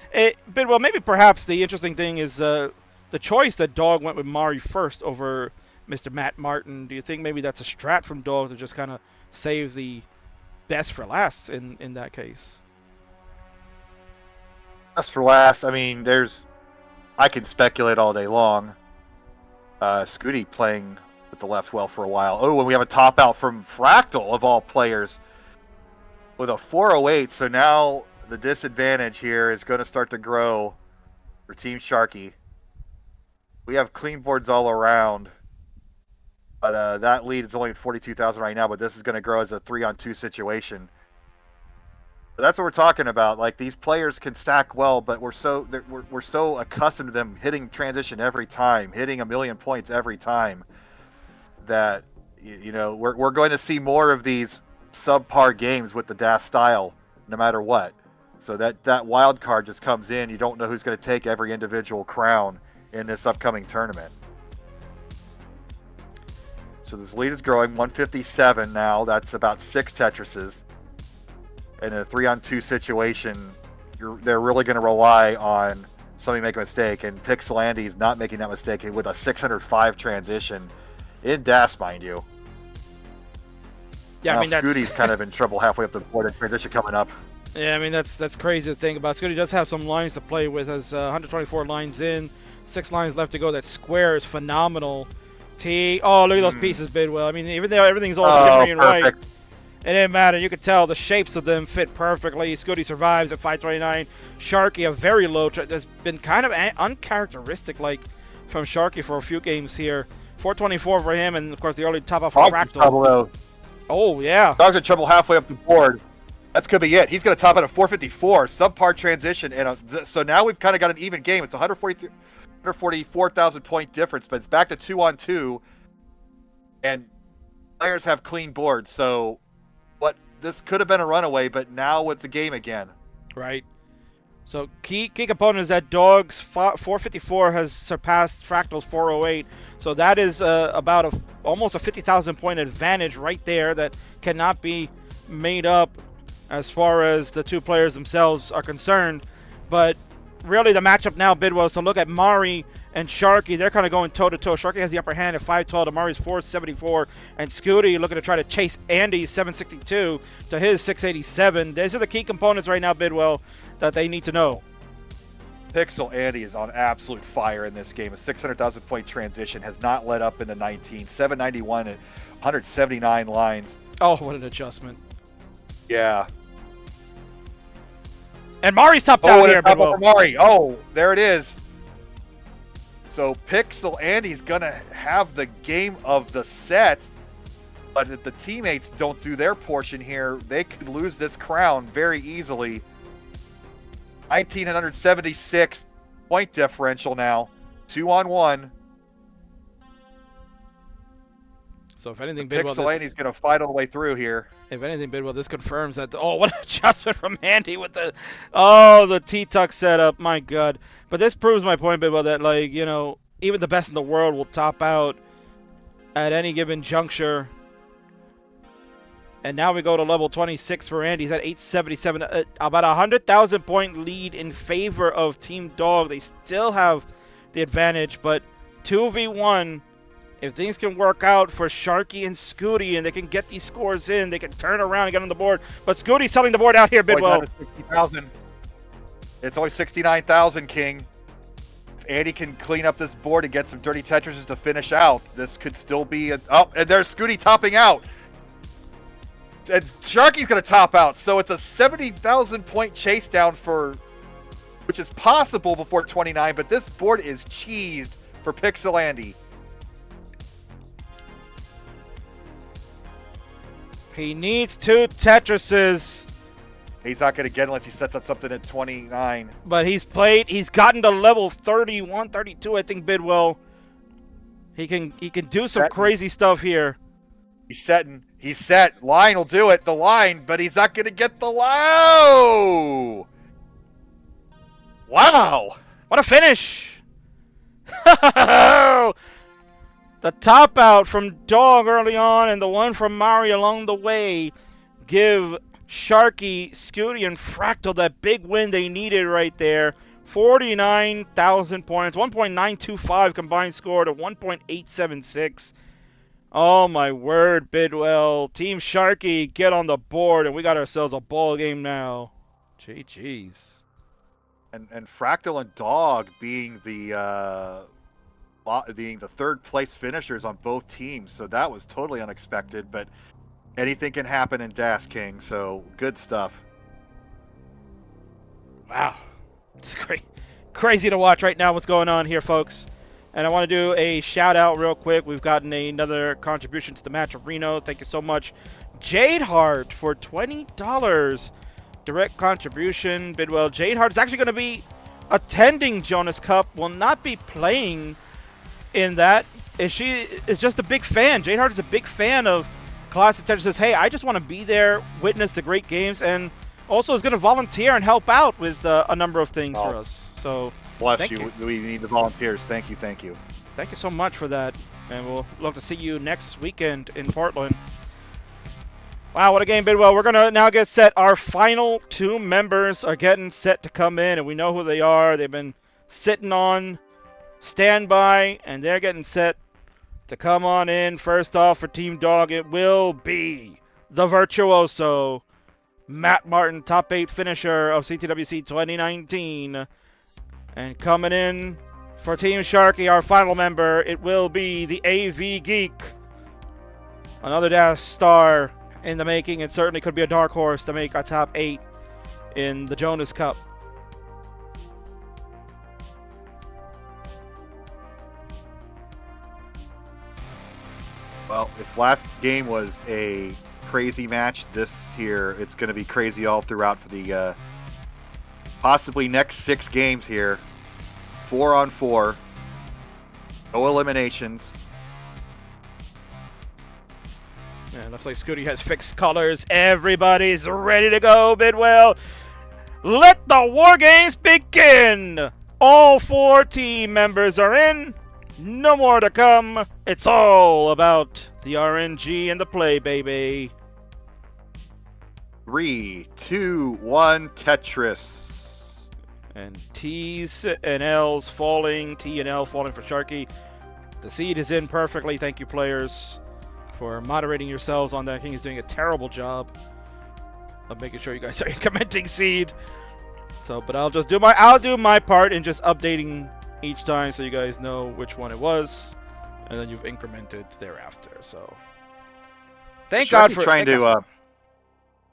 Bidwell, maybe perhaps the interesting thing is the choice that Dog went with Mari first over Mr. Matt Martin. Do you think maybe that's a strat from Dog to just kind of save the best for last in that case? Best for last, I mean, I can speculate all day long. Scuti playing with the left well for a while. Oh, and we have a top out from Fractal of all players with a 408. So now the disadvantage here is going to start to grow for Team Sharky. We have clean boards all around. But that lead is only at 42,000 right now, but this is going to grow as a 3-on-2 situation. But that's what we're talking about. Like, these players can stack well, but we're so accustomed to them hitting transition every time, hitting 1,000,000 points every time, that you know we're going to see more of these subpar games with the DAS style, no matter what. So that wild card just comes in. You don't know who's going to take every individual crown in this upcoming tournament. So this lead is growing, 157 now. That's about 6 Tetrises. In a 3-on-2 situation, they're really going to rely on somebody make a mistake, and Pixel Andy's not making that mistake with a 605 transition in DAS, mind you. Yeah, now I mean, Scuti's kind of in trouble halfway up the board. Transition coming up. Yeah, I mean, that's crazy to think about. Scuti does have some lines to play with. Has 124 lines in, 6 lines left to go. That square is phenomenal. Oh, look at those pieces, Bidwell. I mean, even though everything's all shimmery and white, it didn't matter. You could tell the shapes of them fit perfectly. Scuti survives at 529. Sharky, a very low. That's been kind of uncharacteristic, like, from Sharky for a few games here. 424 for him, and of course the early top off for Fractal. Trouble, though. Oh yeah. Dog's in trouble halfway up the board. That's could be it. He's going to top out at 454, subpar transition, and so now we've kind of got an even game. It's 144,000 point difference, but it's back to 2-on-2, and players have clean boards. So, this could have been a runaway, but now it's a game again. Right. So key component is that Dog's 454 has surpassed Fractal's 408. So that is about almost a 50,000 point advantage right there that cannot be made up as far as the two players themselves are concerned. But really the matchup now, Bidwell, is to look at Mari and Sharky. They're kind of going toe-to-toe. Sharky has the upper hand at 512 to Mari's 474. And Scuti looking to try to chase Andy's 762 to his 687. These are the key components right now, Bidwell, that they need to know. Pixel Andy is on absolute fire in this game. A 600,000 point transition has not let up in the 19. 791 and 179 lines. Oh, what an adjustment. Yeah. And Mari's top down here, Bidwell. Mari. Oh, there it is. So Pixel Andy's going to have the game of the set. But if the teammates don't do their portion here, they could lose this crown very easily. 1,976 point differential now. 2-on-1. So if anything, Bidwell, Pixel Andy's going to fight all the way through here. If anything, Bidwell, this confirms that. Oh, what an adjustment from Andy with the T-Tuck setup. My God. But this proves my point, Bidwell, that, like, you know, even the best in the world will top out at any given juncture. And now we go to level 26 for Andy. He's at 877. About a 100,000 point lead in favor of Team Dog. They still have the advantage, but 2v1. If things can work out for Sharky and Scuti and they can get these scores in, they can turn around and get on the board. But Scuti's selling the board out here, Bidwell. 60,000. It's only 69,000, King. If Andy can clean up this board and get some dirty Tetrises to finish out, this could still be a... Oh, and there's Scuti topping out. And Sharky's going to top out. So it's a 70,000 point chase down which is possible before 29, but this board is cheesed for Pixel Andy. He needs 2 Tetrises. He's not going to get unless he sets up something at 29. But he's gotten to level 31, 32, I think, Bidwell. He can do some crazy stuff here. He's setting. He's set. Line will do it. The line, but he's not going to get the low. Wow. What a finish. The top out from Dog early on and the one from Mari along the way give Sharky, Scuti, and Fractal that big win they needed right there. 49,000 points, 1.925 combined score to 1.876. Oh my word, Bidwell. Team Sharky get on the board and we got ourselves a ball game now. Jeez. And Fractal and Dog being the third place finishers on both teams, so that was totally unexpected, but anything can happen in Das King, so good stuff. Wow. It's crazy to watch right now what's going on here, folks. And I want to do a shout out real quick. We've gotten another contribution to the match of Reno. Thank you so much, Jade Heart, for $20 direct contribution. Bidwell, Jade Heart is actually going to be attending Jonas Cup, will not be playing in that. She is just a big fan. Jade Heart is a big fan of Classic Tetris. Says, hey, I just want to be there, witness the great games, and also is going to volunteer and help out with a number of things for us. So bless you. We need the volunteers. Thank you. Thank you. Thank you so much for that. And we'll love to see you next weekend in Portland. Wow, what a game, Bidwell. We're going to now get set. Our final 2 members are getting set to come in, and we know who they are. They've been sitting on standby, and they're getting set to come on in. First off, for Team Dog, it will be the Virtuoso, Matt Martin, top 8 finisher of CTWC 2019. And coming in for Team Sharky, our final member, it will be the AV Geek. Another DAS star in the making, and certainly could be a dark horse to make a top 8 in the Jonas Cup. Well, if last game was a crazy match. This here, it's going to be crazy all throughout for the possibly next 6 games here. 4-on-4. No eliminations. Yeah, it looks like Scuti has fixed colors. Everybody's ready to go, Bidwell. Let the War Games begin! All 4 team members are in. No more to come. It's all about the RNG and the play, baby. 3, 2, 1, Tetris. And T's and L's falling. T and L falling for Sharky. The seed is in perfectly. Thank you, players, for moderating yourselves on that. King is doing a terrible job of making sure you guys are incrementing seed. So, but I'll do my part in just updating each time so you guys know which one it was, and then you've incremented thereafter. So, thank God for trying to.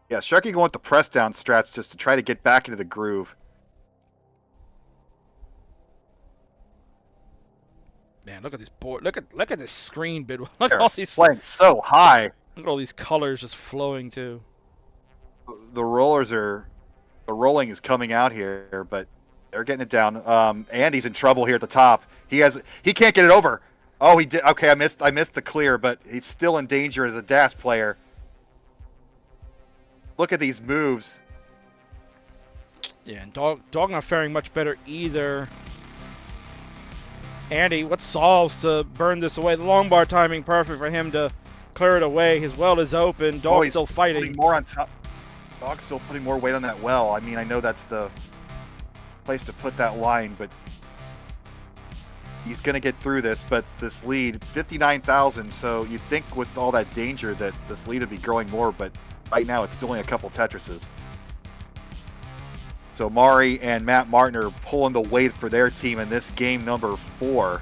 Yeah, Sharky going with the press down strats just to try to get back into the groove. Man, look at this board. Look at this screen, bid. Look at all It's these. playing so high. Look at all these colors just flowing too. The rolling is coming out here, but they're getting it down. Andy's in trouble here at the top. He can't get it over. Oh, he did. Okay, I missed the clear, but he's still in danger as a DAS player. Look at these moves. Yeah, and Dog not faring much better either. Andy, what solves to burn this away? The long bar timing perfect for him to clear it away. His well is open. Dog's still fighting. Putting more on top. Dog's still putting more weight on that well. I mean, I know that's the place to put that line, but he's going to get through this. But this lead, 59,000. So you'd think with all that danger that this lead would be growing more, but right now it's still only a couple Tetrises. So Mari and Matt Martin are pulling the weight for their team in this game number 4.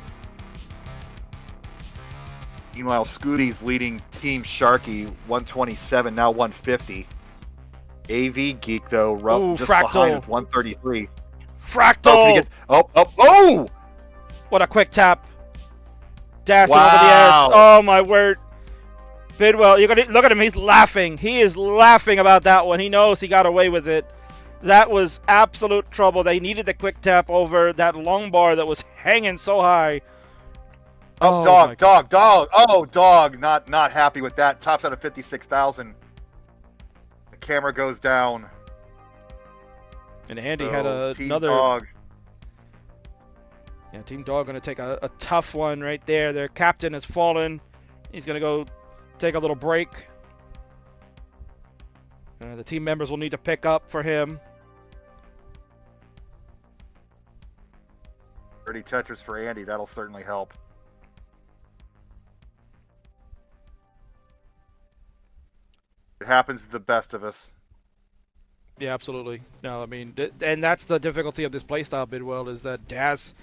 Meanwhile, Scuti's leading Team Sharky, 127, now 150. AV Geek, though, just Fractal. behind with 133. Fractal! Oh! What a quick tap. Dashing Wow. over the edge. Oh, my word. Bidwell, you're gonna look at him. He's laughing. He is laughing about that one. He knows he got away with it. That was absolute trouble. They needed the quick tap over that long bar that was hanging so high. Oh, dog. Oh, dog. Not happy with that. Tops out of 56,000. The camera goes down. And Andy had another. Dog. Yeah, Team Dog going to take a tough one right there. Their captain has fallen. He's going to go take a little break. The team members will need to pick up for him. 30 Tetris for Andy. That'll certainly help. It happens to the best of us. Yeah, absolutely. No, I mean, and that's the difficulty of this playstyle, Bidwell, is that DAS,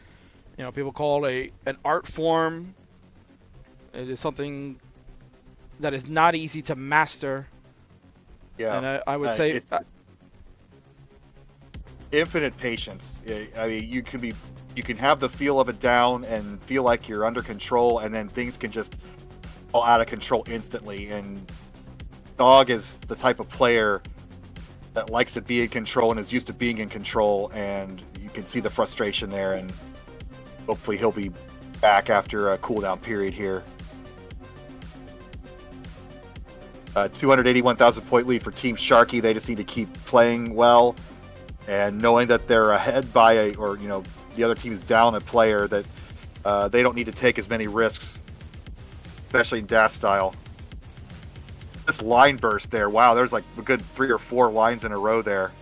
people call an art form. It is something that is not easy to master. Yeah, and I would say it's infinite patience. I mean, you can have the feel of it down and feel like you're under control, and then things can just fall out of control instantly. And Dog is the type of player that likes to be in control and is used to being in control, and you can see the frustration there. And hopefully, he'll be back after a cooldown period here. 281,000 point lead for Team Sharky. They just need to keep playing well, and knowing that they're ahead by the other team's down a player, that they don't need to take as many risks, especially in DAS style. This line burst there, wow, there's like a good 3 or 4 lines in a row there.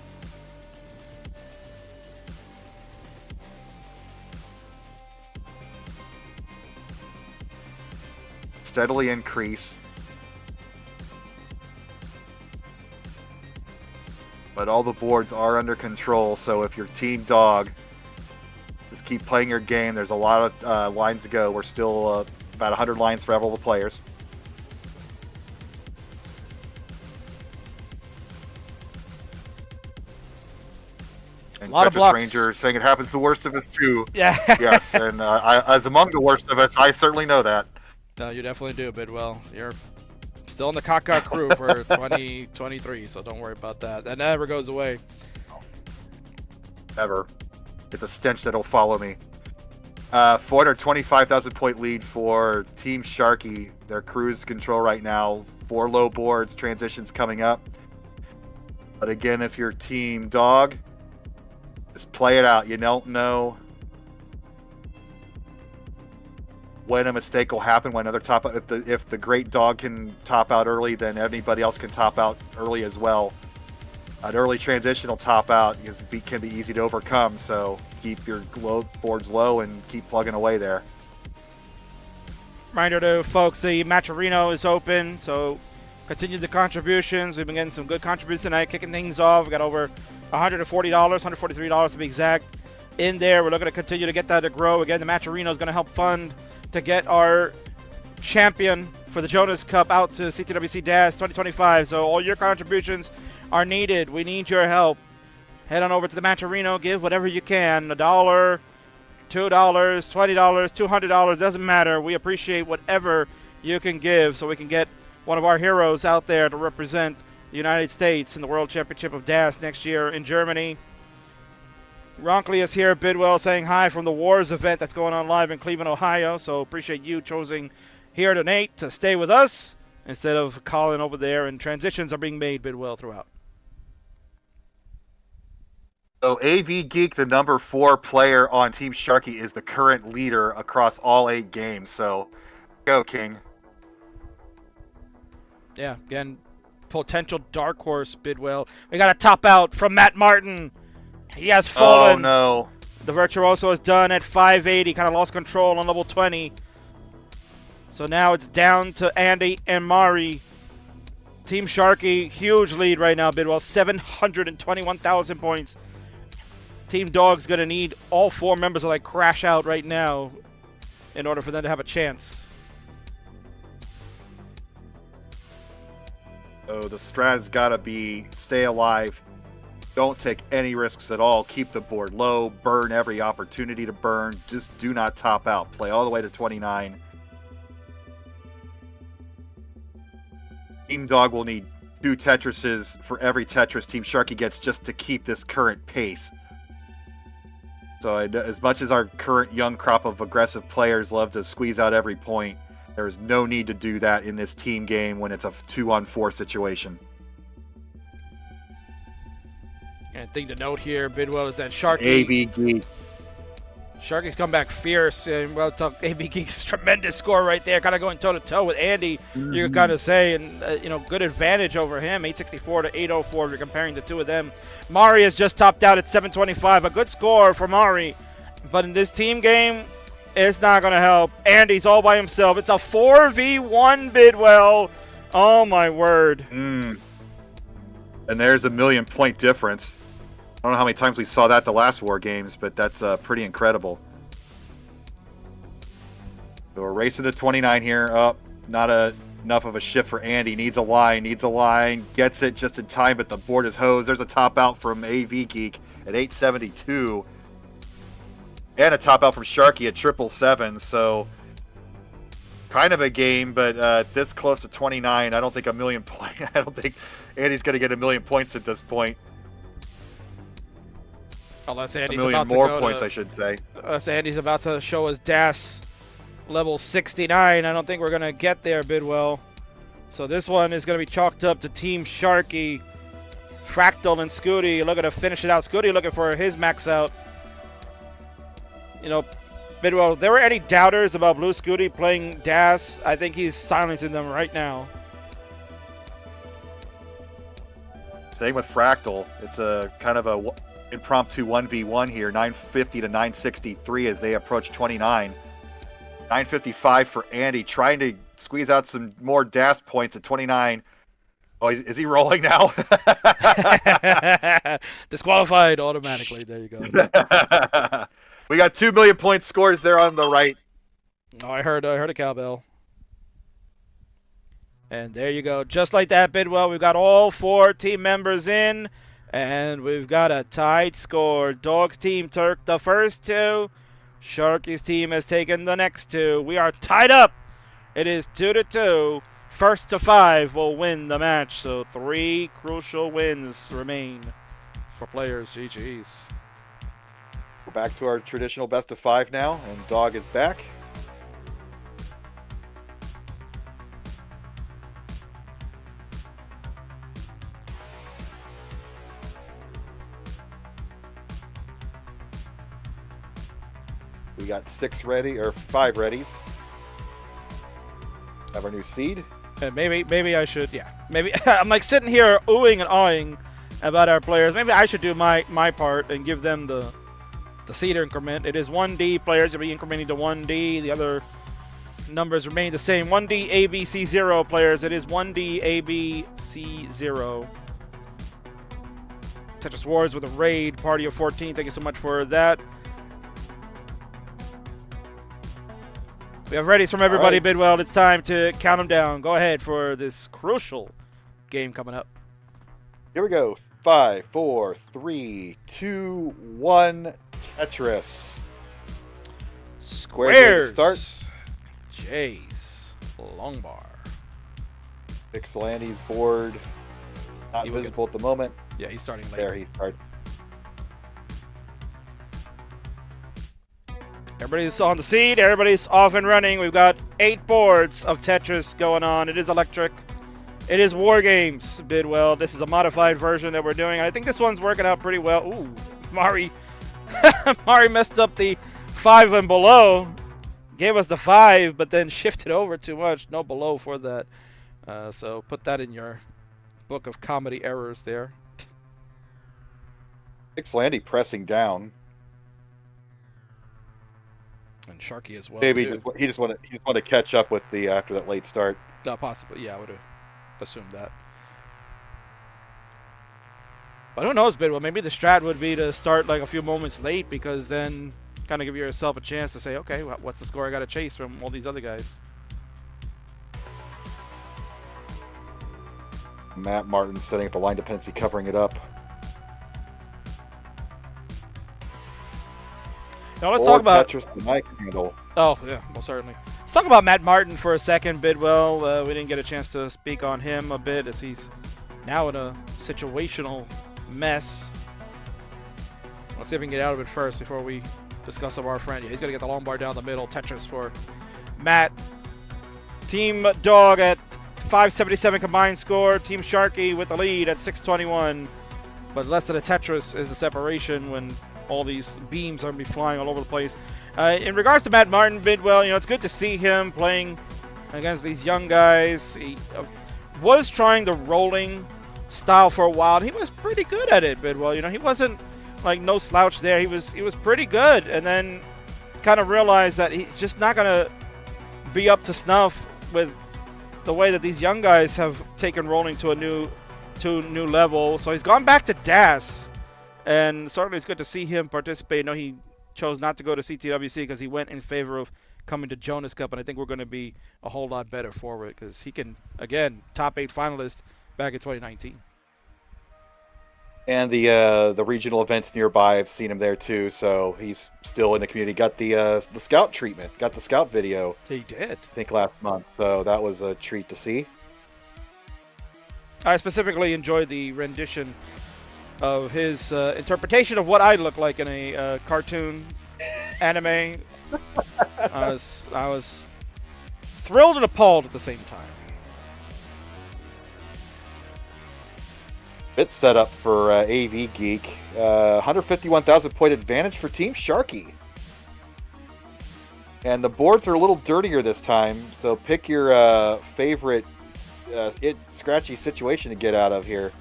Steadily increase. But all the boards are under control, so if you're Team Dog, just keep playing your game. There's a lot of lines to go. We're still about 100 lines for all the players. And a lot of Tetris blocks. Ranger saying it happens to the worst of us too. Yeah. Yes, and as among the worst of us, I certainly know that. No, you definitely do, Bidwell. Still in the Kaka crew for 2023, so don't worry about that. That never goes away. Ever. It's a stench that'll follow me. 425,000 point lead for Team Sharky. Their cruise control right now. 4 low boards, transitions coming up. But again, if you're Team Dog, just play it out. You don't know when a mistake will happen, when another top out. If the great dog can top out early, then anybody else can top out early as well. An early transitional top out can be easy to overcome, so keep your boards low and keep plugging away there. Reminder to folks, the Matcherino is open, so continue the contributions. We've been getting some good contributions tonight, kicking things off. We got over $140, $143 to be exact in there. We're looking to continue to get that to grow. Again, the Matcherino is going to help fund to get our champion for the Jonas Cup out to CTWC DAS 2025. So all your contributions are needed. We need your help. Head on over to the Matcherino. Give whatever you can. $1, $2, $20, $200. Doesn't matter. We appreciate whatever you can give so we can get one of our heroes out there to represent the United States in the World Championship of DAS next year in Germany. Ronkley is here, Bidwell, saying hi from the Wars event that's going on live in Cleveland, Ohio. So appreciate you choosing here tonight to stay with us instead of calling over there. And transitions are being made, Bidwell, throughout. So AV Geek, the number 4 player on Team Sharky, is the current leader across all 8 games. So go, King. Yeah, again, potential dark horse, Bidwell. We got a top out from Matt Martin. He has fallen. Oh, no. The Virtuoso is done at 580. Kind of lost control on level 20. So now it's down to Andy and Mari. Team Sharky, huge lead right now, Bidwell. 721,000 points. Team Dog's going to need all 4 members to crash out right now in order for them to have a chance. So the strat's got to be stay alive. Don't take any risks at all. Keep the board low. Burn every opportunity to burn. Just do not top out. Play all the way to 29. Team Dog will need 2 Tetrises for every Tetris Team Sharky gets just to keep this current pace. So as much as our current young crop of aggressive players love to squeeze out every point, there's no need to do that in this team game when it's a 2-on-4 situation. And thing to note here, Bidwell, is that Sharky. AV Geek. Sharky's come back fierce, and well, AV Geek's tremendous score right there, kind of going toe-to-toe with Andy, you can kind of say, and good advantage over him, 864 to 804 if you're comparing the two of them. Mari has just topped out at 725, a good score for Mari, but in this team game, it's not going to help. Andy's all by himself. It's a 4v1, Bidwell. Oh, my word. And there's a 1,000,000-point difference. I don't know how many times we saw that the last War Games, but that's pretty incredible. So we're racing to 29 here. Not enough of a shift for Andy. Needs a line. Gets it just in time, but the board is hosed. There's a top out from AV Geek at 872. And a top out from Sharky at 777. So kind of a game, but this close to 29, I don't think 1,000,000 points. I don't think Andy's going to get 1,000,000 points at this point. Unless Andy's 1,000,000 about to more go points, to, I should say. Unless Andy's about to show us DAS level 69. I don't think we're going to get there, Bidwell. So this one is going to be chalked up to Team Sharky. Fractal and Scuti looking to finish it out. Scuti looking for his max out. Bidwell, there were any doubters about Blue Scuti playing DAS? I think he's silencing them right now. Same with Fractal. It's a kind of a impromptu 1v1 here, 950 to 963 as they approach 29. 955 for Andy, trying to squeeze out some more DAS points at 29. Oh, is he rolling now? Disqualified automatically. There you go. We got 2,000,000 point scores there on the right. Oh, I heard a cowbell. And there you go. Just like that, Bidwell, we've got all 4 team members in. And we've got a tied score. Dog's team took the first 2. Sharky's team has taken the next 2. We are tied up. It is 2-2. first to 5 will win the match. So 3 crucial wins remain for players. GG's. We're back to our traditional best of 5 now, and Dog is back. We got 6 ready, or 5 readies. Have our new seed. And maybe I should, yeah. Maybe I'm like sitting here oohing and awing about our players. Maybe I should do my part and give them the seed increment. It is 1D players will be incrementing to 1D. The other numbers remain the same. 1D ABC0 players. It is 1D ABC0. Tetris Wars with a raid party of 14. Thank you so much for that. We have readies from everybody, All right. Bidwell. It's time to count them down. Go ahead for this crucial game coming up. Here we go. 5, 4, 3, 2, 1. Tetris. Squares. Start. Jace. Long bar. Pixelandy's board. Not He will visible at the moment. Yeah, he's starting late. There he starts. Everybody's on the seed. Everybody's off and running. We've got 8 boards of Tetris going on. It is electric. It is War Games, Bidwell. This is a modified version that we're doing. I think this one's working out pretty well. Ooh, Mari. Mari messed up the 5 and below. Gave us the 5, but then shifted over too much. No below for that. So put that in your book of comedy errors there. Pixelandy pressing down. And Sharky as well. Maybe too. he just want to catch up with the after that late start. Possibly, yeah, I would have assumed that. But who knows, Bidwell? Maybe the strat would be to start like a few moments late, because then kind of give yourself a chance to say, okay, what's the score I got to chase from all these other guys? Matt Martin setting up a line dependency, covering it up. Now let's talk about Tetris the knife handle. Oh, yeah, well, certainly. Let's talk about Matt Martin for a second, Bidwell. We didn't get a chance to speak on him a bit, as he's now in a situational mess. Let's see if we can get out of it first before we discuss our friend. Yeah, he's going to get the long bar down the middle. Tetris for Matt. Team Dog at 577 combined score. Team Sharky with the lead at 621. But less than a Tetris is the separation when all these beams are going to be flying all over the place. In regards to Matt Martin, Bidwell, you know, it's good to see him playing against these young guys. He was trying the rolling style for a while. He was pretty good at it, Bidwell. You know, he wasn't like no slouch there. He was pretty good, and then kind of realized that he's just not going to be up to snuff with the way that these young guys have taken rolling to a new level. So he's gone back to DAS. And certainly it's good to see him participate. No, he chose not to go to CTWC because he went in favor of coming to Jonas Cup. And I think we're going to be a whole lot better for it, because he can, again, top 8 finalist back in 2019. And the regional events nearby, I've seen him there too. So he's still in the community. Got the scout treatment. Got the scout video. He did. I think last month. So that was a treat to see. I specifically enjoyed the rendition of his interpretation of what I look like in a cartoon anime. I was thrilled and appalled at the same time. Bit set up for AV Geek. 151,000 point advantage for Team Sharky. And the boards are a little dirtier this time, so pick your favorite scratchy situation to get out of here.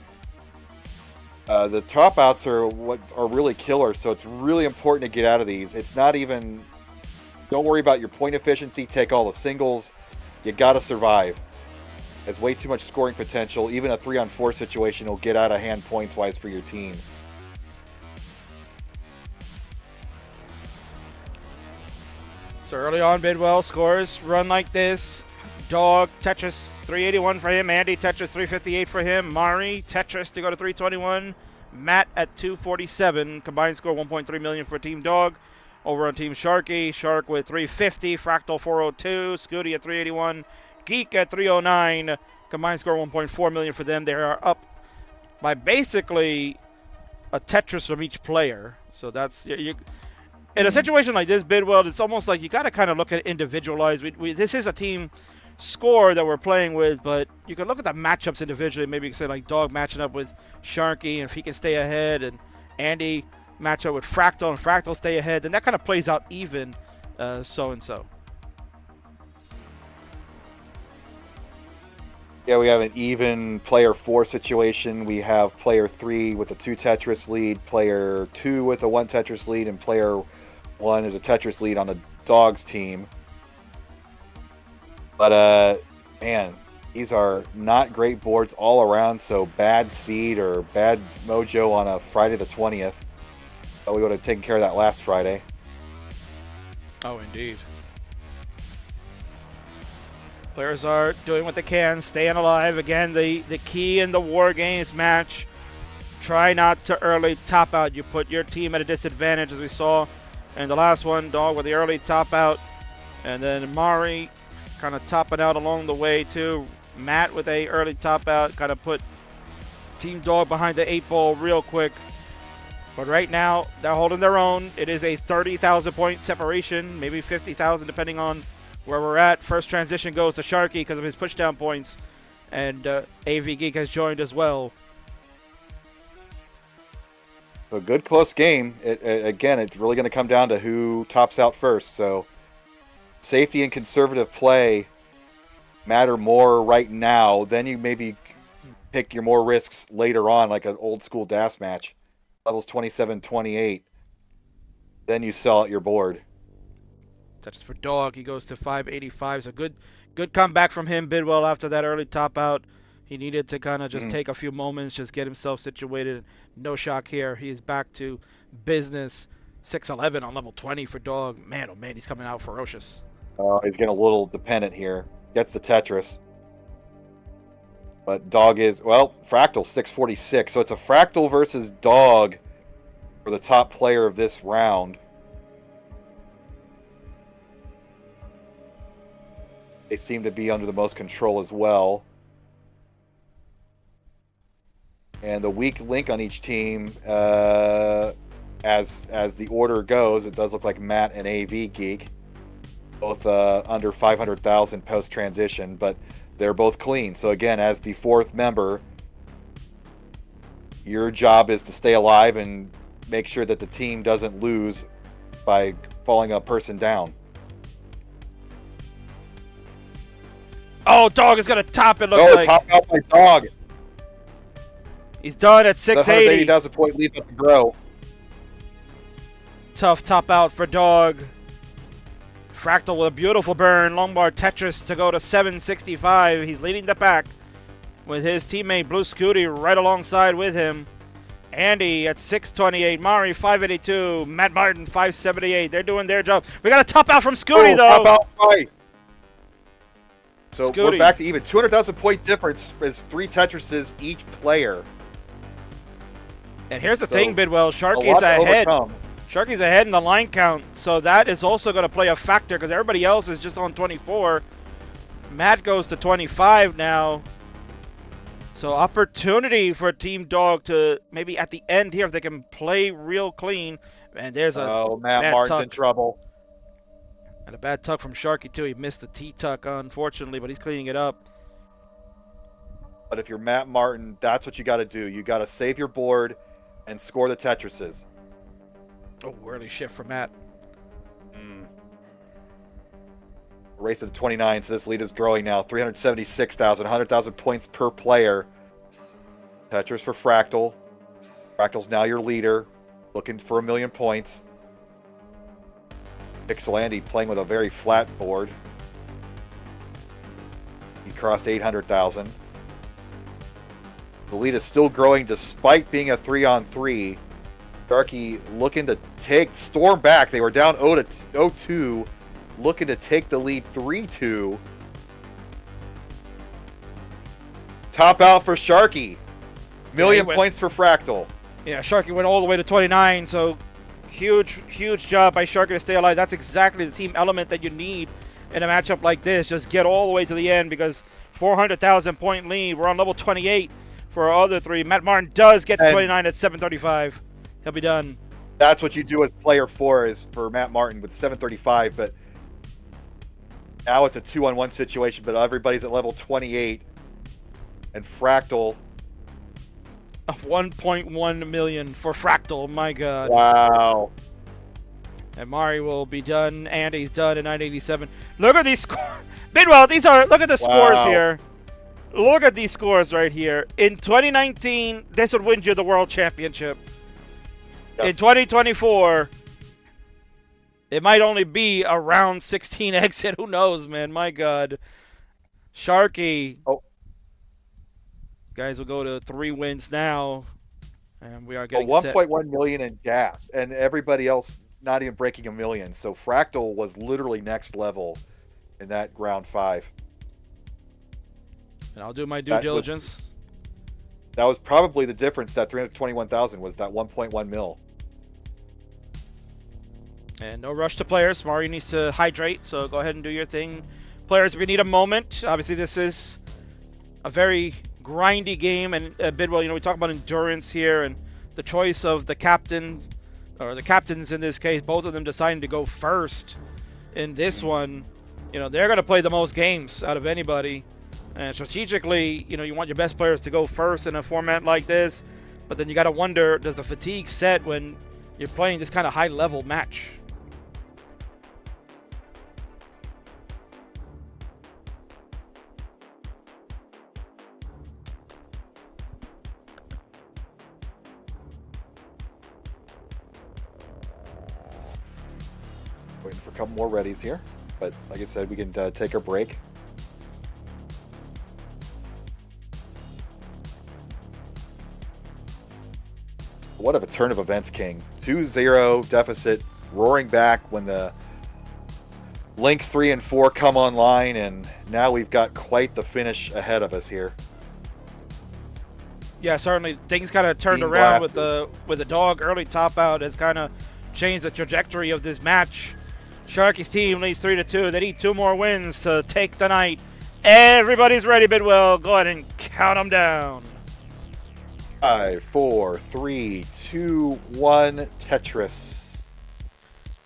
The top outs are what are really killer, so it's really important to get out of these. It's not even, don't worry about your point efficiency, take all the singles. You gotta survive. There's way too much scoring potential. Even a 3-on-4 situation will get out of hand points wise for your team. So early on, Bidwell scores run like this. Dog, Tetris 381 for him. Andy, Tetris 358 for him. Mari, Tetris to go to 321. Matt at 247. Combined score 1.3 million for Team Dog. Over on Team Sharky, Shark with 350. Fractal 402. Scuti at 381. Geek at 309. Combined score 1.4 million for them. They are up by basically a Tetris from each player. So that's in a situation like this, Bidwell, it's almost like you got to kind of look at it individualized. This is a team score that we're playing with, but you can look at the matchups individually. Maybe you can say like Dog matching up with Sharky, and if he can stay ahead, and Andy match up with Fractal, and Fractal stay ahead, then that kind of plays out even so and so. Yeah, we have an even player 4 situation. We have player 3 with a 2 Tetris lead, player 2 with a 1 Tetris lead, and player 1 is a Tetris lead on the Dogs team. But, man, these are not great boards all around, so bad seed or bad mojo on a Friday the 20th. But we would have taken care of that last Friday. Oh, indeed. Players are doing what they can, staying alive. Again, the key in the War Games match, try not to early top out. You put your team at a disadvantage, as we saw in the last one. Dog with the early top out. And then Mari kind of topping out along the way, too. Matt with a early top out, kind of put Team Dog behind the 8 ball real quick. But right now, they're holding their own. It is a 30,000 point separation, maybe 50,000 depending on where we're at. First transition goes to Sharky because of his pushdown points. And AV Geek has joined as well. A good close game. Again, it's really going to come down to who tops out first. So safety and conservative play matter more right now. Then you maybe pick your more risks later on, like an old school DAS match. Levels 27, 28. Then you sell out your board. Touches for Dog. He goes to 585. So good comeback from him, Bidwell, after that early top out. He needed to kind of just take a few moments, just get himself situated. No shock here. He is back to business. 611 on level 20 for Dog. Man, oh man, he's coming out ferocious. He's getting a little dependent here. Gets the Tetris. But Dog is, well, Fractal 646. So it's a Fractal versus Dog for the top player of this round. They seem to be under the most control as well. And the weak link on each team, as the order goes, it does look like Matt and AV Geek, both under 500,000 post-transition, but they're both clean. So again, as the 4th member, your job is to stay alive and make sure that the team doesn't lose by falling a person down. Oh, Dog is going to top it, looks like. Top out by Dog. He's done at 680. 180,000 point lead up to grow. Tough top out for Dog. Fractal with a beautiful burn. Lombard Tetris to go to 765. He's leading the pack with his teammate Blue Scuti right alongside with him. Andy at 628. Mari 582. Matt Martin 578. They're doing their job. We got a top out from Scuti, though. Top out fight. So Scuti. We're back to even. 200,000 point difference is 3 Tetrises each player. And here's the thing, Bidwell. Sharky's lot to ahead. overcome. Sharky's ahead in the line count, so that is also going to play a factor because everybody else is just on 24. Matt goes to 25 now. So opportunity for Team Dog to maybe at the end here if they can play real clean. And there's a Matt Martin's in trouble. And a bad tuck from Sharky too. He missed the T-tuck unfortunately, but he's cleaning it up. But if you're Matt Martin, that's what you got to do. You got to save your board and score the Tetrises. Oh, early shift for Matt. Race to 29, so this lead is growing now. 376,000, 100,000 points per player. Tetris for Fractal. Fractal's now your leader, looking for 1 million points. Pixel Andy playing with a very flat board. He crossed 800,000. The lead is still growing despite being a 3-on-3. Sharky looking to storm back. They were down 0-2, looking to take the lead 3-2. Top out for Sharky. Million points for Fractal. Yeah, Sharky went all the way to 29, so huge job by Sharky to stay alive. That's exactly the team element that you need in a matchup like this. Just get all the way to the end because 400,000 point lead. We're on level 28 for our other three. Matt Martin does get to 29 at 735. He'll be done. That's what you do as player 4 is for Matt Martin with 735, but now it's a 2-on-1 situation, but everybody's at level 28. And Fractal. 1.1 million for Fractal, my god. Wow. And Mari will be done. Andy's done at 987. Look at these scores. Bidwell, look at the scores here. Look at these scores right here. In 2019, this would win you the World Championship. Yes. In 2024, it might only be around 16 exit. Who knows, man? My God. Sharky. Oh. Guys will go to 3 wins now. And we are getting 1.1 million in gas. And everybody else not even breaking a million. So Fractal was literally next level in that round 5. And I'll do my due diligence. That was probably the difference. That 321,000 was that 1.1 mil. And no rush to players. Mari needs to hydrate, so go ahead and do your thing. Players, if you need a moment, obviously this is a very grindy game. And Bidwell, we talk about endurance here and the choice of the captain, or the captains in this case, both of them deciding to go first in this one. They're going to play the most games out of anybody. And strategically, you want your best players to go first in a format like this. But then you got to wonder, does the fatigue set when you're playing this kind of high-level match? Waiting for a couple more readies here. But like I said, we can take our break. What a turn of events, King. 2-0 deficit, roaring back when the links 3 and 4 come online, and now we've got quite the finish ahead of us here. Yeah, certainly things kind of turned around with the dog early top out has kind of changed the trajectory of this match. Sharky's team leads 3-2. They need 2 more wins to take the night. Everybody's ready, Bidwell. Go ahead and count them down. 5, 4, 3, 2, 1, Tetris.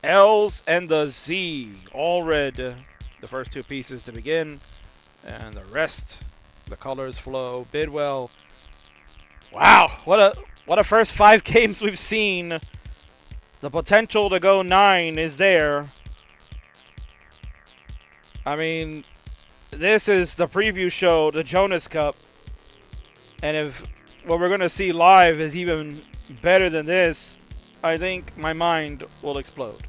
L's and the Z, all red. The first 2 pieces to begin, and the rest, the colors flow. Bidwell. Wow, what a first 5 games we've seen. The potential to go 9 is there. I mean, this is the preview show, the Jonas Cup, and if what we're going to see live is even better than this, I think my mind will explode.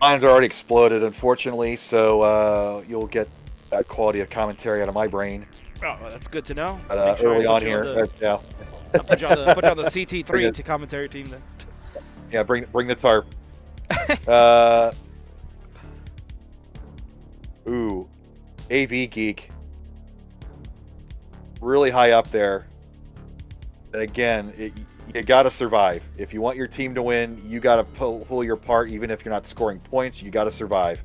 Mine's already exploded, unfortunately, so you'll get that quality of commentary out of my brain. Oh, well, that's good to know. Sure early on here. Yeah. I'll put you on the CT3 to commentary team then. Yeah, bring the tarp. Ooh, AV Geek. Really high up there. And again, you got to survive. If you want your team to win, you got to pull your part, even if you're not scoring points. You got to survive.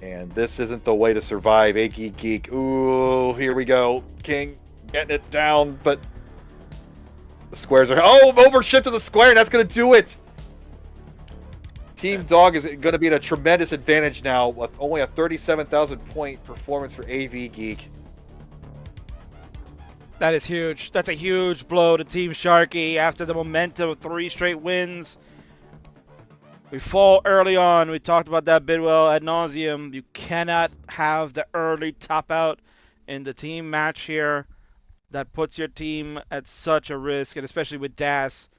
And this isn't the way to survive. A Geek. Ooh, here we go. King getting it down, but the squares are... Oh, overshift to the square. That's going to do it. Team Dog is going to be at a tremendous advantage now with only a 37,000 point performance for AV Geek. That is huge. That's a huge blow to Team Sharky after the momentum of 3 straight wins. We fall early on. We talked about that Bidwell ad nauseum. You cannot have the early top out in the team match here. That puts your team at such a risk, and especially with DAS.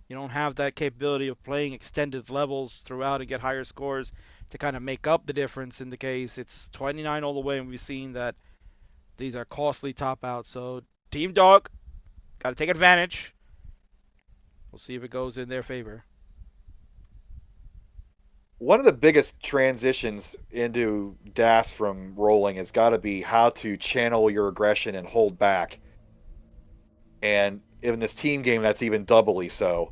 You don't have that capability of playing extended levels throughout and get higher scores to kind of make up the difference in the case. It's 29 all the way, and we've seen that these are costly top outs. So Team Dog got to take advantage. We'll see if it goes in their favor. One of the biggest transitions into DAS from rolling has got to be how to channel your aggression and hold back. And in this team game, that's even doubly so.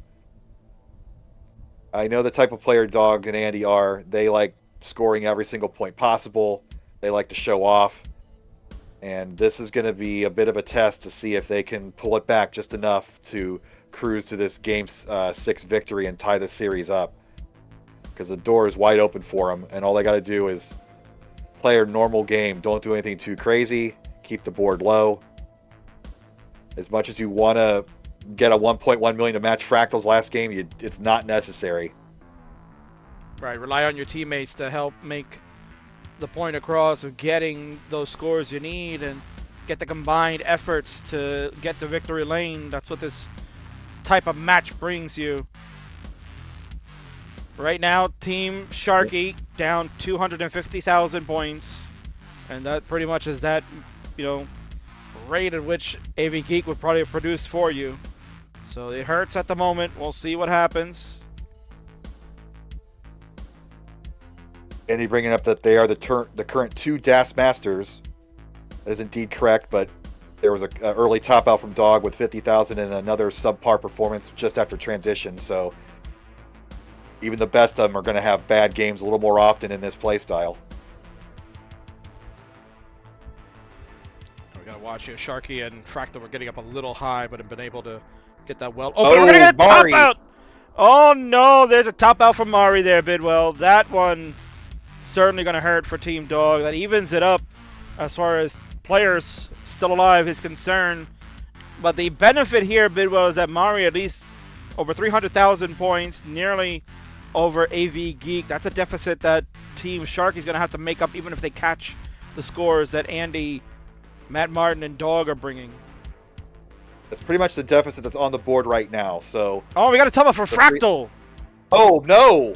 I know the type of player Dog and Andy are. They like scoring every single point possible. They like to show off. And this is going to be a bit of a test to see if they can pull it back just enough to cruise to this Game 6 victory and tie the series up. Because the door is wide open for them, and all they got to do is play a normal game. Don't do anything too crazy. Keep the board low. As much as you want to get a 1.1 million to match Fractal's last game, it's not necessary. Right, rely on your teammates to help make the point across of getting those scores you need and get the combined efforts to get to victory lane. That's what this type of match brings you. Right now, Team Sharky down 250,000 points, and that pretty much is that, rate at which AV Geek would probably have produced for you. So it hurts at the moment. We'll see what happens. Andy bringing up that they are the current 2 DAS Masters. That is indeed correct, but there was an early top out from Dog with 50,000 and another subpar performance just after transition. So even the best of them are going to have bad games a little more often in this playstyle. We got to watch here. Sharky and Fractal were getting up a little high, but have been able to get that well. Oh, but we're going to get a Mari. top out! Oh, no, there's a top out from Mari there, Bidwell. That one certainly going to hurt for Team Dog. That evens it up as far as players still alive is concerned. But the benefit here, Bidwell, is that Mari at least over 300,000 points, nearly over AV Geek. That's a deficit that Team Sharky is going to have to make up, even if they catch the scores that Andy, Matt Martin, and Dog are bringing. That's pretty much the deficit that's on the board right now. So. Oh, we got a top up for Fractal. Oh no!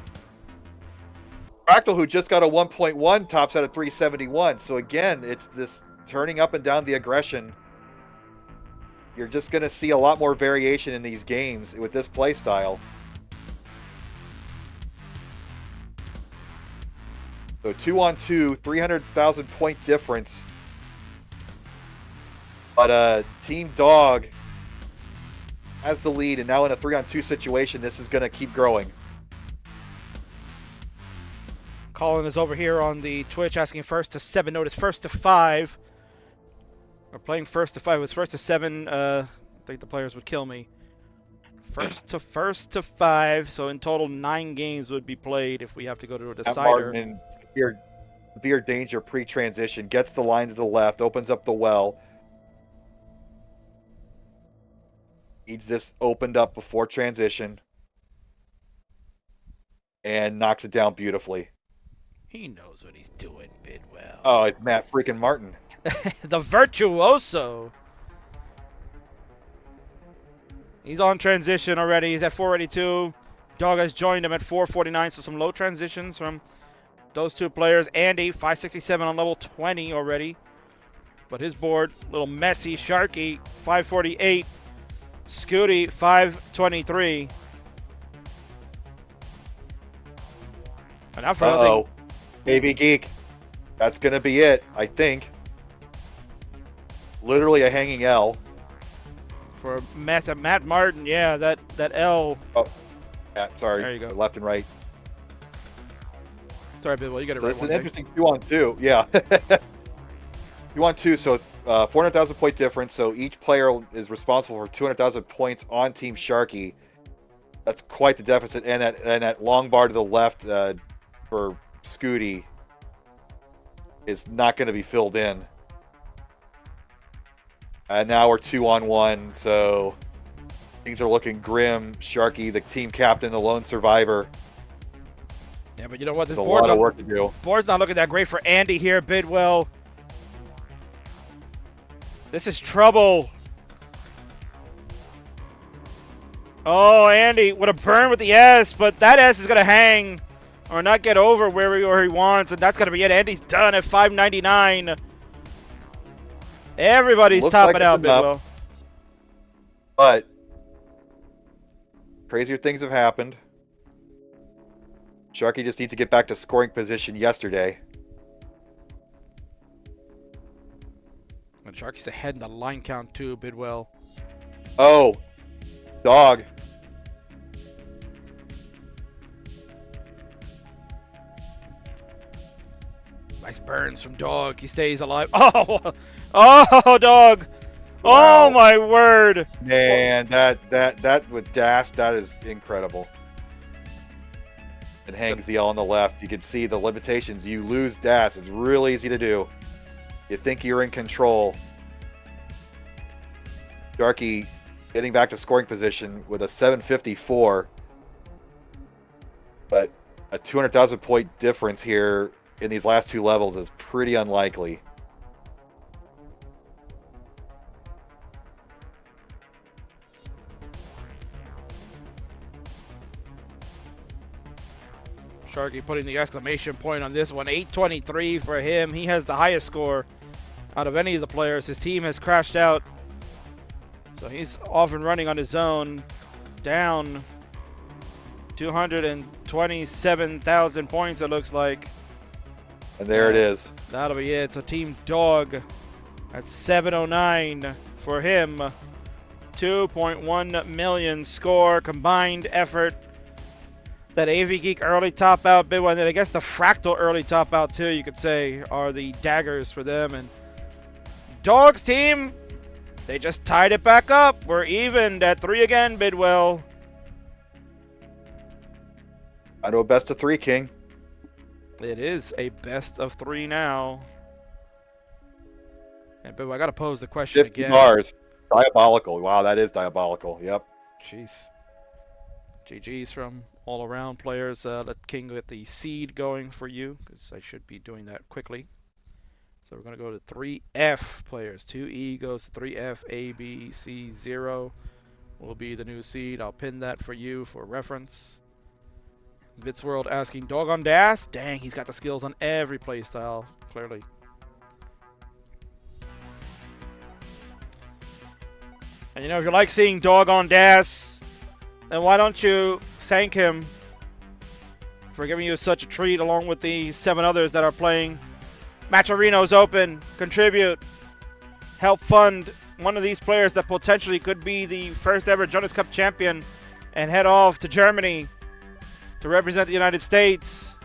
Fractal, who just got a 1.1, tops out at 371. So again, it's this turning up and down the aggression. You're just going to see a lot more variation in these games with this play style. So 2-on-2, 300,000 point difference. But Team Dog has the lead, and now in a 3-on-2 situation, this is going to keep growing. Colin is over here on the Twitch asking first to 7. Notice first to 5. We're playing first to 5. It was first to 7. I think the players would kill me. First to 5. So in total, 9 games would be played if we have to go to a decider. Martin in severe danger pre-transition. Gets the line to the left. Opens up the well. Needs this opened up before transition. And knocks it down beautifully. He knows what he's doing, Bidwell. Oh, it's Matt freaking Martin. The virtuoso. He's on transition already. He's at 482. Dog has joined him at 449. So some low transitions from those two players. Andy, 567 on level 20 already. But his board, a little messy. Sharky, 548. Scuti, 523. And now for Uh-oh. AV Geek. That's going to be it, I think. Literally a hanging L. For Matt Martin, yeah, that L. Oh, yeah, sorry. There you go. Left and right. Sorry, Bill. You got it So right. it's an interesting 2-on-2. Yeah. 2-on-2, so 400,000 point difference. So each player is responsible for 200,000 points on Team Sharky. That's quite the deficit. And that long bar to the left for Scuti is not going to be filled in. And now we're 2-on-1, so things are looking grim. Sharky, the team captain, the lone survivor. Yeah, but you know what? This There's a lot of work to do. Board's not looking that great for Andy here. Bidwell. This is trouble. Oh, Andy would have burned with the S, but that S is going to hang or not get over where he wants, and that's going to be it. Andy's done at 599. Everybody's Looks topping like out, it's Bidwell. But crazier things have happened. Sharky just needs to get back to scoring position yesterday. And Sharky's ahead in the line count too, Bidwell. Oh, Dog. Nice burns from Dog. He stays alive. Oh, oh, Dog. Wow. Oh my word. Man, that with Das, that is incredible. It hangs the L on the left. You can see the limitations. You lose Das. It's real easy to do. You think you're in control. Sharky getting back to scoring position with a 754. But a 200,000 point difference here in these last two levels is pretty unlikely. Sharky putting the exclamation point on this one. 823 for him. He has the highest score out of any of the players. His team has crashed out. So he's off and running on his own. Down 227,000 points, it looks like. And there it is. That'll be it. So Team Dog at 709 for him. 2.1 million score. Combined effort. That AV Geek early top out bid one, and I guess the Fractal early top out too, you could say, are the daggers for them. And Dog's team, they just tied it back up. We're evened at 3 again, Bidwell. I know a best of 3, King. It is a best of 3 now. And Bidwell, I gotta pose the question 50 again. bars. Diabolical. Wow, that is diabolical. Yep. Jeez. GG's from all around players. Let King get the seed going for you, because I should be doing that quickly. So we're going to go to 3F players. 2E goes to 3F. A, B, C, 0 will be the new seed. I'll pin that for you for reference. Vitzworld asking Dog on Das. Dang, he's got the skills on every playstyle, clearly. And you know, if you like seeing Dog on Das, then why don't you thank him for giving you such a treat, along with the 7 others that are playing. Match Arena's open. Contribute. Help fund one of these players that potentially could be the first ever Jonas Cup champion and head off to Germany to represent the United States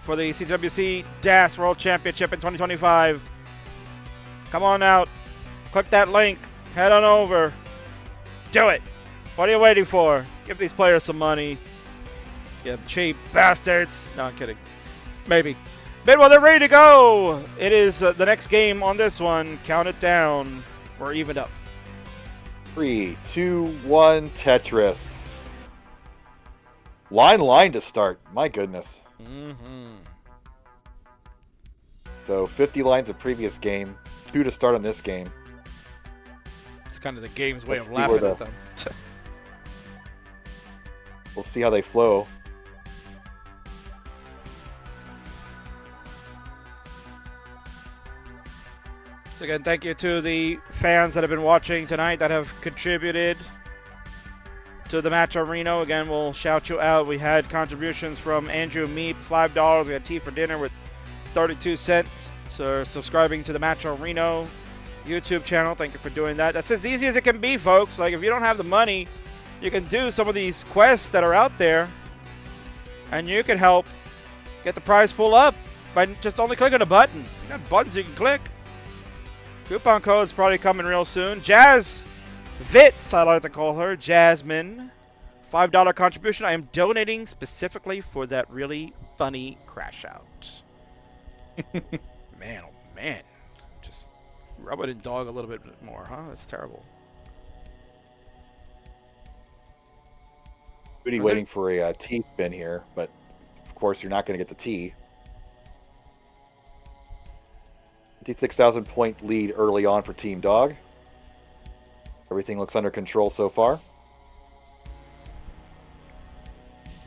for the CWC DAS World Championship in 2025. Come on out. Click that link. Head on over. Do it. What are you waiting for? Give these players some money. You cheap bastards. No, I'm kidding. Maybe. Bidwell, they're ready to go. It is the next game on this one. Count it down. We're evened up. 3, 2, 1, Tetris. Line to start. My goodness. So 50 lines of previous game. 2 to start on this game. It's kind of the game's way Let's of see laughing where at them. We'll see how they flow. So again, thank you to the fans that have been watching tonight that have contributed to the match Reno. Again, we'll shout you out. We had contributions from Andrew Meep, $5. We had tea for dinner with 32 cents. So subscribing to the match Reno YouTube channel. Thank you for doing that. That's as easy as it can be, folks. Like, if you don't have the money, you can do some of these quests that are out there, and you can help get the prize pool up by just only clicking a button. You got buttons you can click. Coupon code's probably coming real soon. Jazz Vitz, I like to call her. Jasmine. $5 contribution. I am donating specifically for that really funny crash out. Man, oh man. Just rub it in Dog a little bit more, huh? That's terrible. Scuti waiting for a T spin here, but of course you're not going to get the T. 56,000 point lead early on for Team Dog. Everything looks under control so far.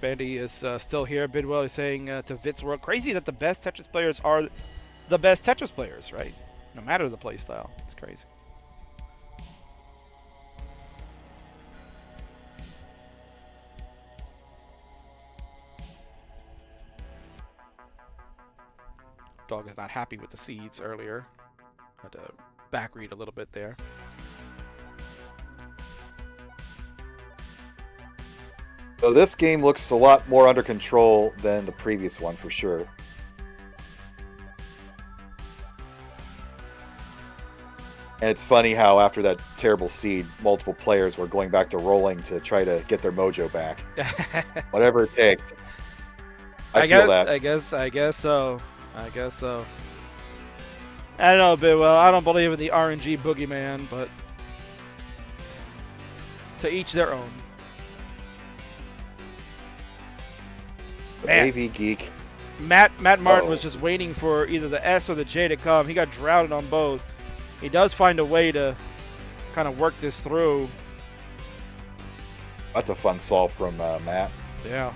Bandy is still here. Bidwell is saying to Vitzworld, crazy that the best Tetris players are the best Tetris players, right? No matter the play style. It's crazy. Dog is not happy with the seeds earlier. Had to back read a little bit there. So this game looks a lot more under control than the previous one for sure. And it's funny how after that terrible seed, multiple players were going back to rolling to try to get their mojo back. Whatever it takes. I feel that. I guess so. I guess so. I don't know, Bidwell. I don't believe in the RNG boogeyman, but to each their own. Man. AV Geek. Matt Martin was just waiting for either the S or the J to come. He got drowned on both. He does find a way to kind of work this through. That's a fun solve from Matt. Yeah.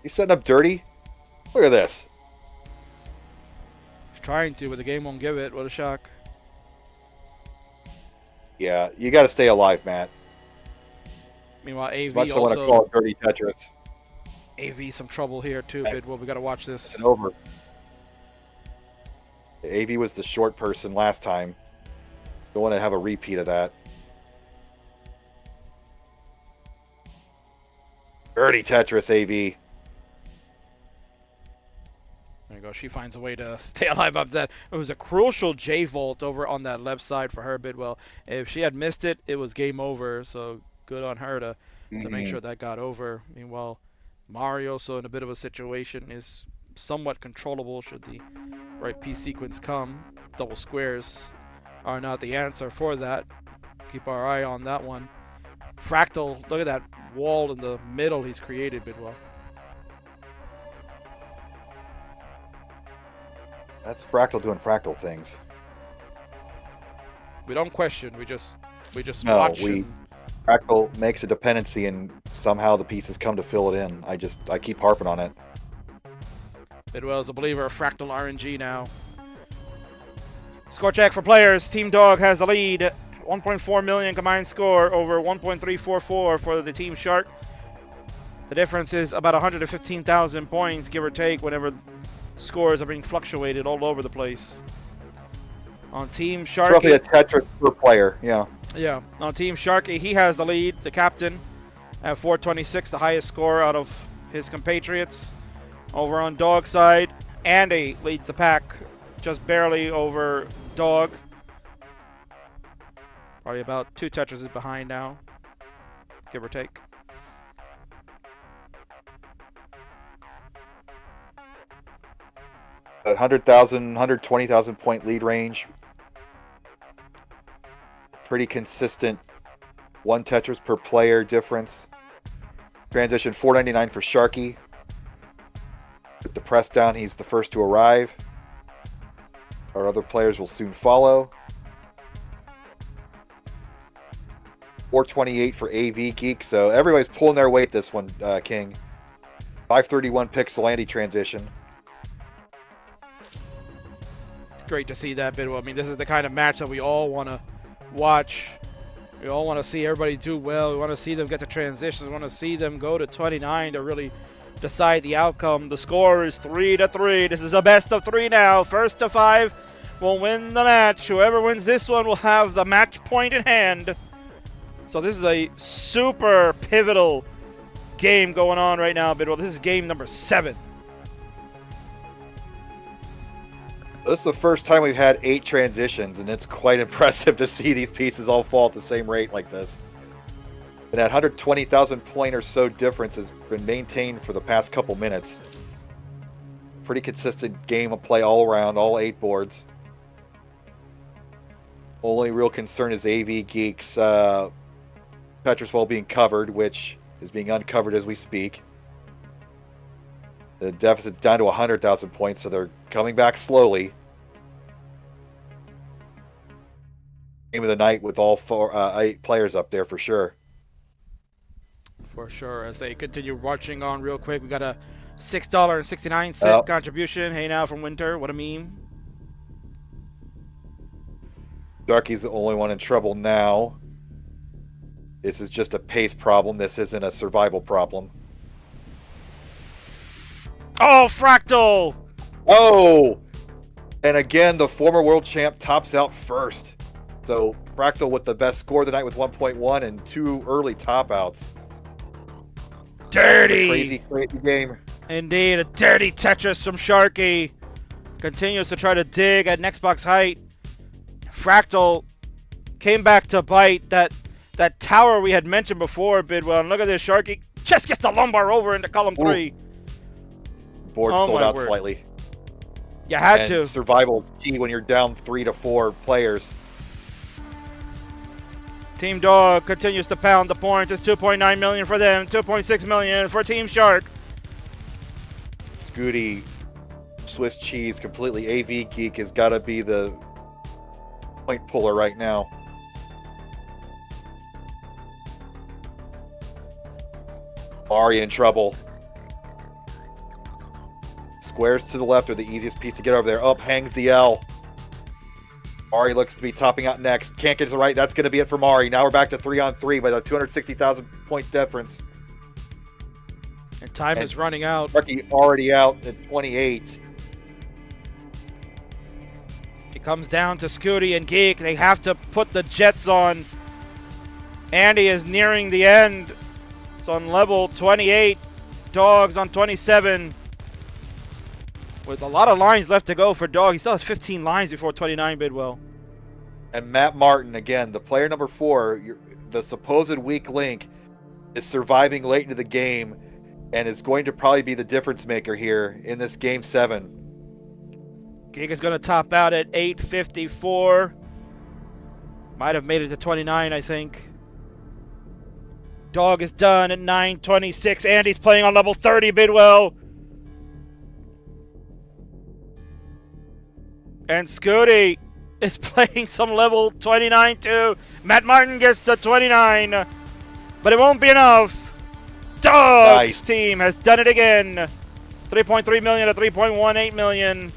He's setting up dirty. Look at this. He's trying to, but the game won't give it. What a shock. Yeah, you got to stay alive, Matt. Meanwhile, As AV much as I want to call it dirty Tetris. AV some trouble here too, Bidwell. We got to watch this. It's over. AV was the short person last time. Don't want to have a repeat of that. Dirty Tetris, AV. There you go. She finds a way to stay alive up that. It was a crucial J vault over on that left side for her, Bidwell. If she had missed it, it was game over. So good on her to make sure that got over. Meanwhile, Mario, so in a bit of a situation, is somewhat controllable should the right piece sequence come. Double squares are not the answer for that. Keep our eye on that one. Fractal, look at that wall in the middle he's created, Bidwell. That's Fractal doing Fractal things. We don't question. We just No, watch. Fractal makes a dependency, and somehow the pieces come to fill it in. I keep harping on it. Bidwell's a believer of Fractal RNG now. Score check for players. Team Dog has the lead. 1.4 million combined score over 1.344 for the Team Shark. The difference is about 115,000 points, give or take, whenever scores are being fluctuated all over the place. On Team Sharky, It's roughly a Tetris per player, yeah. Yeah, on Team Sharky, he has the lead, the captain, at 426, the highest score out of his compatriots. Over on Dog side, Andy leads the pack, just barely over Dog. Probably about 2 Tetrises behind now, give or take. At 100,000, 120,000 point lead range. Pretty consistent 1 Tetris per player difference. Transition 499 for Sharky. With the press down, he's the first to arrive. Our other players will soon follow. 428 for AV Geek. So everybody's pulling their weight this one, King. 531 pixel Andy transition. Great to see that, Bidwell. I mean, this is the kind of match that we all want to watch. We all want to see everybody do well. We want to see them get to transitions. We want to see them go to 29 to really decide the outcome. The score is 3-3. This is a best of 3 now. First to 5 will win the match. Whoever wins this one will have the match point in hand. So this is a super pivotal game going on right now, Bidwell. This is game number 7. This is the first time we've had 8 transitions, and it's quite impressive to see these pieces all fall at the same rate like this. And that 120,000 point or so difference has been maintained for the past couple minutes. Pretty consistent game of play all around, all 8 boards. Only real concern is AV Geeks Tetris Wall being covered, which is being uncovered as we speak. The deficit's down to 100,000 points, so they're coming back slowly. Game of the night with all 8 players up there for sure. For sure. As they continue marching on real quick, we got a $6.69 contribution. Hey now from Winter. What a meme. Sharky's the only one in trouble now. This is just a pace problem. This isn't a survival problem. Oh, Fractal! Oh! And again, the former world champ tops out first. So Fractal with the best score tonight with 1.1 and 2 early top outs. Dirty! Crazy, crazy game. Indeed, a dirty Tetris from Sharky. continues to try to dig at next box height. Fractal came back to bite that tower we had mentioned before, Bidwell. And look at this, Sharky just gets the lumbar over into column 3. Board Oh, sold my out word. slightly. You had And to. survival is key when you're down 3 to 4 players. Team Dog continues to pound the points. It's 2.9 million for them, 2.6 million for Team Shark. Scuti, Swiss cheese, completely AV geek has got to be the point puller right now. Ari in trouble. Squares to the left are the easiest piece to get over there. Up hangs the L. Ari looks to be topping out next. Can't get to the right. That's going to be it for Mari. Now we're back to 3-on-3 by the 260,000 point difference. And time is running out. Sharky already out at 28. It comes down to Scuti and Geek. They have to put the Jets on. Andy is nearing the end. It's on level 28. Dogs on 27. With a lot of lines left to go for Dog. He still has 15 lines before 29, Bidwell. And Matt Martin, again, the player number 4, the supposed weak link, is surviving late into the game and is going to probably be the difference maker here in this game 7. Geek is going to top out at 854. Might have made it to 29, I think. Dog is done at 926. Andy's playing on level 30, Bidwell. And Scuti is playing some level 29 too. Matt Martin gets to 29, but it won't be enough. Dog's Nice. team has done it again. 3.3 million to 3.18 million.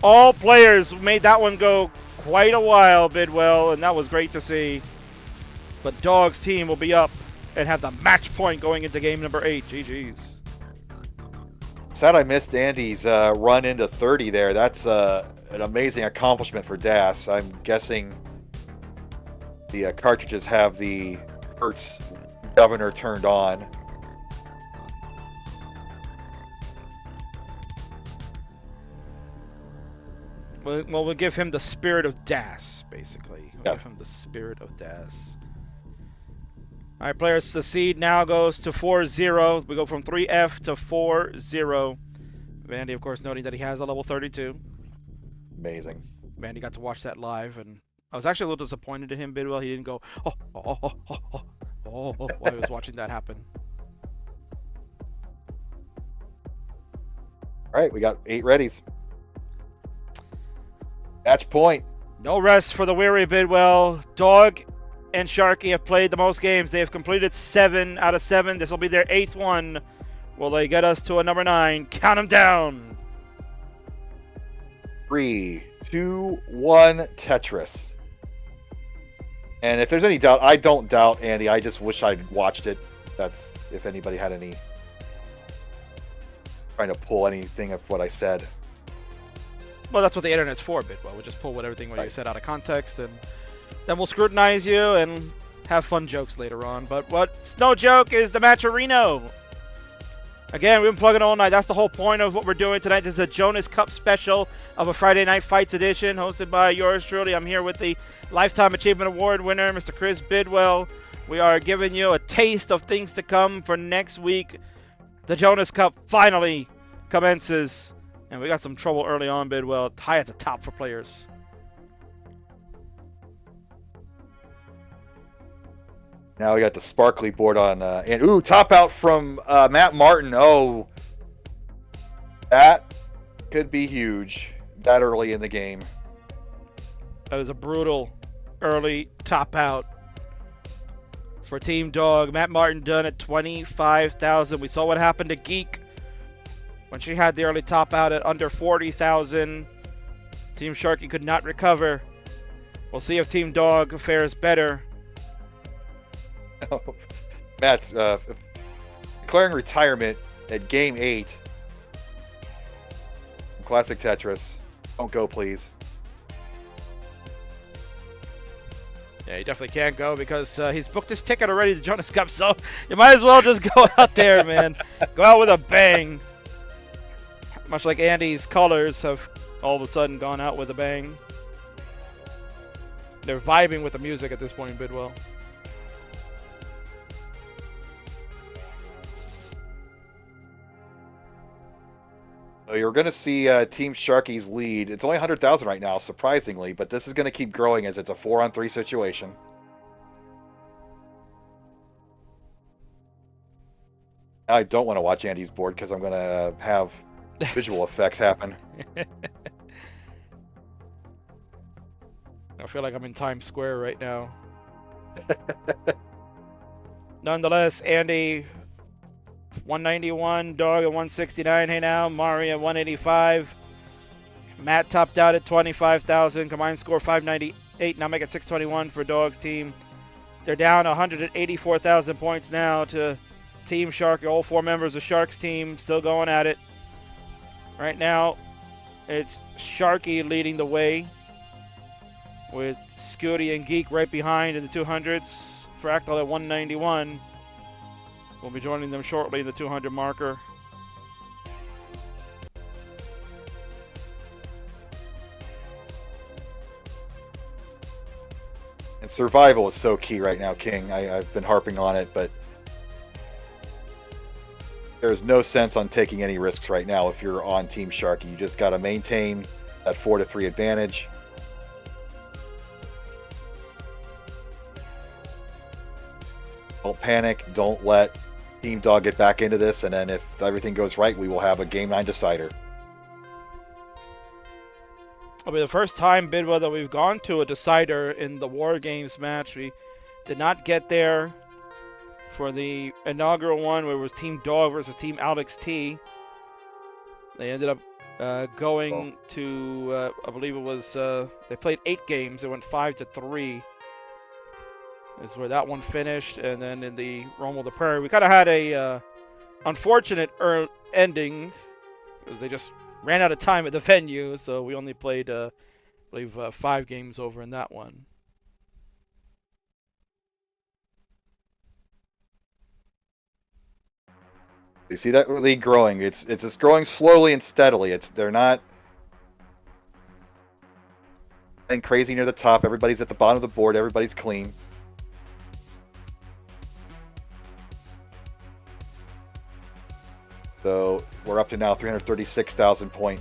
All players made that one go quite a while, Bidwell, and that was great to see. But Dog's team will be up and have the match point going into game number 8. GG's. Sad I missed Andy's run into 30 there. That's an amazing accomplishment for Das. I'm guessing the cartridges have the Hertz governor turned on. Well, we'll give him the spirit of Das, basically. We'll Yeah. give him the spirit of Das. All right, players, the seed now goes to 4-0. We go from 3F to 4-0. Vandy, of course, noting that he has a level 32. Amazing. Vandy got to watch that live, and I was actually a little disappointed in him, Bidwell. He didn't go, while he was watching that happen. All right, we got 8 readies. Match point. No rest for the weary, Bidwell. Dog and Sharky have played the most games. They have completed 7 out of 7. This will be their 8th one. Will they get us to a number 9? Count them down. 3, 2, 1, Tetris. And if there's any doubt, I don't doubt Andy. I just wish I'd watched it. That's if anybody had any trying to pull anything of what I said. Well, that's what the internet's for, Bidwell. We'll just pull everything what you Right. said out of context, and then we'll scrutinize you and have fun jokes later on. But what's no joke is the Matcherino. Again, we've been plugging all night. That's the whole point of what we're doing tonight. This is a Jonas Cup special of a Friday Night Fights edition, hosted by yours truly. I'm here with the Lifetime Achievement Award winner, Mr. Chris Bidwell. We are giving you a taste of things to come for next week. The Jonas Cup finally commences. And we got some trouble early on, Bidwell. High at the top for players. Now we got the sparkly board on, and ooh, top out from Matt Martin. Oh, that could be huge that early in the game. That is a brutal early top out for Team Dog. Matt Martin done at 25,000. We saw what happened to Geek when she had the early top out at under 40,000. Team Sharky could not recover. We'll see if Team Dog fares better. Matt's declaring retirement at Game 8. Classic Tetris. Don't go, please. Yeah, he definitely can't go because he's booked his ticket already to Jonas Cup, so you might as well just go out there, man. Go out with a bang. Much like Andy's colors have all of a sudden gone out with a bang. They're vibing with the music at this point in Bidwell. So you're going to see Team Sharky's lead. It's only 100,000 right now, surprisingly, but this is going to keep growing as it's a 4-on-3 situation. I don't want to watch Andy's board because I'm going to have visual effects happen. I feel like I'm in Times Square right now. Nonetheless, Andy 191, Dog at 169. Hey now, Mari at 185. Matt topped out at 25,000. Combined score 598. Now make it 621 for Dog's team. They're down 184,000 points now to Team Sharky. All 4 members of Shark's team still going at it. Right now, it's Sharky leading the way with Scuti and Geek right behind in the 200s. Fractal at 191. We'll be joining them shortly in the 200 marker. And survival is so key right now, King. I've been harping on it, but there's no sense on taking any risks right now if you're on Team Sharky. You just got to maintain that 4-3 advantage. Don't panic. Don't let Team Dog get back into this. And then if everything goes right, we will have a Game 9 decider. It'll be the first time, Bidwell, that we've gone to a decider in the War Games match. We did not get there for the inaugural one where it was Team Dog versus Team Alex T. They ended up going to, I believe it was, they played 8 games. They went 5-3. Is where that one finished. And then in the Rumble the Prairie, we kind of had a unfortunate ending because they just ran out of time at the venue. So we only played, I believe, 5 games over in that one. You see that league growing. It's just growing slowly and steadily. They're not playing crazy near the top. Everybody's at the bottom of the board. Everybody's clean. So we're up to now 336,000 point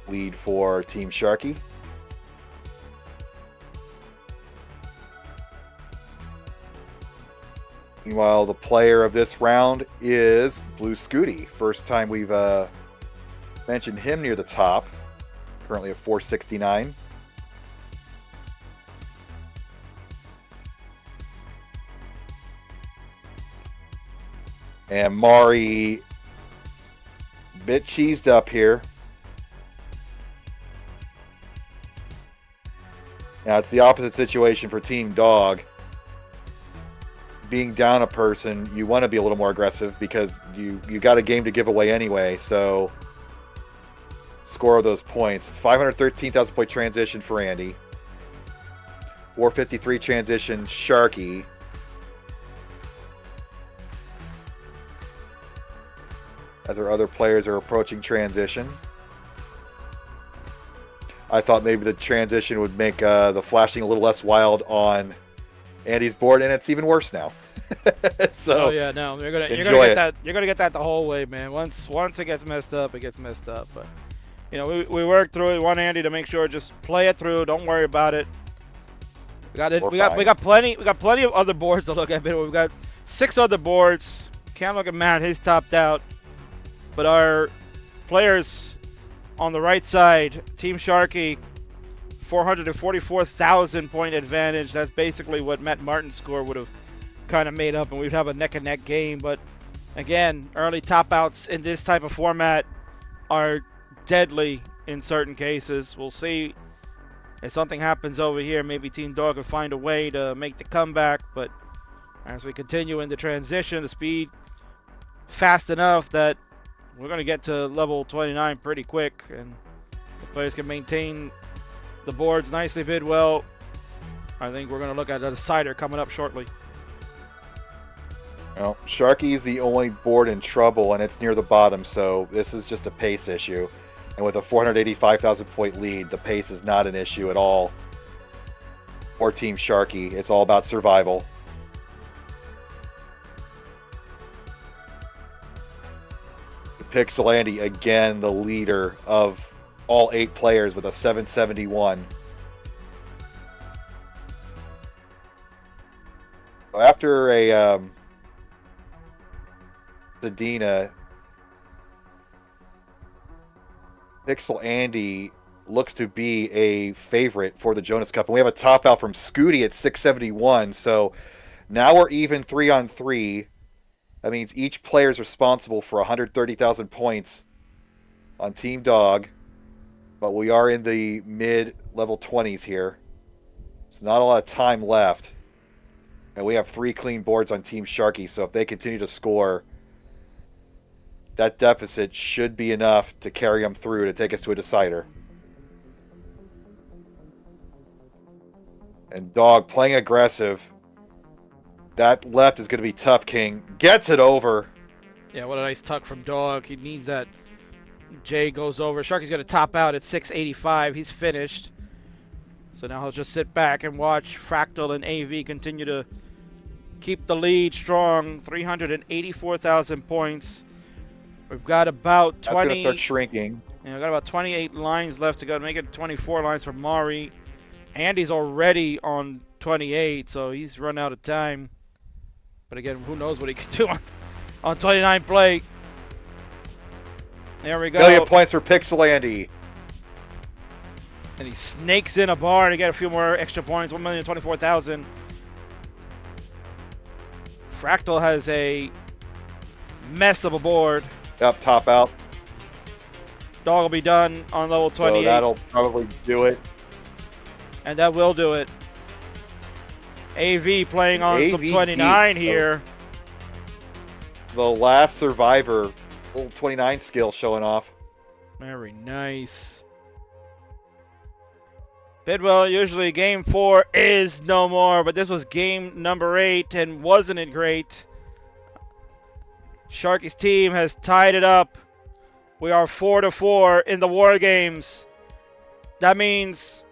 lead for Team Sharky. Meanwhile, the player of this round is Blue Scuti. First time we've mentioned him near the top. Currently at 469. And Mari, bit cheesed up here. Now it's the opposite situation for Team Dog. Being down a person, you want to be a little more aggressive because you got a game to give away anyway. So score those points. 513,000 point transition for Andy. 453 transition Sharky. As our other players are approaching transition. I thought maybe the transition would make the flashing a little less wild on Andy's board, and it's even worse now. So oh yeah, no, you're gonna get that the whole way, man. Once it gets messed up, it gets messed up. But you know, we worked through it. We want Andy to make sure just play it through. Don't worry about it. We got plenty of other boards to look at. We've got 6 other boards. Can't look at Matt. He's topped out. But our players on the right side, Team Sharky, 444,000 point advantage. That's basically what Matt Martin's score would have kind of made up, and we'd have a neck-and-neck game. But again, early top-outs in this type of format are deadly in certain cases. We'll see if something happens over here. Maybe Team Dog will find a way to make the comeback. But as we continue in the transition, the speed fast enough that we're going to get to level 29 pretty quick, and the players can maintain the boards nicely. Bidwell, I think we're going to look at a decider coming up shortly. Well, Sharky's the only board in trouble, and it's near the bottom, so this is just a pace issue. And with a 485,000 point lead, the pace is not an issue at all. Or Team Sharky. It's all about survival. Pixel Andy, again, the leader of all 8 players with a 771. After a Sedina, Pixel Andy looks to be a favorite for the Jonas Cup. And we have a top out from Scuti at 671. So now we're even 3-on-3. That means each player is responsible for 130,000 points on Team Dog. But we are in the mid-level 20s here. So not a lot of time left. And we have 3 clean boards on Team Sharky. So if they continue to score, that deficit should be enough to carry them through to take us to a decider. And Dog playing aggressive. That left is going to be tough, King. Gets it over. Yeah, what a nice tuck from Dog. He needs that. Jay goes over. Sharky's going to top out at 685. He's finished. So now he'll just sit back and watch Fractal and AV continue to keep the lead strong. 384,000 points. We've got about 20. That's going to start shrinking. Yeah, we've got about 28 lines left to go. Make it 24 lines for Mari. Andy's already on 28, so he's run out of time. But again, who knows what he can do on 29 play. There we go. Million points for Pixel Andy. And he snakes in a bar to get a few more extra points. 1,024,000. Fractal has a mess of a board. Yep, top out. Dog will be done on level 28. So that'll probably do it. And that will do it. AV playing on some 29 here. The last survivor, little 29 skill showing off. Very nice. Bidwell, usually game 4 is no more, but this was game number 8, and wasn't it great? Sharky's team has tied it up. We are 4-4 in the War Games. That means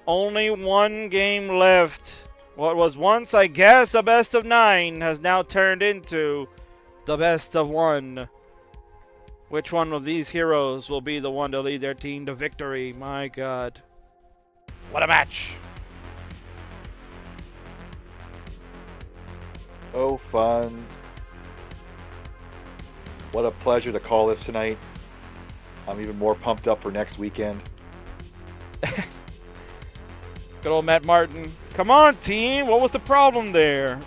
only 1 game left. What was once, I guess, a best of 9 has now turned into the best of 1. Which one of these heroes will be the one to lead their team to victory? My God. What a match. So fun. What a pleasure to call this tonight. I'm even more pumped up for next weekend. Good old Matt Martin. Come on, team. What was the problem there?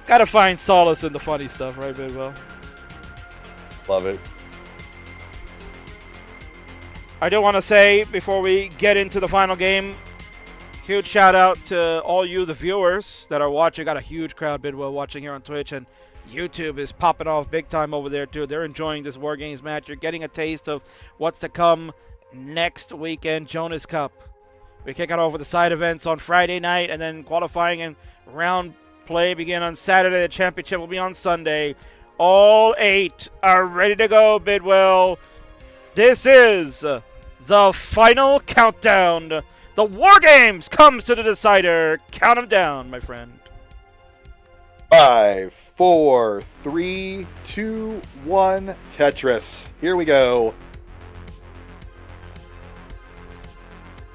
Gotta find solace in the funny stuff, right, Bidwell? Love it. I do want to say, before we get into the final game, huge shout out to all you, the viewers that are watching. Got a huge crowd, Bidwell, watching here on Twitch, and YouTube is popping off big time over there, too. They're enjoying this War Games match. You're getting a taste of what's to come next weekend, Jonas Cup. We kick it off with the side events on Friday night, and then qualifying and round play begin on Saturday. The championship will be on Sunday. All 8 are ready to go, Bidwell. This is the final countdown. The War Games comes to the decider. Count them down, my friend. 5, 4, 3, 2, 1. Tetris. Here we go.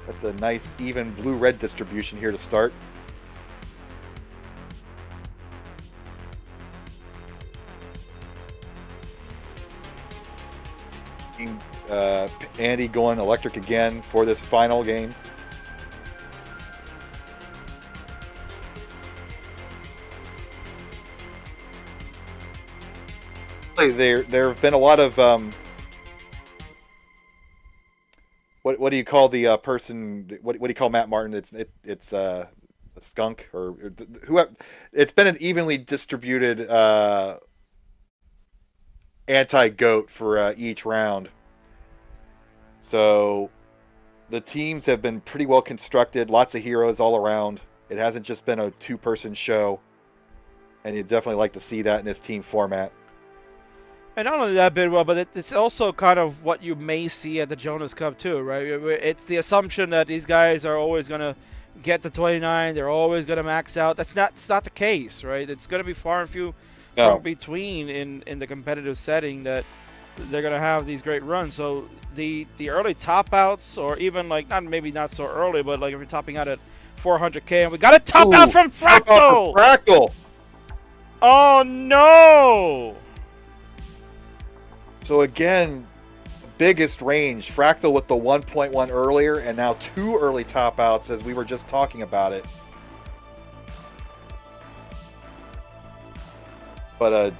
Got the nice even blue-red distribution here to start. Andy going electric again for this final game. There have been a lot of what do you call the person? What do you call Matt Martin? It's a skunk or whoever. It's been an evenly distributed anti-goat for each round. So the teams have been pretty well constructed. Lots of heroes all around. It hasn't just been a 2-person show, and you'd definitely like to see that in this team format. And not only that, Bidwell, but it's also kind of what you may see at the Jonas Cup too, right? It's the assumption that these guys are always going to get to 29. They're always going to max out. It's not the case, right? It's going to be far and few from between in the competitive setting that they're going to have these great runs. So the early top outs, or even like maybe not so early, but like if you're topping out at 400K, and we got a top out from Fractal. Fractal. Oh no! So again, biggest range. Fractal with the 1.1 earlier, and now 2 early top outs as we were just talking about it. But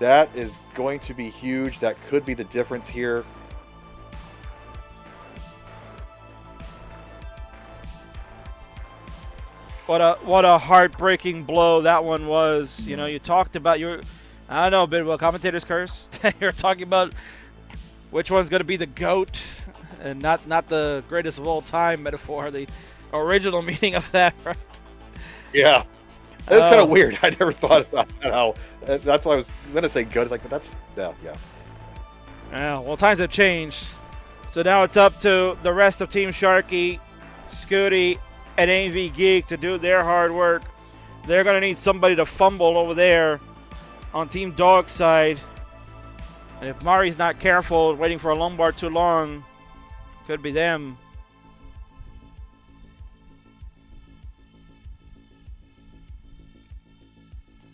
that is going to be huge. That could be the difference here. What a heartbreaking blow that one was. You know, you talked about I don't know, Bidwell, commentator's curse. You're talking about which one's going to be the GOAT, and not the greatest of all time metaphor, the original meaning of that, right? Yeah. That's kind of weird. I never thought about that. How that's why I was going to say GOAT. It's like, but that's, yeah. Yeah, well, times have changed. So now it's up to the rest of Team Sharky, Scuti, and AV Geek to do their hard work. They're going to need somebody to fumble over there on Team Dog side. And if Mari's not careful, waiting for a lumbar too long, could be them.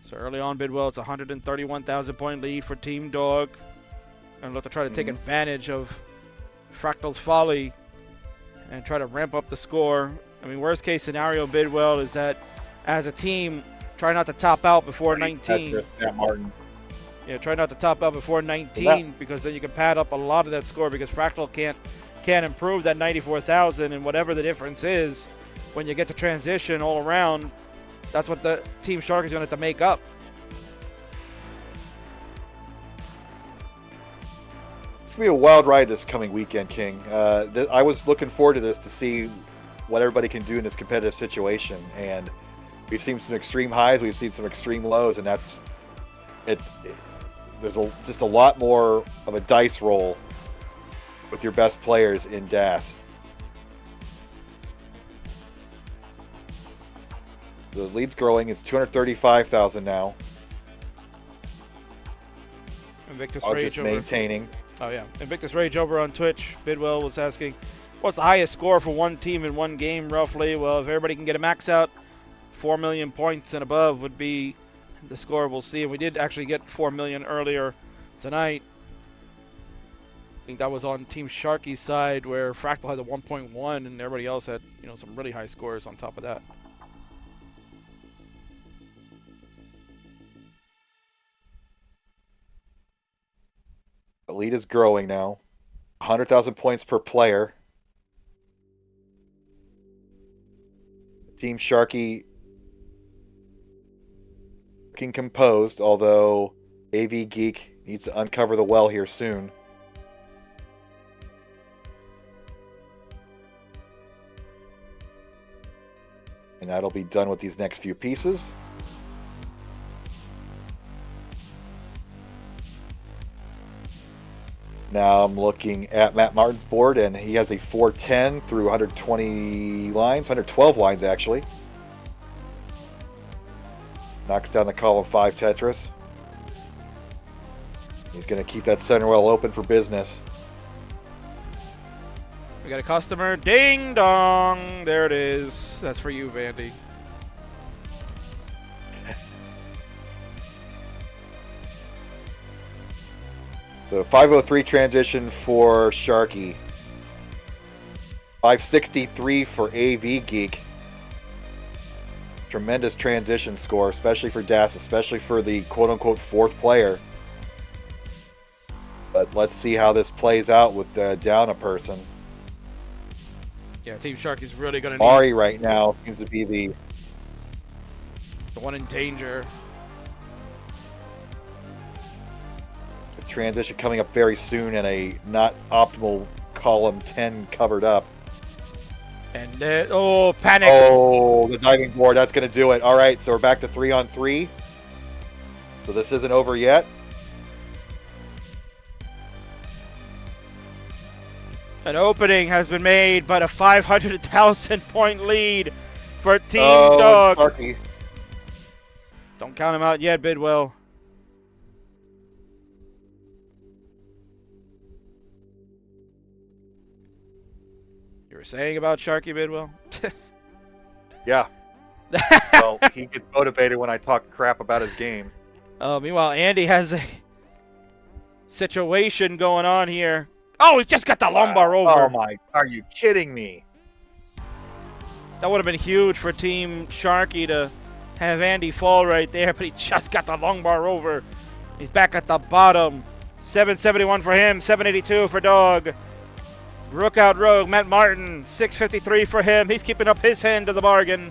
So early on, Bidwell, it's a 131,000 point lead for Team Dog. And look to try to take advantage of Fractal's folly and try to ramp up the score. I mean, worst case scenario, Bidwell, is that as a team, try not to top out before 19. Martin. Yeah, try not to top out before 19, because then you can pad up a lot of that score, because Fractal can't improve that 94,000, and whatever the difference is, when you get to transition all around, that's what the Team Shark is going to have to make up. It's going to be a wild ride this coming weekend, King. I was looking forward to this to see what everybody can do in this competitive situation, and we've seen some extreme highs, we've seen some extreme lows, and there's just a lot more of a dice roll with your best players in DAS. The lead's growing. It's 235,000 now. Invictus I'll Rage just over. maintaining. Oh yeah, Invictus Rage over on Twitch. Bidwell was asking, what's the highest score for one team in one game, roughly? Well, if everybody can get a max out, 4 million points and above would be the score we'll see. And we did actually get 4 million earlier tonight. I think that was on Team Sharky's side, where Fractal had the 1.1 and everybody else had, some really high scores on top of that. The lead is growing now. 100,000 points per player. Team Sharky looking composed, although AV Geek needs to uncover the well here soon. And that'll be done with these next few pieces. Now I'm looking at Matt Martin's board, and he has a 410 through 120 lines, 112 lines actually. Knocks down the column 5 Tetris. He's going to keep that center well open for business. We got a customer. Ding dong. There it is. That's for you, Vandy. So 503 transition for Sharky. 563 for AV Geek. Tremendous transition score, especially for DAS, especially for the quote-unquote fourth player. But let's see how this plays out with down a person. Yeah, Team Shark is really going to Mari right now seems to be the one in danger. Transition coming up very soon, and a not optimal column 10 covered up. And panic. Oh, the diving board, that's going to do it. All right, so we're back to 3-on-3. So this isn't over yet. An opening has been made, but a 500,000 point lead for Team Oh, Dog. Sharky. Don't count him out yet, Bidwell. You were saying about Sharky, Bidwell? Yeah. Well, he gets motivated when I talk crap about his game. Meanwhile, Andy has a situation going on here. Oh, he just got the lumbar over. Oh my, are you kidding me? That would have been huge for Team Sharky to have Andy fall right there, but he just got the lumbar over. He's back at the bottom. 771 for him, 782 for Dog. Rook out Rogue, Matt Martin, 653 for him. He's keeping up his end of the bargain.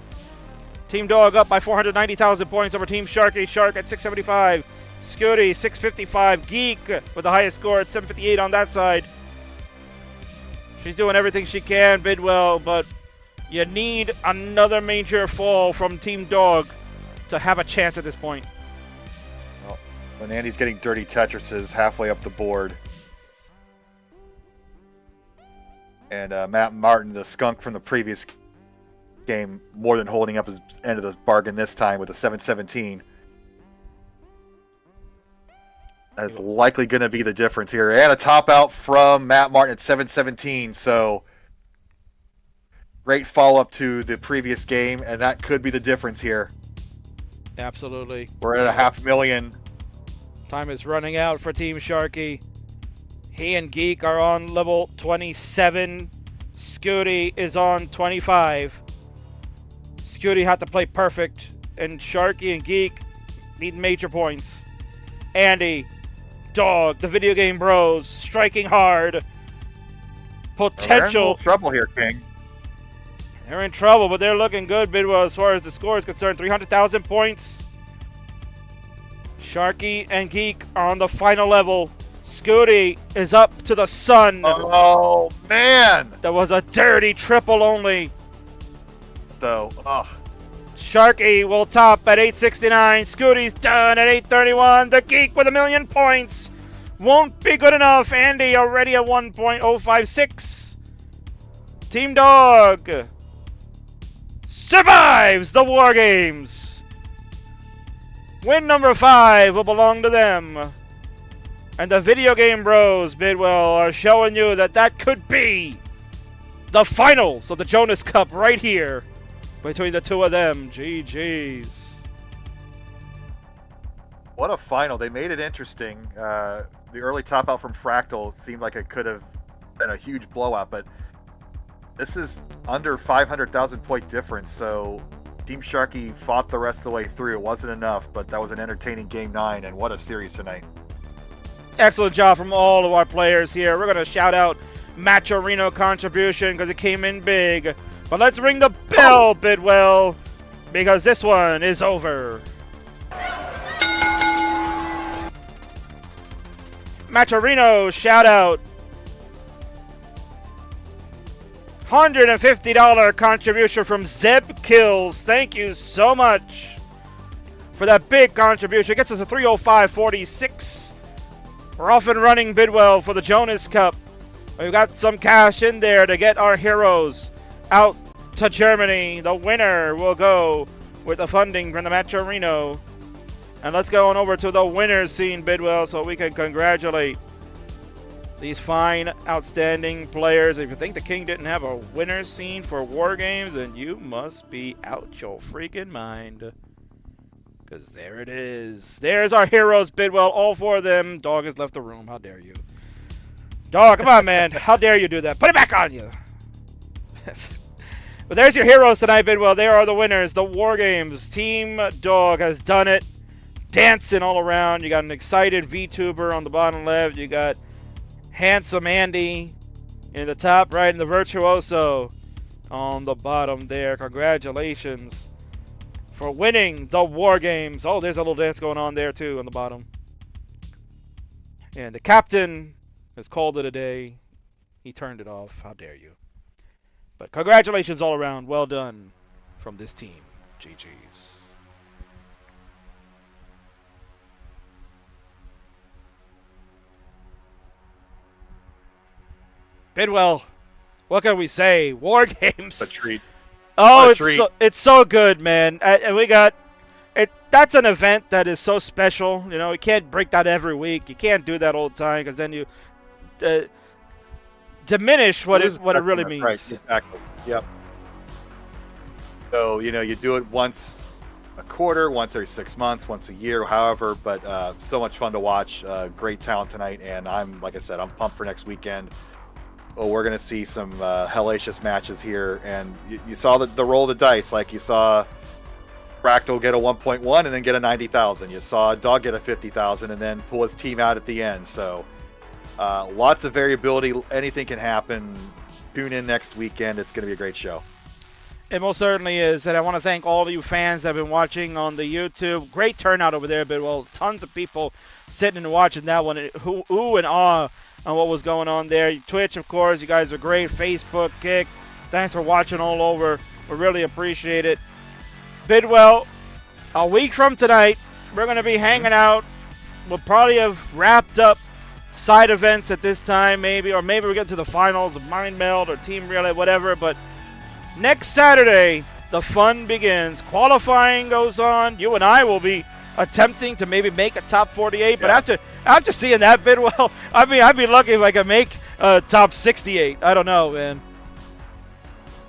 Team Dog up by 490,000 points over Team Sharky. Shark at 675. Scuti, 655. Geek with the highest score at 758 on that side. She's doing everything she can, Bidwell, but you need another major fall from Team Dog to have a chance at this point. Well, when Andy's getting dirty Tetrises halfway up the board. And Matt Martin, the skunk from the previous game, more than holding up his end of the bargain this time with a 717. That is likely going to be the difference here. And a top out from Matt Martin at 717. So great follow-up to the previous game, and that could be the difference here. Absolutely. We're at a $500,000. Time is running out for Team Sharky. He and Geek are on level 27. Scuti is on 25. Scuti had to play perfect, and Sharky and Geek need major points. Andy, Dog, the video game bros, striking hard. They're in a Potential. little trouble here, King. They're in trouble, but they're looking good, Bidwell, as far as the score is concerned. 300,000 points. Sharky and Geek are on the final level. Scuti is up to the sun. Oh, man! That was a dirty triple only. So, Sharky will top at 869. Scuti's done at 831. The Geek with 1,000,000 points. Won't be good enough. Andy already at 1.056. Team Dog survives the War Games. Win number 5 will belong to them. And the video game bros, Bidwell, are showing you that that could be the finals of the Jonas Cup right here between the two of them. GG's. what a final. They made it interesting. The early top out from Fractal seemed like it could have been a huge blowout, but this is under 500,000 point difference, so Team Sharky fought the rest of the way through. It wasn't enough, but that was an entertaining Game 9, and what a series tonight. Excellent job from all of our players here. We're going to shout out Maturino contribution because it came in big. But let's ring the bell, Bidwell, because this one is over. Maturino, shout out. $150 contribution from Zeb Kills. Thank you so much for that big contribution. It gets us a 305.46. We're off and running, Bidwell, for the Jonas Cup. We've got some cash in there to get our heroes out to Germany. The winner will go with the funding from the Maturino. And let's go on over to the winners scene, Bidwell, so we can congratulate these fine, outstanding players. If you think the King didn't have a winners scene for War Games, then you must be out your freaking mind. Because there it is. There's our heroes, Bidwell. All 4 of them. Dog has left the room. How dare you? Dog, come on, man. How dare you do that? Put it back on you. But there's your heroes tonight, Bidwell. They are the winners. The War Games. Team Dog has done it. Dancing all around. You got an excited VTuber on the bottom left. You got handsome Andy in the top right, and the Virtuoso on the bottom there. Congratulations for winning the War Games. Oh, there's a little dance going on there too on the bottom. And the captain has called it a day. He turned it off. How dare you. But congratulations all around. Well done from this team. GG's. Bidwell, what can we say? War games. A treat. Oh, What a treat. it's so good, man. And we got it. That's an event that is so special. You know, you can't break that every week. You can't do that all the time because then you uh, diminish what it really means. Right, exactly. Yep. So, you do it once a quarter, once every 6 months, once a year, however, but so much fun to watch. Great talent tonight, and like I said, I'm pumped for next weekend. Oh, we're going to see some hellacious matches here, and you saw the roll of the dice, like you saw Fractal get a 1.1 and then get a 90,000. You saw Dog get a 50,000 and then pull his team out at the end, so lots of variability. Anything can happen. Tune in next weekend. It's going to be a great show. It most certainly is, and I want to thank all of you fans that have been watching on the YouTube. Great turnout over there, but tons of people sitting and watching that one. Ooh and ah on what was going on there. Twitch, of course, you guys are great. Facebook, Kick, thanks for watching all over. We really appreciate it. Bidwell, a week from tonight, we're going to be hanging out. We'll probably have wrapped up side events at this time, maybe, or maybe we get to the finals of Mind Meld or Team Relay, whatever, but next Saturday, the fun begins. Qualifying goes on. You and I will be attempting to maybe make a top 48. But after seeing that, Bidwell, I mean, I'd be lucky if I could make top 68. I don't know, man.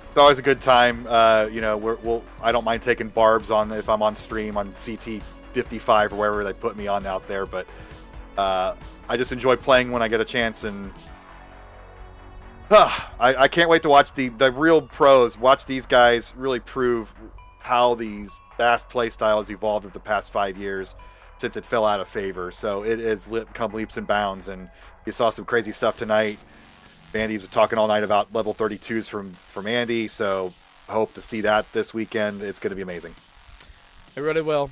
It's always a good time. I don't mind taking barbs on if I'm on stream on CT 55 or wherever they put me on out there. But I just enjoy playing when I get a chance, and I can't wait to watch the real pros. Watch these guys really prove how these fast play styles evolved over the past 5 years since it fell out of favor. So it has come leaps and bounds, and you saw some crazy stuff tonight. Andy's talking all night about level 32s from Andy, so I hope to see that this weekend. It's going to be amazing. It really will.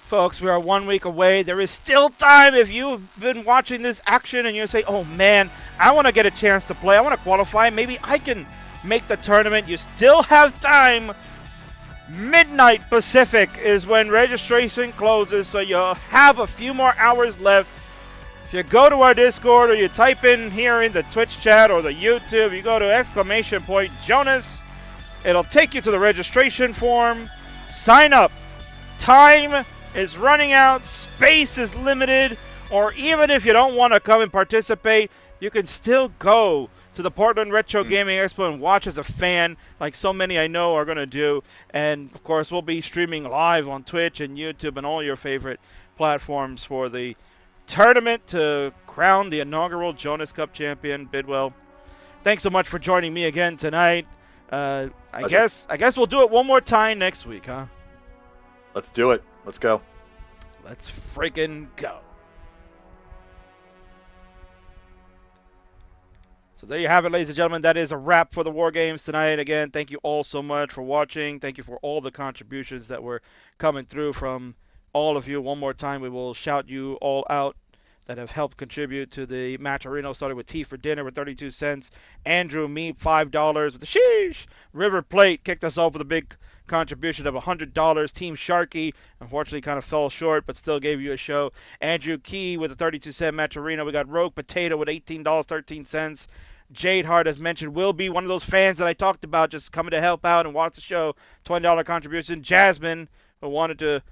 Folks, we are 1 week away. There is still time if you've been watching this action and you say, oh man, I want to get a chance to play. I want to qualify. Maybe I can make the tournament. You still have time. Midnight Pacific is when registration closes, so you'll have a few more hours left. If you go to our Discord or you type in here in the Twitch chat or the YouTube, you go to ! Jonas. It'll take you to the registration form. Sign up. Time is running out, space is limited, or even if you don't want to come and participate, you can still go to the Portland Retro Gaming Expo and watch as a fan, like so many I know are going to do. And, of course, we'll be streaming live on Twitch and YouTube and all your favorite platforms for the tournament to crown the inaugural Jonas Cup champion, Bidwell. Thanks so much for joining me again tonight. I guess we'll do it one more time next week, huh? Let's do it. Let's go. Let's freaking go. So there you have it, ladies and gentlemen. That is a wrap for the War Games tonight. Again, thank you all so much for watching. Thank you for all the contributions that were coming through from all of you. One more time, we will shout you all out that have helped contribute to the match arena. Started with Tea for Dinner with 32 cents. Andrew Meep, $5 with the sheesh. River Plate kicked us off with a big contribution of $100. Team Sharky, unfortunately, kind of fell short, but still gave you a show. Andrew Key with a 32-cent match arena. We got Rogue Potato with $18.13. Jade Hart, as mentioned, will be one of those fans that I talked about, just coming to help out and watch the show. $20 contribution. Jasmine, who wanted to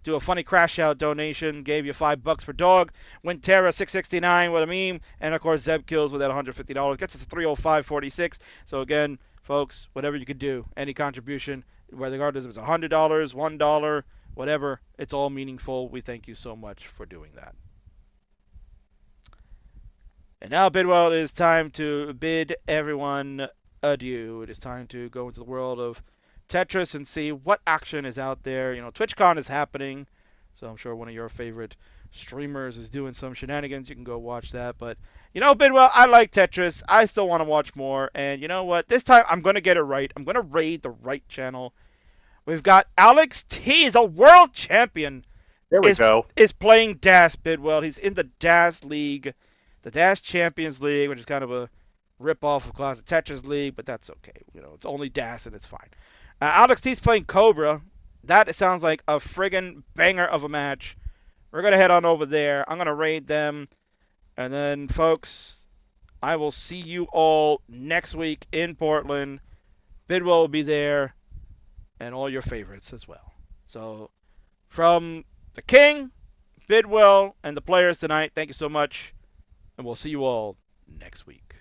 do a funny crash out donation, gave you $5 for Dog. Wintera $6.69 with a meme, and of course Zeb Kills with that $150 gets us to $305.46. So again, folks, whatever you could do, any contribution, regardless if it's $100, $1, whatever, it's all meaningful. We thank you so much for doing that. And now, Bidwell, it is time to bid everyone adieu. It is time to go into the world of Tetris and see what action is out there. You know, TwitchCon is happening, so I'm sure one of your favorite streamers is doing some shenanigans. You can go watch that. But, you know, Bidwell, I like Tetris. I still want to watch more. And you know what? This time, I'm going to get it right. I'm going to raid the right channel. We've got Alex T. He's a world champion. There we go. Is playing DAS, Bidwell. He's in the DAS League, the DAS Champions League, which is kind of a rip-off of Classic Tetris League, but that's okay. You know, it's only DAS and it's fine. Alex T's playing Cobra. That sounds like a friggin' banger of a match. We're going to head on over there. I'm going to raid them. And then, folks, I will see you all next week in Portland. Bidwell will be there, and all your favorites as well. So, from the King, Bidwell, and the players tonight, thank you so much, and we'll see you all next week.